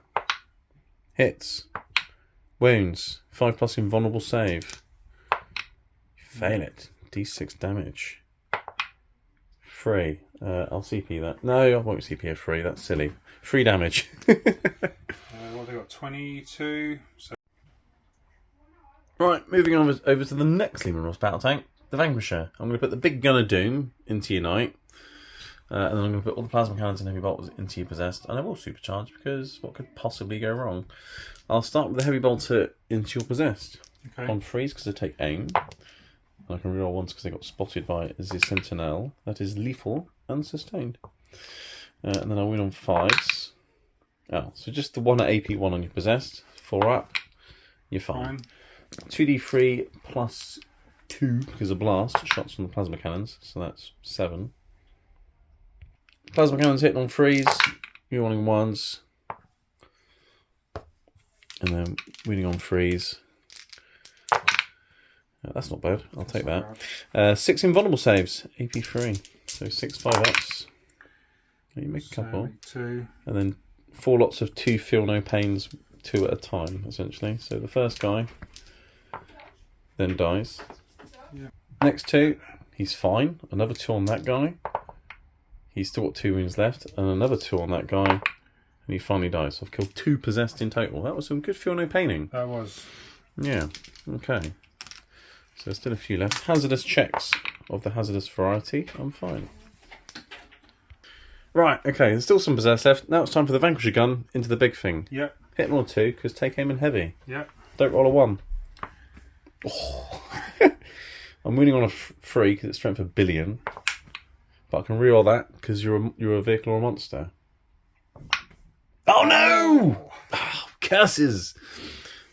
Hits. Wounds. 5+ invulnerable save. Fail it. D6 damage. free. I'll CP that. No, I won't CP a free. That's silly. Free damage. What they got? 22. So... Right, moving on over to the next Leman Russ battle tank, the Vanquisher. I'm going to put the big gun of doom into your knight. And then I'm going to put all the plasma cannons and heavy bolts into your possessed. And I will supercharge because what could possibly go wrong? I'll start with the heavy bolter into your possessed. Okay. On freeze because they take aim. And I can reroll once because they got spotted by the Sentinel. That is lethal and sustained. And then I'll win on 5s. Oh, so just the one at AP1 on your possessed. 4 up. You're fine. 2d3 plus 2 because of blast shots from the plasma cannons. So that's 7. Plasma cannons hitting on freeze. You're wanting 1s. And then winning on freeze. That's not bad. I'll take that. 6 invulnerable saves. AP3. So 6 5-ups. You make a couple. 2. And then 4 lots of 2 feel no pains, 2 at a time, essentially. So the first guy then dies. Yeah. Next 2, he's fine. Another 2 on that guy. He's still got 2 wounds left. And another 2 on that guy. And he finally dies. So I've killed 2 possessed in total. That was some good feel no paining. That was. Yeah. Okay. So there's still a few left. Hazardous checks of the hazardous variety. I'm fine. Right, okay, there's still some possessed left. Now it's time for the Vanquisher gun into the big thing. Yep. Hit 1 or 2, because take aim and heavy. Yep. Don't roll a 1. Oh. I'm winning on a 3 because it's strength a billion. But I can reroll that because you're a vehicle or a monster. Oh no! Oh, curses!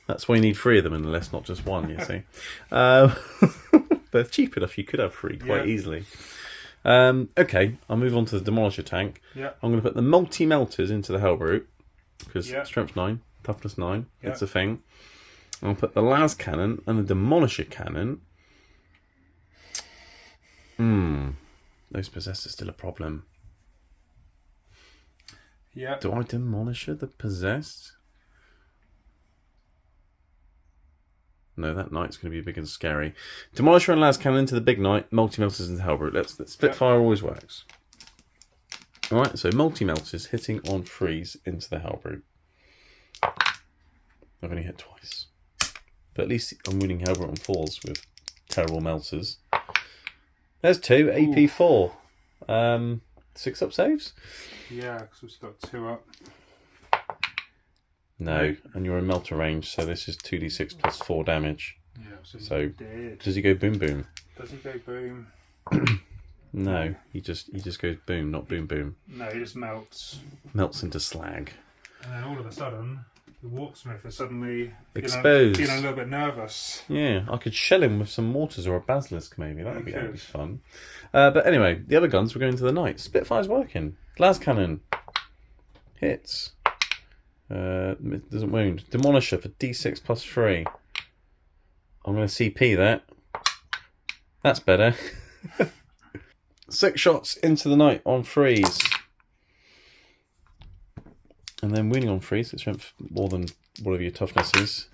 That's why you need 3 of them unless not just 1, you see. They're cheap enough, you could have 3 quite easily. Okay, I'll move on to the Demolisher tank. Yeah. I'm going to put the multi-melters into the Hellbrute because strength 9, toughness 9, it's a thing. I'll put the las cannon and the Demolisher cannon. Those possessed are still a problem. Yeah. Do I Demolisher the possessed? No, that knight's going to be big and scary. Demolisher and las cannon into the big knight. Multi-melters into Hellbrute. Let's Spitfire always works. Alright, so multi-melters hitting on freeze into the Hellbrute. I've only hit twice. But at least I'm winning Hellbrute on 4s with terrible melters. There's 2, AP4. 6 up saves? Yeah, because we've got 2 up. No, and you're in melter range, so this is 2d6 plus 4 damage. Yeah, so dead. Does he go boom boom? Does he go boom? No, he just goes boom, not boom boom. No, he just melts. Melts into slag. And then all of a sudden, the Warpsmith is suddenly exposed. Feeling a little bit nervous. Yeah, I could shell him with some mortars or a basilisk maybe. That'd be fun. But anyway, the other guns we're going to the knight. Spitfire's working. Las cannon hits. Doesn't wound. Demolisher for d6 plus 3. I'm going to CP that. That's better. 6 shots into the knight on freeze. And then winning on freeze, it's strength more than whatever your toughness is.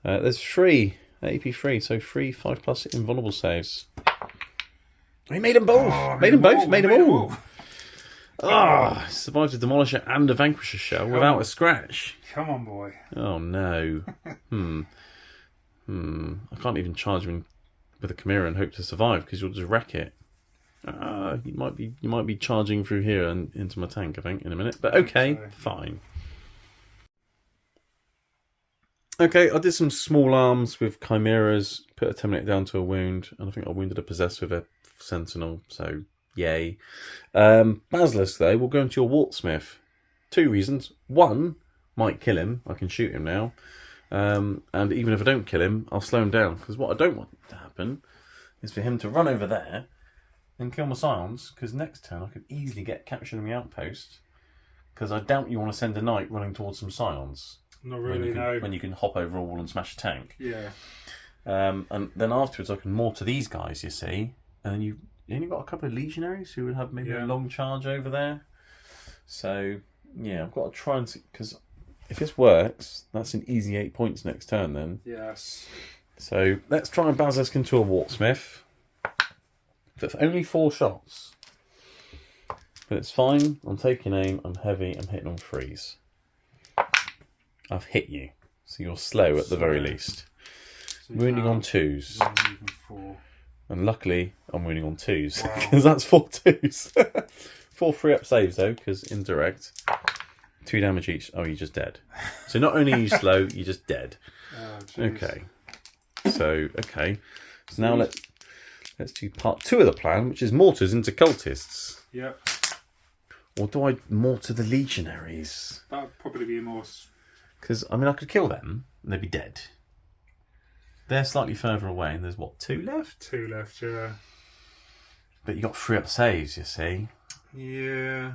There's 3 AP3, so 3 5 plus invulnerable saves. We made them both. Made them all. Ah, survived a Demolisher and a Vanquisher shell without a scratch. Come on, boy. Oh no. I can't even charge him with a Chimera and hope to survive because you'll just wreck it. You might be charging through here and into my tank, I think, in a minute. But okay, fine. Okay, I did some small arms with Chimeras, put a Terminator down to a wound, and I think I wounded a Possessed with a Sentinel, so yay. Basilisk, though, will go into your Wartsmith. 2 reasons. 1, might kill him. I can shoot him now. And even if I don't kill him, I'll slow him down. Because what I don't want to happen is for him to run over there and kill my Scions. Because next turn I could easily get captured in the outpost. Because I doubt you want to send a knight running towards some Scions. Not really, no. When you can hop over a wall and smash a tank. Yeah. And then afterwards I can mortar these guys, you see. And then you only got a couple of legionaries who would have maybe a long charge over there. So, yeah, I've got to try and see, because if this works, that's an easy 8 points next turn then. Yes. So, let's try and Basilisk into a Wartsmith. For only 4 shots. But it's fine. I'm taking aim. I'm heavy. I'm hitting on freeze. I've hit you. So you're slow at the very least. So Wounding on 2s. 4. And luckily, I'm wounding on 2s. Wow. Because that's 4 2s. 4 free-up saves, though, because indirect. 2 damage each. Oh, you're just dead. So not only are you slow, you're just dead. Oh, Okay. So, okay. So now let's do part 2 of the plan, which is mortars into cultists. Yep. Or do I mortar the legionaries? That would probably be more... Because, I mean, I could kill them, and they'd be dead. They're slightly further away, and there's, what, 2 left? 2 left, yeah. But you got 3 up saves, you see. Yeah.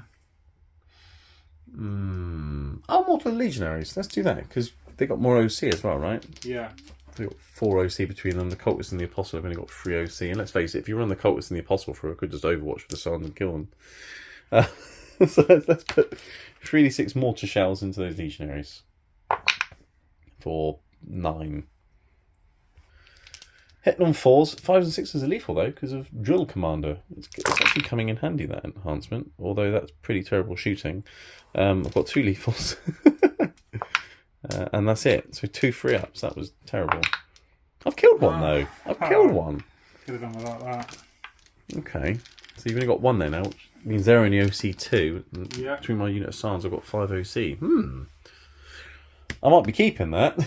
I'll mortar the legionaries. Let's do that, because they got more OC as well, right? Yeah. They've got 4 OC between them. The cultists and the apostle have only got 3 OC. And let's face it, if you run the cultists and the apostle through, I could just overwatch with the sun and kill them. So let's put 3d6 mortar shells into those legionaries. For 9. Hitting on 4s. 5s and 6s are lethal though, because of Drill Commander. It's actually coming in handy, that enhancement. Although that's pretty terrible shooting. I've got 2 lethals. And that's it. So 2 free ups. That was terrible. I've killed one though. I've killed one. Could have done without that. Okay. So you've only got 1 there now, which means they're only OC 2. Yeah. Between my unit of SARS, I've got 5 OC. I might be keeping that.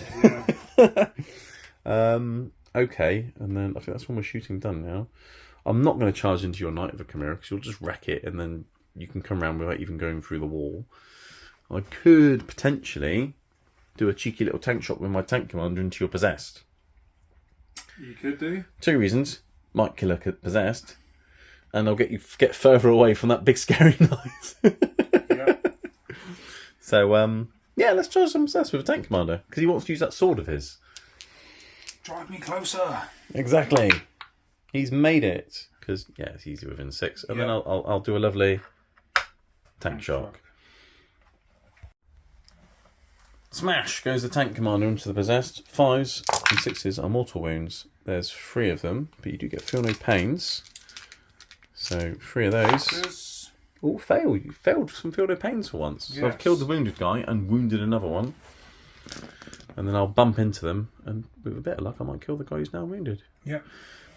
Yeah. Okay, and then I think that's when we're shooting done now. I'm not going to charge into your Knight of a Chimera because you'll just wreck it and then you can come around without even going through the wall. I could potentially do a cheeky little tank shot with my tank commander into your possessed. You could do. 2 reasons. Might kill a possessed. And I'll get further away from that big scary knight. Yeah. So, yeah, let's charge some possessed with a tank commander. Because he wants to use that sword of his. Drive me closer. Exactly. He's made it. Because, yeah, it's easy within 6. And then I'll do a lovely tank shock. Smash goes the tank commander into the possessed. 5s and 6s are mortal wounds. There's 3 of them, but you do get feel no pains. So 3 of those. All failed. You failed some feel no pains for once. So I've killed the wounded guy and wounded another one. And then I'll bump into them, and with a bit of luck, I might kill the guy who's now wounded. Yeah.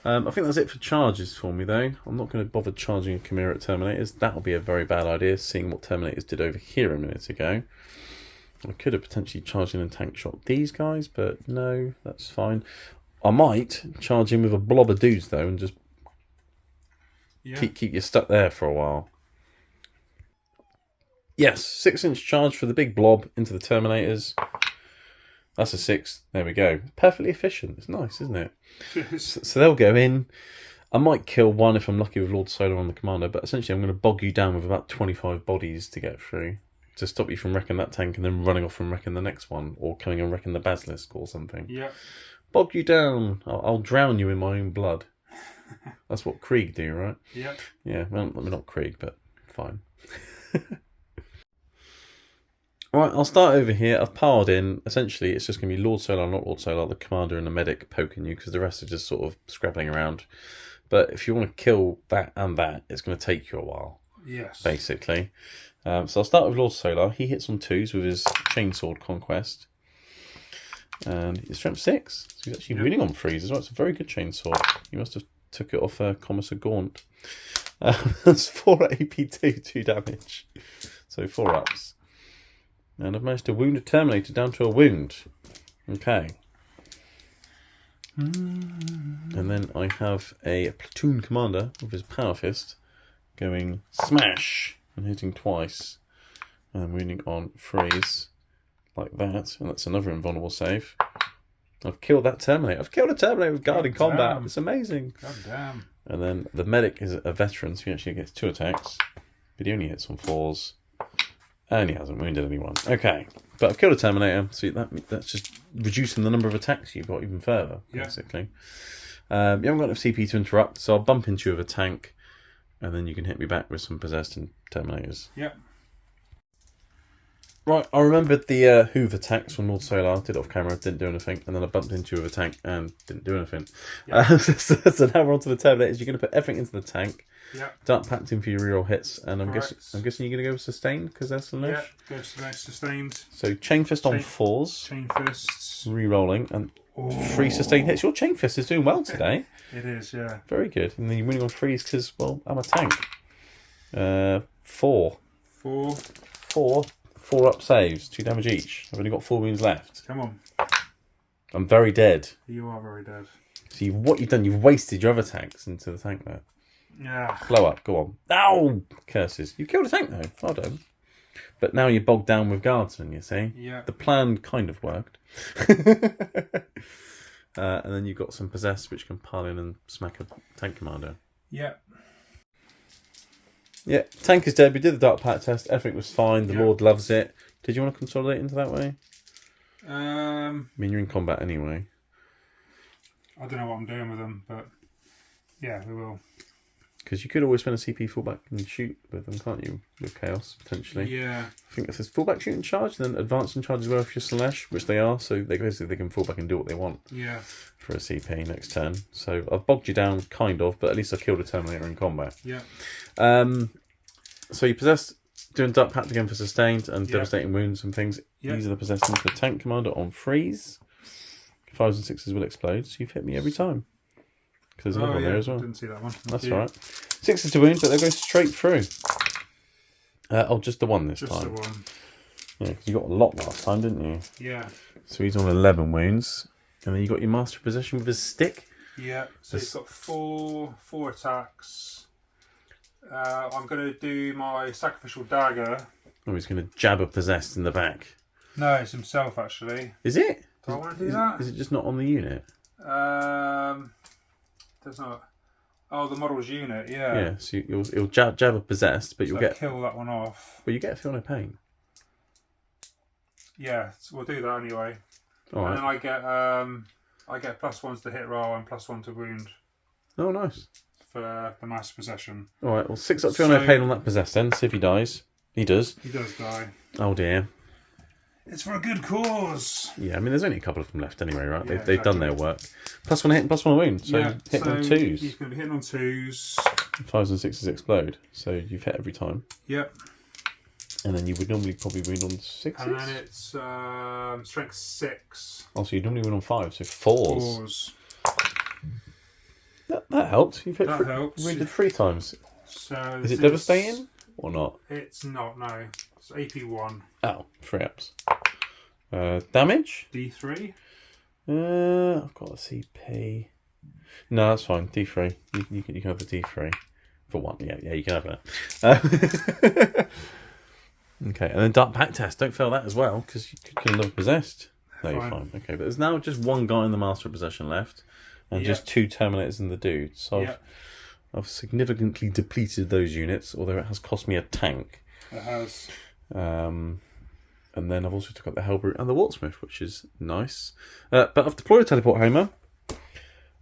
I think that's it for charges for me, though. I'm not going to bother charging a Chimera at Terminators. That'll be a very bad idea, seeing what Terminators did over here a minute ago. I could have potentially charged in and tank shot these guys, but no, that's fine. I might charge in with a blob of dudes, though, and just keep you stuck there for a while. Yes, 6-inch charge for the big blob into the Terminators. That's a 6. There we go. Perfectly efficient. It's nice, isn't it? So they'll go in. I might kill one if I'm lucky with Lord Solar on the commander, but essentially I'm going to bog you down with about 25 bodies to get through. To stop you from wrecking that tank and then running off and wrecking the next one. Or coming and wrecking the Basilisk or something. Yeah. Bog you down. I'll drown you in my own blood. That's what Krieg do, right? Yeah. Yeah, well, I mean, not Krieg, but fine. Alright, I'll start over here. I've powered in. Essentially, it's just going to be Lord Solar, not Lord Solar, the commander and the medic poking you, because the rest are just sort of scrabbling around. But if you want to kill that and that, it's going to take you a while. Yes. Basically. So I'll start with Lord Solar. He hits on 2s with his Chainsword Conquest. And his strength 6. So he's actually winning on 3s as well. It's a very good Chainsword. You must have took it off Commissar Gaunt. That's 4 AP2, 2 damage. So 4 ups. And I've managed to wound a Terminator down to a wound. Okay. And then I have a platoon commander with his Power Fist going smash and hitting twice. And wounding on 3s like that. And that's another invulnerable save. I've killed that Terminator. I've killed a Terminator with guard in combat. It's amazing. God damn. And then the medic is a veteran, so he actually gets 2 attacks. But he only hits on 4s. And he hasn't wounded anyone. Okay. But I've killed a Terminator, so that's just reducing the number of attacks you've got even further, basically. You haven't got enough CP to interrupt, so I'll bump into you with a tank, and then you can hit me back with some possessed and Terminators. Yep. Right, I remembered the Hoover attacks from Lord Solar. Did it off camera, didn't do anything, and then I bumped into Hoover tank and didn't do anything. Yeah. So now we're on to the Terminators. You're going to put everything into the tank. Yeah. Dark Pact in for your reroll hits, and I'm Correct. guessing you're going to go with Sustained because they're Slanesh. Yeah, go sustained. So Chain Fist on 4s, Chain fists. re-rolling, and 3 sustained hits. Your Chain Fist is doing well today. It is, yeah. Very good. And then you're winning on 3s because, well, I'm a tank. 4. 4 up saves, 2 damage each. I've only got 4 wounds left. Come on. I'm very dead. You are very dead. So what you've done, you've wasted your other tanks into the tank there. Yeah. Blow up, go on. Ow! Curses. You killed a tank though. Well done. But now you're bogged down with guardsmen, you see? Yeah. The plan kind of worked. And then you've got some possessed which can pile in and smack a tank commander. Yeah. Yeah, tank is dead. We did the Dark Pact test. Everything was fine. The Yeah. Lord loves it. Did you want to consolidate into that way? I I mean, you're in combat anyway. don't know what I'm doing with them, but yeah, we will. Because you could always spend a CP fullback and shoot with them, can't you? With Chaos, potentially. Yeah. I think if it's fullback shoot and charge, then advance and charge as well if you're Slanesh, which they are, so they can fullback and do what they want Yeah. for a CP next turn. So I've bogged you down, kind of, but at least I killed a Terminator in combat. Yeah. So you possessed, doing Dark Pact again for sustained and Yeah. devastating wounds and things. Yeah. These are the possessed into a tank commander on freeze. 5s and 6s will explode, so you've hit me every time. Because there's another one there as well. Didn't see that one. That's all right. 6s to wound, but they're going straight through. Just the one this Just time. the one. Yeah, because you got a lot last time, didn't you? Yeah. So he's on 11 wounds. And then you got your Master of Possession with his stick. Yeah. So he's got four attacks. I'm going to do my Sacrificial Dagger. Oh, he's going to jab a possessed in the back. No, it's himself, actually. Is it? Do I want to do that? Is it just not on the unit? There's not. Oh, the model's unit, yeah. Yeah, so you'll jab a possessed, but you'll get... kill that one off. But you get a feel no pain. Yeah, so we'll do that anyway. All right. And then I get +1s to hit roll and +1 to wound Oh, nice. for the Master Possession. All right, well, 6 up, feel no pain on that possessed then. See if he dies. He does. He does die. Oh, dear. It's for a good cause. Yeah, I mean, there's only a couple of them left anyway, right? Yeah, They've done their work. +1 hit and +1 wound. So hitting on 2s. He's going to be hitting on 2s. 5s and 6s explode. So you've hit every time. Yep. And then you would normally probably wound on 6s. And then it's strength 6. Oh, so you normally win on 5, so 4s. 4s. That helped. You've hit That helps. wounded 3 times. So Is it devastating or not? It's not, no. It's AP 1. Oh, 3 ups. Damage? D3. I've got a CP. No, that's fine. D3. You can have the D3 for 1. Yeah, you can have that. Okay, and then Dark Pact test. Don't fail that as well because you could have possessed. No, you're fine. Okay, but there's now just one guy in the Master of Possession left, and just 2 Terminators in the dude. So I've significantly depleted those units, although it has cost me a tank. It has. And then I've also took up the Hellbrute and the Wartsmith, which is nice. But I've deployed a Teleport Homer,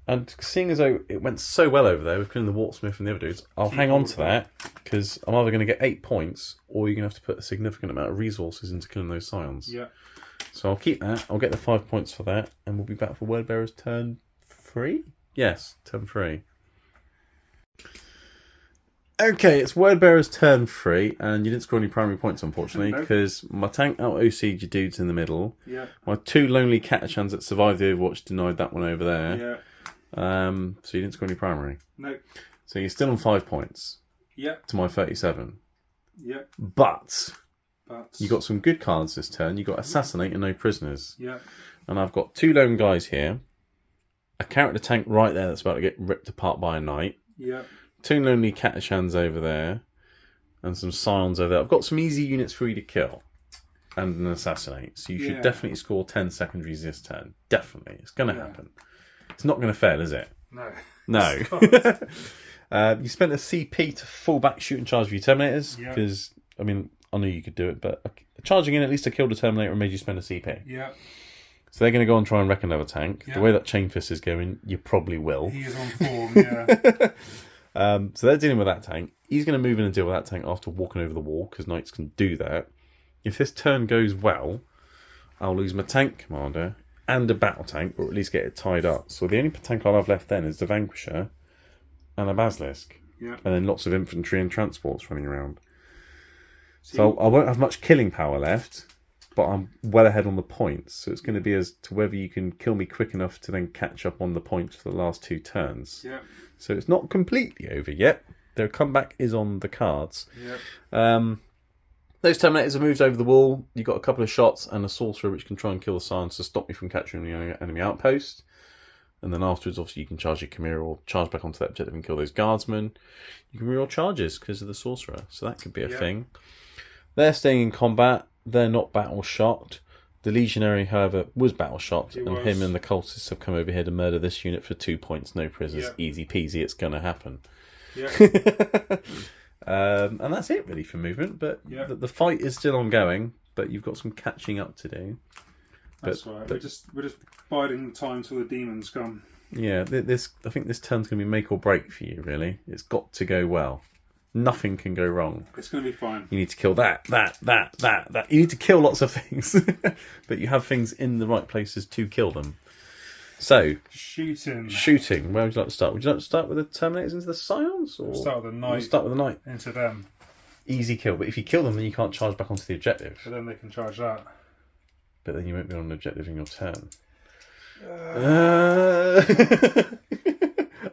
and seeing as though it went so well over there with killing the Wartsmith and the other dudes, I'll hang on to that because I'm either going to get 8 points or you're going to have to put a significant amount of resources into killing those Scions. Yeah. So I'll keep that. I'll get the 5 points for that, and we'll be back for Wordbearer's turn 3? Yes, turn 3. Okay, it's Wordbearer's turn 3, and you didn't score any primary points, unfortunately, because my tank out-OC'd your dudes in the middle. Yeah. My 2 lonely Catachans that survived the Overwatch denied that one over there. Yeah. So you didn't score any primary. No. So you're still on 5 points. Yeah. To my 37. Yeah. But you got some good cards this turn. You got Assassinate and No Prisoners. Yeah. And I've got 2 lone guys here. A character tank right there that's about to get ripped apart by a knight. Yeah. 2 lonely Catachans over there. And some Scions over there. I've got some easy units for you to kill. And an Assassinate. So you should definitely score 10 secondaries this turn. Definitely. It's going to happen. It's not going to fail, is it? No. No. You spent a CP to fall back, shoot and charge for your Terminators. Because, I mean, I knew you could do it. But charging in at least to kill the Terminator and made you spend a CP. Yeah. So they're going to go and try and wreck another tank. Yeah. The way that Chain Fist is going, you probably will. He is on form, yeah. So they're dealing with that tank. He's going to move in and deal with that tank after walking over the wall, because knights can do that. if this turn goes well, I'll lose my tank commander and a battle tank, or at least get it tied up. So the only tank I'll have left then is the Vanquisher and a Basilisk. Yeah. And then lots of infantry and transports running around. So I won't have much killing power left, but I'm well ahead on the points. So it's going to be as to whether you can kill me quick enough to then catch up on the points for the last 2 turns. Yeah. So it's not completely over yet. Their comeback is on the cards. Yeah. Those Terminators are moved over the wall. You've got a couple of shots and a Sorcerer which can try and kill the Scions to stop me from capturing the enemy outpost. And then afterwards, obviously, you can charge your Chimera or charge back onto that objective and kill those Guardsmen. You can reroll charges because of the Sorcerer. So that could be a thing. They're staying in combat. They're not battle shocked. The Legionary, however, was battle shocked. Him and the Cultists have come over here to murder this unit for 2 points. No prisoners. Yeah. Easy peasy. It's going to happen. Yeah. And that's it really for movement, but the fight is still ongoing, but you've got some catching up to do. That's right. We're just biding time till the demons come. Yeah, I think this turn's going to be make or break for you, really. It's got to go well. Nothing can go wrong. It's going to be fine. You need to kill that. You need to kill lots of things, but you have things in the right places to kill them. So, shooting. Where would you like to start? Would you like to start with the Terminators into the Scions? Or start with the Knight. Start with the Knight. Into them. Easy kill, but if you kill them, then you can't charge back onto the objective. But then they can charge that. But then you won't be on an objective in your turn.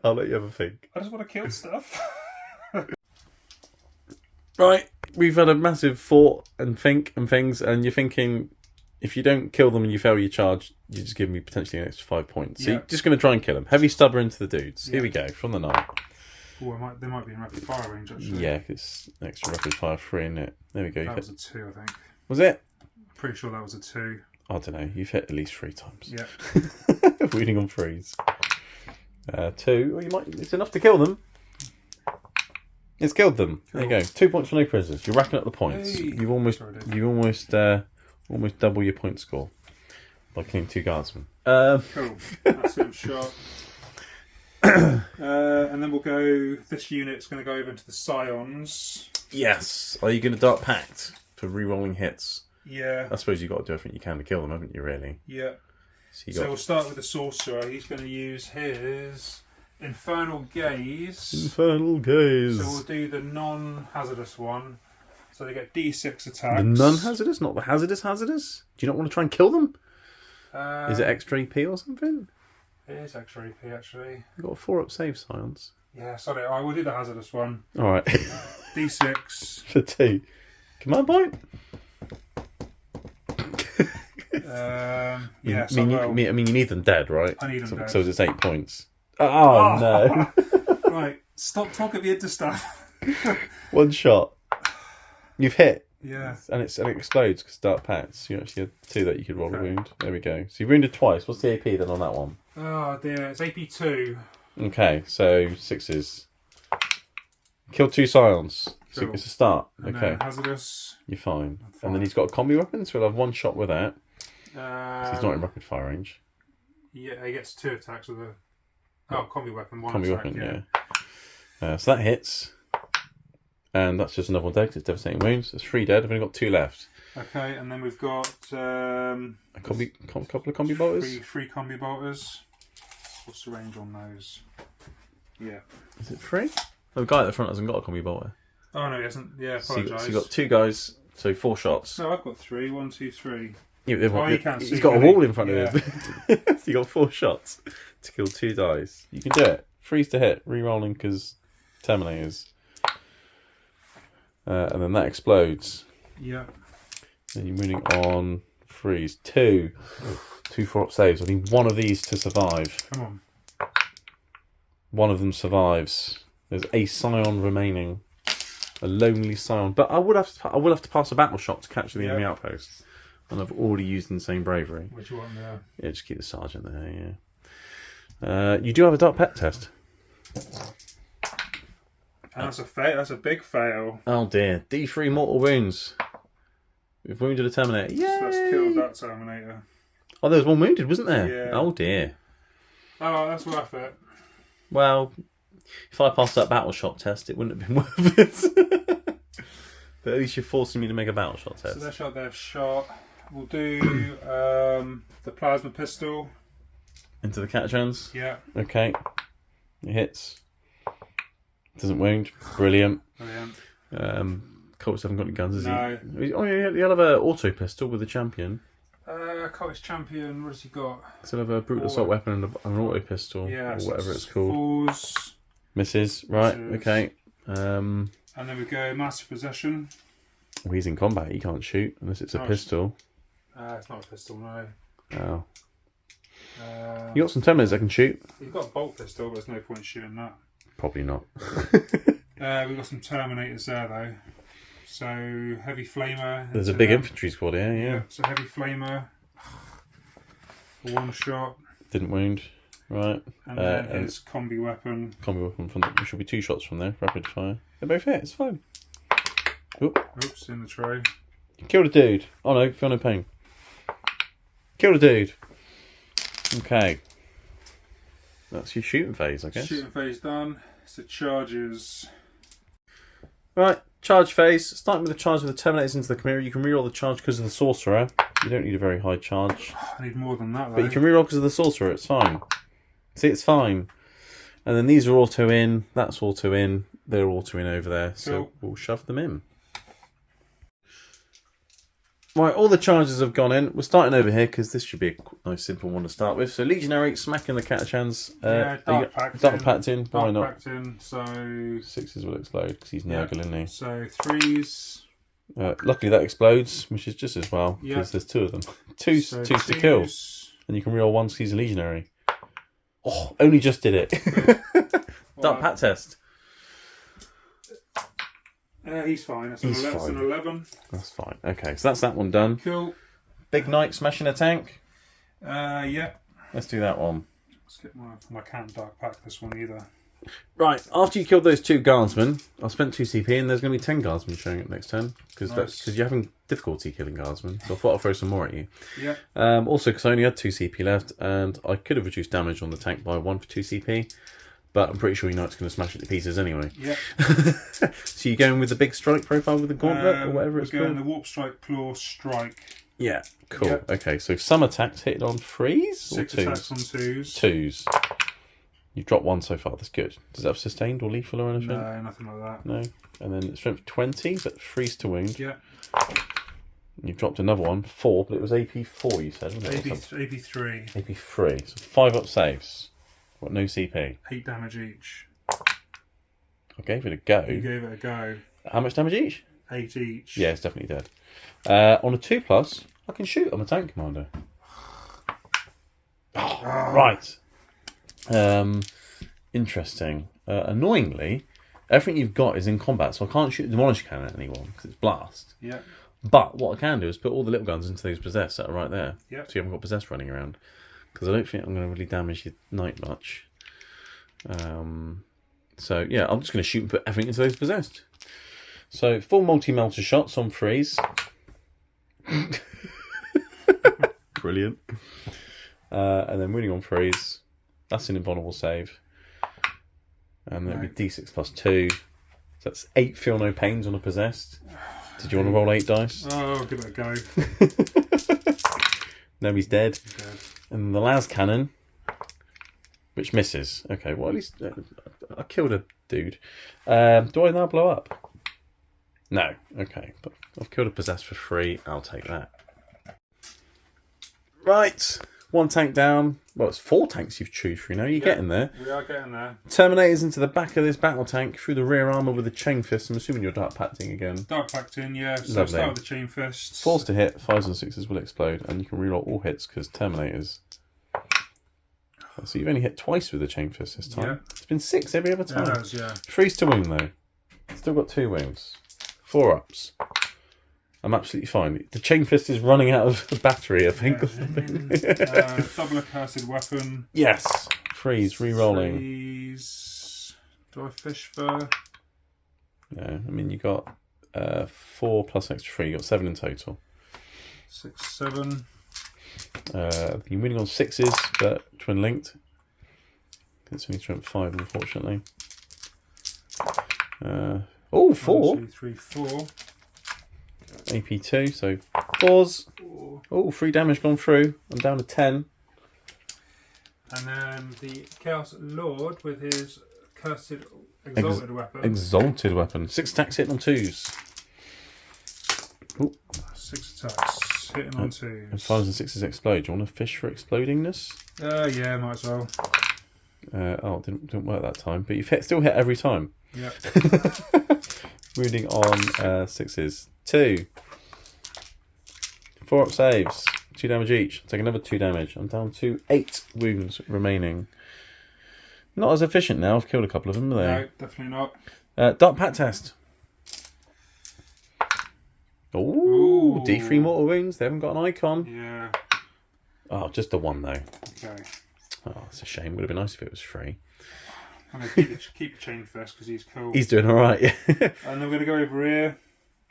I'll let you have a think. I just want to kill stuff. Right, we've had a massive thought and think and things, and you're thinking, if you don't kill them and you fail your charge, you just give me potentially an extra 5 points. So you're just going to try and kill them. Heavy stubber into the dudes. Here we go, from the Knight. Oh, they might be in rapid fire range, actually. Yeah, it's extra rapid fire free, isn't it? There we go. That was a 2, I think. Was it? Pretty sure that was a 2. I don't know. You've hit at least 3 times. Yeah. Reading on 3s. 2. Well, it's enough to kill them. It's killed them. Cool. There you go. 2 points for no prisoners. You're racking up the points. Hey. You've almost double your point score by killing 2 Guardsmen. Cool. That's him shot. And then we'll go. This unit's going to go over into the Scions. Yes. Are you going to Dark Pact for re-rolling hits? Yeah. I suppose you've got to do everything you can to kill them, haven't you, really? Yeah. So we'll start with the Sorcerer. He's going to use his Infernal Gaze. Infernal Gaze. So we'll do the non-hazardous one. So they get D6 attacks. The non-hazardous, not the hazardous. Do you not want to try and kill them? Is it extra AP or something? It is extra AP, actually. You've got a 4-up save science. Yeah, sorry. I will do the hazardous one. Alright. D6. For 2. Command point? Yes, I mean, you need them dead, right? I need them dead. So it's 8 points. Oh, no. Right, stop talking me into stuff. 1 shot. You've hit. Yeah. And it explodes because Dark Pacts. You actually had 2 that you could roll a wound. There we go. So you've wounded twice. What's the AP then on that one? Oh dear, it's AP 2. Okay, so 6s. Kill 2 Scions. Cool. So it's a start. And okay. Hazardous. You're fine. And then he's got a combi weapon, so he'll have 1 shot with that. So he's not in rapid fire range. Yeah, he gets 2 attacks with a combi weapon. 1 combi attack, weapon, yeah. So that hits. And that's just another 1 dead because it's devastating wounds. There's 3 dead. I've only got 2 left. Okay, and then we've got a couple of combi bolters. 3 combi bolters. What's the range on those? Yeah. Is it 3? Oh, the guy at the front hasn't got a combi bolter. Oh no, he hasn't. Yeah, apologise. So you've got 2 guys, so 4 shots. No, I've got 3. 1, 2, 3. Yeah, you can't see. He's got a wall in front of him. So you got 4 shots to kill 2 dice. You can do it. 3's to hit, re-rolling because Terminators. And then that explodes. Yeah. Then you're moving on 3's. 2 4-up saves. I need 1 of these to survive. Come on. 1 of them survives. There's a Scion remaining. A lonely Scion. But I will have to pass a battle shot to capture the enemy outpost. And I've already used Insane Bravery. Which one there? Yeah, just keep the Sergeant there, yeah. You do have a Dark Pet test. And that's a fail. That's a big fail. Oh dear. D3 mortal wounds. We've wounded a Terminator. Yay! So that's killed that Terminator. Oh, there was 1 wounded, wasn't there? Yeah. Oh dear. Oh, that's worth it. Well, if I passed that battle shot test, it wouldn't have been worth it. But at least you're forcing me to make a battle shot test. So their shot, they've shot. We'll do the plasma pistol. Into the Catachans? Yeah. Okay. It hits. Doesn't wound. Brilliant. Brilliant. Colts haven't got any guns, has No. he? Oh, yeah, he'll have an auto pistol with the champion. Colts champion, what has he got? So he'll have a brutal assault weapon and an auto pistol. Yeah, or so whatever it's called. Fours. Misses. Right, Misses. okay. And then we go master possession. Well, he's in combat, he can't shoot unless it's a pistol. It's not a pistol, no. Oh. You got some Terminators that can shoot? He's got a bolt pistol, but there's no point shooting that. Probably not. We've got some Terminators there, though. So, heavy flamer. There's a big infantry squad here, yeah. So, heavy flamer. For one shot. Didn't wound. Right. And then his combi weapon. Combi weapon from there should be 2 shots from there. Rapid fire. They both hit, it's fine. Oop. Oops, in the tray. Killed a dude. Oh no, feel no pain. Killed a dude. Okay. That's your shooting phase, I guess. Shooting phase done. So charges. Right, charge phase. Starting with the charge with the Terminators into the Chimera. You can reroll the charge because of the Sorcerer. You don't need a very high charge. I need more than that, though. But you can reroll because of the Sorcerer, it's fine. See, it's fine. And then these are auto in, that's auto in, they're auto in over there. So we'll shove them in. Right, all the charges have gone in. We're starting over here because this should be a nice simple one to start with. So Legionary, smacking the Catachans. Dark Pact in. Why not? Dark Pact in, so... 6s will explode because he's Nurgle, isn't he? So 3s. Luckily that explodes, which is just as well, because there's 2 of them. Twos to kill. And you can reroll 1 because he's a Legionary. Oh, only just did it. Dark Pact test. He's fine. That's an 11. That's fine. Okay, so that's that one done. Cool. Big Knight smashing a tank. Yeah. Let's do that one. Let's get my can't Dark Pact this one either. Right, after you killed those 2 guardsmen, I spent 2 CP and there's going to be 10 guardsmen showing up next turn. Because you're having difficulty killing guardsmen. So I thought I'd throw some more at you. Yeah. Also, because I only had 2 CP left and I could have reduced damage on the tank by 1 for 2 CP. But I'm pretty sure your Knight's going to smash it to pieces anyway. Yeah. So you're going with the big strike profile with the gauntlet or whatever it's called? We're going the Warp Strike, Claw, Strike. Yeah, cool. Yep. Okay, so some attacks hit on 3s 6 or 2s? attacks on 2s. 2s. You've dropped 1 so far, that's good. Does that have sustained or lethal or anything? No, nothing like that. No. And then strength 20, but 3s to wound. Yeah. You've dropped another one, 4, but it was AP 4 you said, wasn't it? AP 3. AP 3, so 5 up saves. What, no CP? 8 damage each. I gave it a go. You gave it a go. How much damage each? 8 each. Yeah, it's definitely dead. On a 2+, I can shoot. I'm a tank commander. Oh, right. Interesting. Annoyingly, everything you've got is in combat, so I can't shoot the Demolish Cannon at anyone because it's blast. Yeah. But what I can do is put all the little guns into those possessed that are right there. Yep. So you haven't got possessed running around. Because I don't think I'm going to really damage your Knight much. So yeah, I'm just going to shoot and put everything into those possessed. So 4 multi-melter shots on 3s. Brilliant. And then winning on 3s. That's an invulnerable save. And that'd be D6 plus 2. So that's 8 feel no pains on a possessed. Did you want to roll 8 dice? Oh, I'll give it a go. No, he's dead. And the las cannon, which misses. Okay, well at least I killed a dude. Do I now blow up? No. Okay, but I've killed a possessed for 3. I'll take that. Right, 1 tank down. Well, it's 4 tanks you've chewed through now. You're getting there. We are getting there. Terminators into the back of this battle tank through the rear armour with the chain fist. I'm assuming you're Dark Pacting again. Dark Pacting, yeah. So Lovely. start with the chain fists. 4s to hit, 5s and 6s will explode, and you can reroll all hits because Terminators. So you've only hit twice with the chain fist this time. Yeah. It's been 6 every other time. It has, yeah. 3s to wound though. Still got 2 wounds. 4 ups. I'm absolutely fine. The chain fist is running out of battery, I think. Yeah. Double accursed weapon. Yes. 3s, re-rolling. 3s. Do I fish for? No, I mean you got 4 plus extra 3. You got 7 in total. 6, 7. You're winning on 6s, but twin linked. It's only strength 5, unfortunately. 4. 1, 2, 3, 4. AP2, so 4s. Oh, 3 damage gone through. I'm down to 10. And then the Chaos Lord with his cursed exalted weapon. Exalted weapon. 6 attacks hitting on 2s. Ooh. 6 attacks hitting on 2s. And 5s and 6s explode. Do you want to fish for explodingness? Yeah, might as well. It didn't work that time, but you've still hit every time. Yeah. Wounding on 6s. 2. 4 up saves. 2 damage each. Take another 2 damage. I'm down to 8 wounds remaining. Not as efficient now. I've killed a couple of them, are they? No, definitely not. Dark Pat test. Ooh, D3 mortal wounds. They haven't got an icon. Yeah. Oh, just the 1 though. Okay. Oh, it's a shame. Would have been nice if it was free. I'm going to keep the chain fist because he's cool. He's doing alright, yeah. And then we're going to go over here.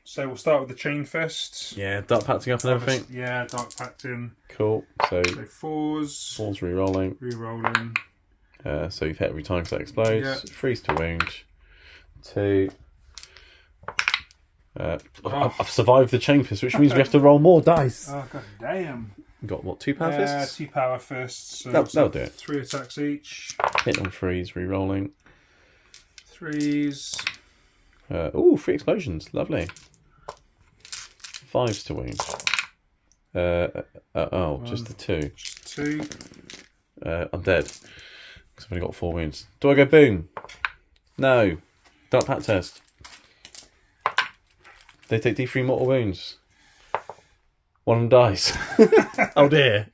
So we'll start with the chain fist. Yeah, dark pacting up and everything. Yeah, dark pacting. Cool. So 4s. 4s re-rolling. Re-rolling. So you've hit every time because that explodes. Yeah. 3s to wound. 2. I've survived the chain fist, which means we have to roll more dice. Oh, god damn. Got what, 2 power fists? 2 power fists. So That'll do it. 3 attacks each. Hit on 3s, re-rolling. 3s. 3 explosions. Lovely. 5s to wound. Just the 2. Just 2. I'm dead. Because I've only got 4 wounds. Do I go boom? No. Dark Pat test. They take D3 mortal wounds. One of them dies. Oh dear.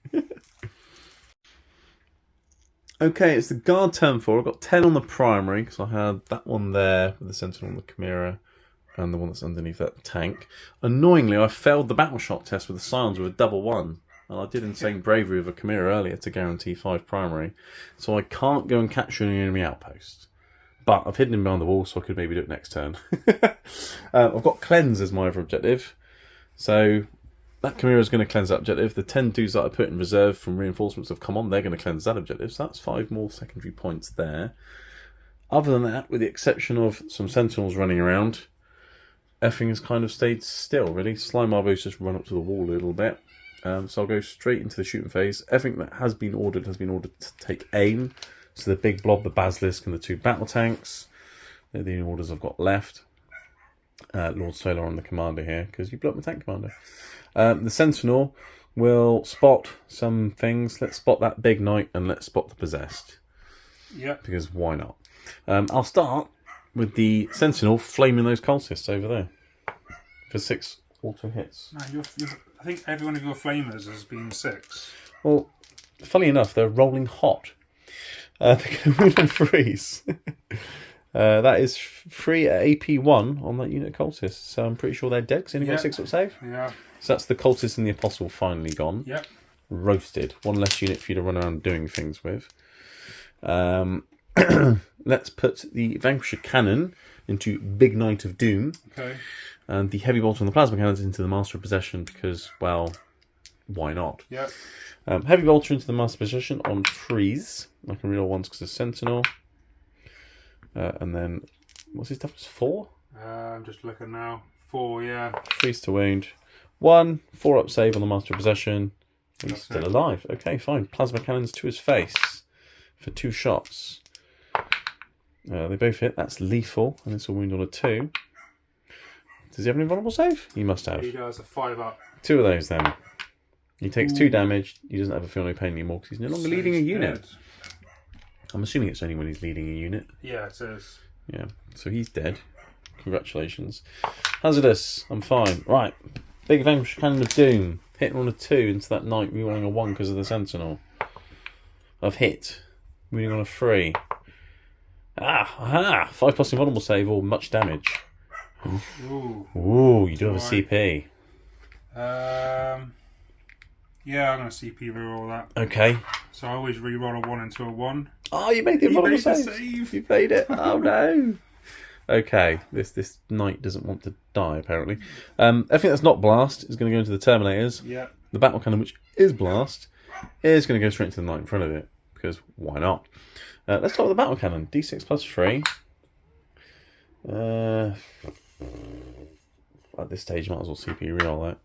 Okay, it's the guard turn 4. I've got 10 on the primary because I had that one there with the sentinel and the chimera and the one that's underneath that tank. Annoyingly, I failed the battle shock test with the scions with a double 1. And I did insane bravery with a chimera earlier to guarantee 5 primary. So I can't go and capture an enemy outpost. But I've hidden him behind the wall so I could maybe do it next turn. I've got cleanse as my other objective. So that chimera is going to cleanse that objective. The 10 dudes that I put in reserve from reinforcements have come on. They're going to cleanse that objective. So that's 5 more secondary points there. Other than that, with the exception of some sentinels running around, everything has kind of stayed still, really. Slime Marbo's just run up to the wall a little bit. So I'll go straight into the shooting phase. Everything that has been ordered to take aim. So the big blob, the basilisk, and the 2 battle tanks. They're the only orders I've got left. Lord Solar on the commander here, because you blew up my tank commander. The sentinel will spot some things. Let's spot that big knight and let's spot the possessed. Yep. Because why not? I'll start with the sentinel flaming those cultists over there for 6 auto hits. No, I think every one of your flamers has been 6. Well, funny enough, they're rolling hot. They're going to wound on 3s. That is 3 at AP1 on that unit of cultists. So I'm pretty sure they're dead because they only got 6 up save. Yeah. So that's the cultist and the apostle finally gone. Yep. Roasted. 1 less unit for you to run around doing things with. Let's put the Vanquisher Cannon into Big Knight of Doom. Okay. And the Heavy Bolter and the Plasma Cannons into the Master of Possession because, well, why not? Yep. Heavy Bolter into the Master Possession on 3s. I can reroll 1s because it's Sentinel. And then, what's his toughness? 4? I'm just looking now. 4, yeah. 3s to wound. 1, 4 up save on the Master of Possession. He's That's still it. alive. Okay, fine. Plasma Cannons to his face for 2 shots. They both hit. That's lethal. And it's a wound on a 2. Does he have any vulnerable save? He must have. He does a 5 up. 2 of those then. He takes 2 damage. He doesn't ever feel no pain anymore because he's no longer leading a he's unit. dead. I'm assuming it's only when he's leading a unit. Yeah, it is. Yeah, so he's dead. Congratulations. Hazardous. I'm fine. Right. Big Vanquisher Cannon of Doom. Hitting on a 2 into that knight, rerolling a 1 because of the Sentinel. I've hit. Moving on a 3. Aha! 5 plus invulnerable save or much damage. Ooh, you do have a CP. Yeah, I'm going to CP reroll that. Okay. So I always reroll a 1 into a 1. Oh, you made the invulnerable made the save. save. You made it. Oh no. Okay, this knight doesn't want to die apparently. Everything that's not blast is going to go into the Terminators. Yeah. The battle cannon, which is blast, is going to go straight to the knight in front of it because why not? Let's start with the battle cannon. D6 plus 3. at this stage, you might as well CP reroll that.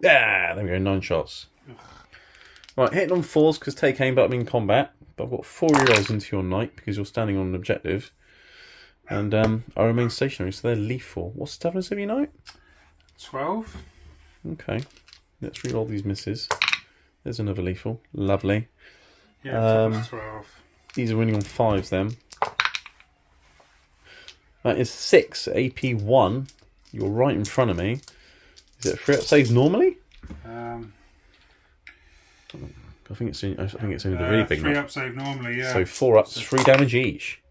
Yeah, there we go, 9 shots. Right, hitting on 4s because take aim, but I'm in combat. But I've got 4 rerolls into your knight because you're standing on an objective. And I remain stationary, so they're lethal. What's the toughness of your knight? 12. Okay, let's reroll these misses. There's another lethal. Lovely. Yeah, toughness 12. These are winning on 5s then. That is 6 AP 1. You're right in front of me. Is it a 3-up save normally? I think it's only the really big 3-up save normally, yeah. So 4 ups, 3 damage each.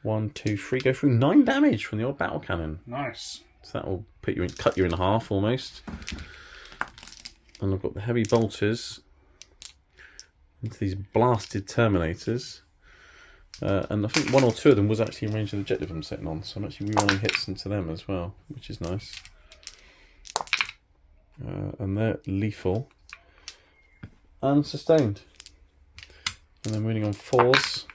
1, 2, 3. Go through 9 damage from the old battle cannon. Nice. So that will cut you in half almost. And I've got the heavy bolters into these blasted terminators. And I think 1 or 2 of them was actually in range of the objective I'm sitting on. So I'm actually rerolling hits into them as well, which is nice. And they're lethal. And sustained. And then winning on 4s.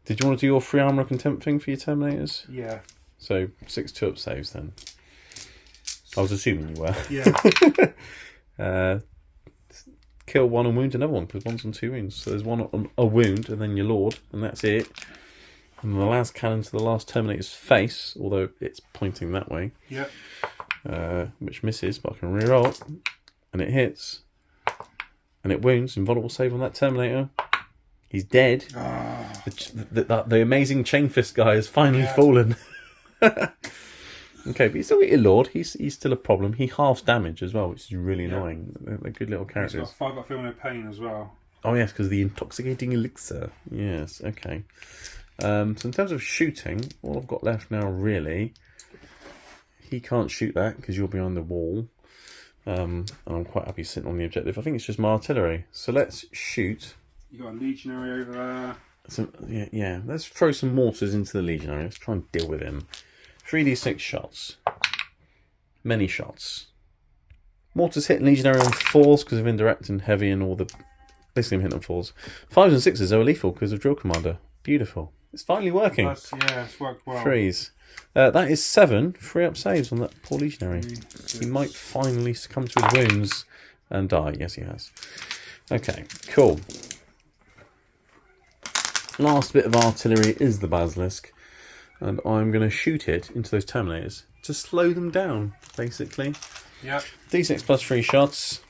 Did you want to do your free armor contempt thing for your Terminators? Yeah. So 6 2-up saves then. I was assuming you were. Yeah. Kill 1 and wound another one because 1's on 2 wounds. So there's 1 on a wound and then your Lord, and that's it. And the last cannon to the last Terminator's face, although it's pointing that way. Yep. Which misses, but I can reroll. And it hits. And it wounds. Invulnerable save on that Terminator. He's dead. Oh. The amazing chain fist guy has finally fallen. Okay, but you still got your Lord. He's still a problem. He halves damage as well, which is really annoying. They're good little characters. He's got 5 up feel no pain as well. Oh yes, because of the intoxicating elixir. Yes, okay. So in terms of shooting, all I've got left now really, he can't shoot that because you're behind the wall. And I'm quite happy sitting on the objective. I think it's just my artillery. So let's shoot. You got a legionary over there. So, yeah. Let's throw some mortars into the legionary. Let's try and deal with him. 3d6 shots. Many shots. Mortars hitting legionary on 4s because of indirect and heavy and all the... Basically I'm hitting on 4s. 5s and 6s are lethal because of drill commander. Beautiful. It's finally working. It's worked well. 3s. That is 7 3-up saves on that poor legionary. He might finally succumb to his wounds and die. Yes, he has. Okay, cool. Last bit of artillery is the basilisk, and I'm going to shoot it into those terminators to slow them down, basically. Yep. D6 plus 3 shots.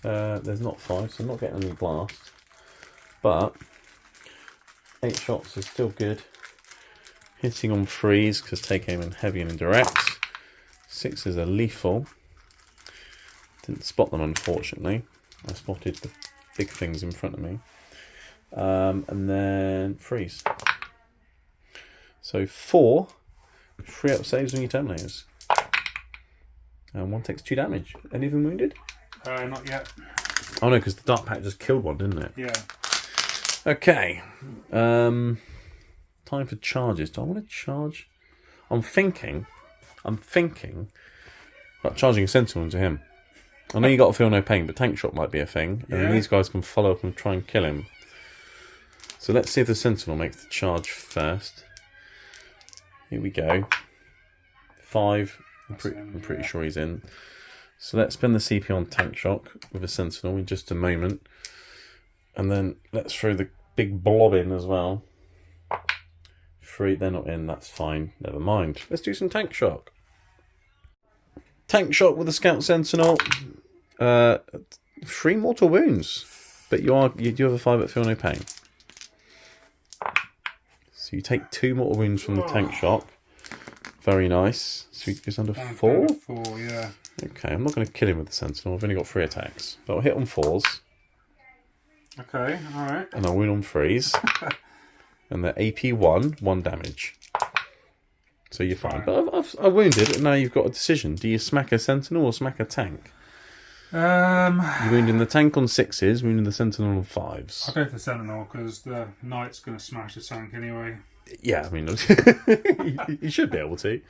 There's not 5, so I'm not getting any blast. But 8 shots is still good. Hitting on 3s because take aim and heavy and indirect. 6s are lethal. Didn't spot them, unfortunately. I spotted the big things in front of me. And then 3s. So 4 3-up saves on your Terminators. And 1 takes 2 damage. Any of them wounded? Not yet. Oh no, because the Dark Pact just killed one, didn't it? Yeah. Okay. Time for charges. Do I want to charge? I'm thinking about charging a Sentinel into him. I know you got to feel no pain, but tank shot might be a thing. And then these guys can follow up and try and kill him. So let's see if the Sentinel makes the charge first. Here we go. 5. I'm pretty sure he's in. So let's spend the CP on tank shock with a Sentinel in just a moment. And then let's throw the big blob in as well. 3, they're not in, that's fine. Never mind. Let's do some tank shock. Tank shock with the Scout Sentinel. 3 mortal wounds. But you do have a 5 at feel no pain. So you take 2 mortal wounds from the tank shock. Very nice. So he goes under 4? 4, yeah. Okay, I'm not going to kill him with the Sentinel. I've only got 3 attacks. But I'll hit on 4s. Okay, alright. And I'll win on 3s. And they're AP 1 damage. So you're fine. But I've wounded, and now you've got a decision. Do you smack a Sentinel or smack a tank? You're wounding the tank on 6s, wounding the Sentinel on 5s. I'll go for the Sentinel, because the Knight's going to smash the tank anyway. Yeah, I mean, you should be able to.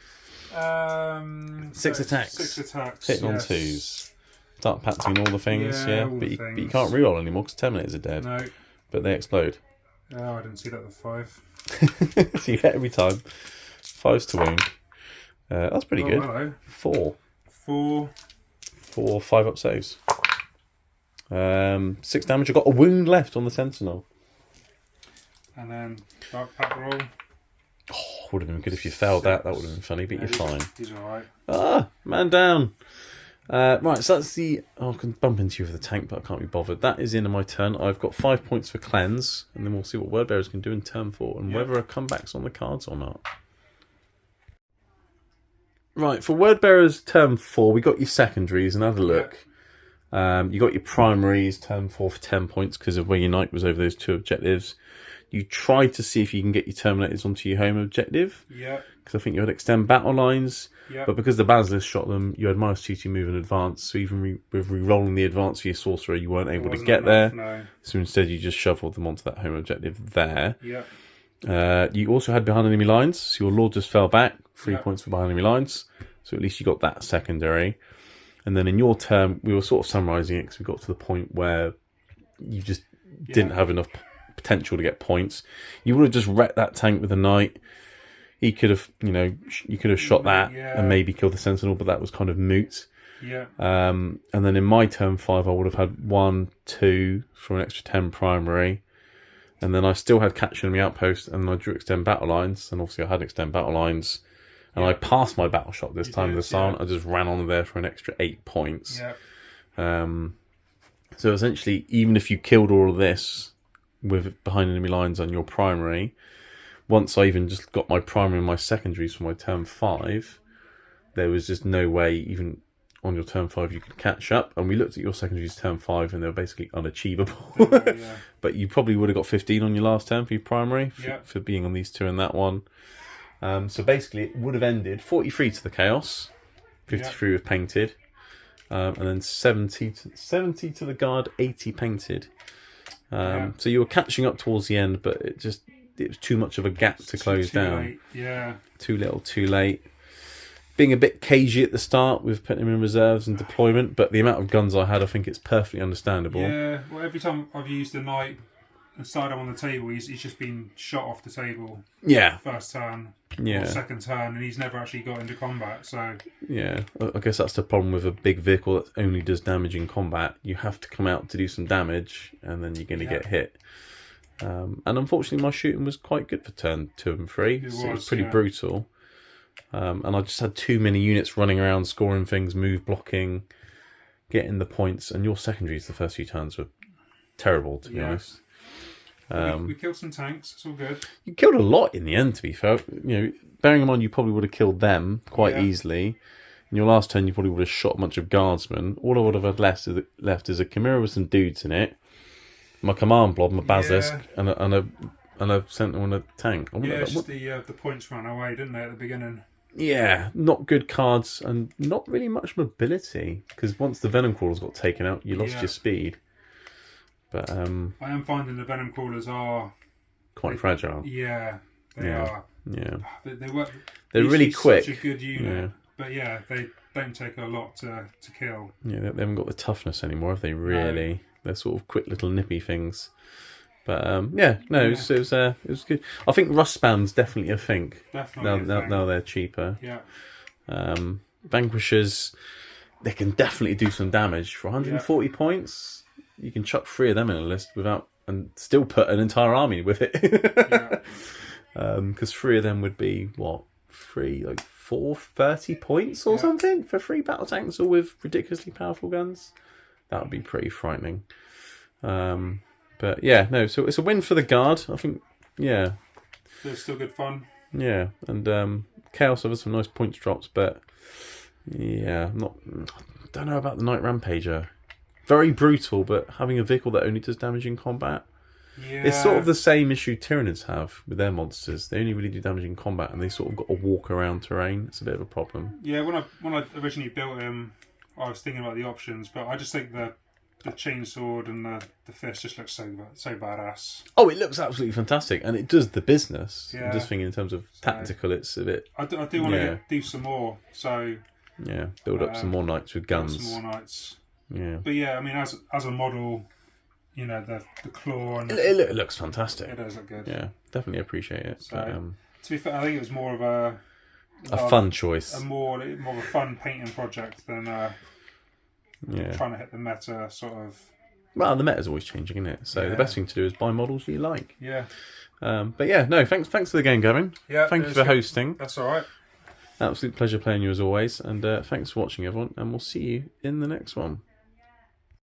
6 attacks. 6 attacks. Hitting on 2s. Start patching all the things, Yeah, but you can't reroll anymore because Terminators are dead. No. But they explode. Oh, I didn't see that with 5. So you hit every time. 5s to wound. That's pretty good. Hello. 4. 4. 4 5-up saves. 6 damage. I've got a wound left on the Sentinel. And then Dark Pack roll. Oh, would have been good if you failed that. That would have been funny, but you're fine. He's alright. Ah, man down. Right, so that's the... Oh, I can bump into you with the tank, but I can't be bothered. That is into my turn. I've got 5 points for cleanse, and then we'll see what Wordbearers can do in turn 4, and whether a comeback's on the cards or not. Right, for Wordbearers turn 4, we got your secondaries, and have a look. You got your primaries, turn 4 for 10 points, because of where your knight was over those 2 objectives. You tried to see if you can get your Terminators onto your home objective. Yeah. Because I think you had extend battle lines. Yeah. But because the Basilisk shot them, you had -2 to move in advance. So even with re-rolling the advance for your Sorcerer, you weren't able to get there. No. So instead you just shoveled them onto that home objective there. Yeah. You also had behind enemy lines. So your Lord just fell back. 3 points for behind enemy lines. So at least you got that secondary. And then in your turn, we were sort of summarising it because we got to the point where you just didn't have enough potential to get points. You would have just wrecked that tank with a knight. He could have, you could have shot that and maybe killed the Sentinel, but that was kind of moot. Yeah. And then in my turn 5, I would have had 1, 2 for an extra 10 primary. And then I still had Catch Enemy Outpost, and I drew extend battle lines, and obviously I had extend battle lines. And I passed my battle shot this time with the Silent. I just ran on there for an extra 8 points. Yeah. So essentially, even if you killed all of this with behind enemy lines on your primary, once I even just got my primary and my secondaries for my turn 5, there was just no way, even on your turn 5, you could catch up. And we looked at your secondaries turn 5, and they were basically unachievable. But you probably would have got 15 on your last turn for your primary for being on these 2 and that one. So basically, it would have ended 43 to the Chaos, 53 with painted, and then 70 to the Guard, 80 painted. So you were catching up towards the end, but it was too much of a gap to close down. Late. Yeah. Too little, too late. Being a bit cagey at the start with putting him in reserves and deployment, but the amount of guns I had, I think it's perfectly understandable. Yeah. Well, every time I've used the knight and started him on the table, he's just been shot off the table. Yeah. First turn. Yeah. Or second turn, and he's never actually got into combat. So. Yeah, I guess that's the problem with a big vehicle that only does damage in combat. You have to come out to do some damage, and then you're going to get hit. And unfortunately, my shooting was quite good for turn 2 and 3. It was pretty brutal. And I just had too many units running around, scoring things, move blocking, getting the points. And your secondaries the first few turns were terrible, to be honest. We killed some tanks. It's all good. You killed a lot in the end, to be fair. Bearing in mind you probably would have killed them quite easily. In your last turn, you probably would have shot a bunch of guardsmen. All I would have had left is a Chimera with some dudes in it, my command blob, my basilisk, and a sentinel and a tank. It's just the points ran away, didn't they, at the beginning? Yeah, not good cards and not really much mobility, because once the Venom Crawlers got taken out, you lost your speed. But I am finding the Venom Crawlers are quite fragile. Yeah, they are. Yeah, they're really quick. Such a good unit, but they don't take a lot to kill. Yeah, they haven't got the toughness anymore, have they? Really, they're sort of quick little nippy things. But it was good. I think rust spam's definitely a thing. Now they're cheaper. Yeah. Vanquishers, they can definitely do some damage for 140 points. You can chuck 3 of them in a list and still put an entire army with it. Because 3 of them would be 430 points or something for 3 battle tanks, all with ridiculously powerful guns. That would be pretty frightening. But so it's a win for the Guard, I think. Yeah, it's still good fun. Yeah, and Chaos have some nice points drops, but don't know about the Night Rampager. Very brutal, but having a vehicle that only does damage in combat. Yeah. It's sort of the same issue Tyranids have with their monsters. They only really do damage in combat, and they sort of got to walk around terrain. It's a bit of a problem. Yeah, when I originally built him, I was thinking about the options, but I just think the chainsword and the fist just looks so badass. Oh, it looks absolutely fantastic, and it does the business. Yeah. I'm just thinking in terms of tactical, it's a bit. I do want to do some more. So build up some more knights with guns. Some more knights. Yeah, but I mean, as a model, the claw and it looks fantastic. It does look good. Yeah, definitely appreciate it. So, to be fair, I think it was more of a a fun choice. More of a fun painting project than Yeah. trying to hit the meta sort of. Well, the meta's always changing, isn't it? So the best thing to do is buy models you like. Yeah. But yeah, no, thanks for the game, Gavin. Yeah. Thank you for hosting. That's all right. Absolute pleasure playing you as always. And thanks for watching, everyone. And we'll see you in the next one.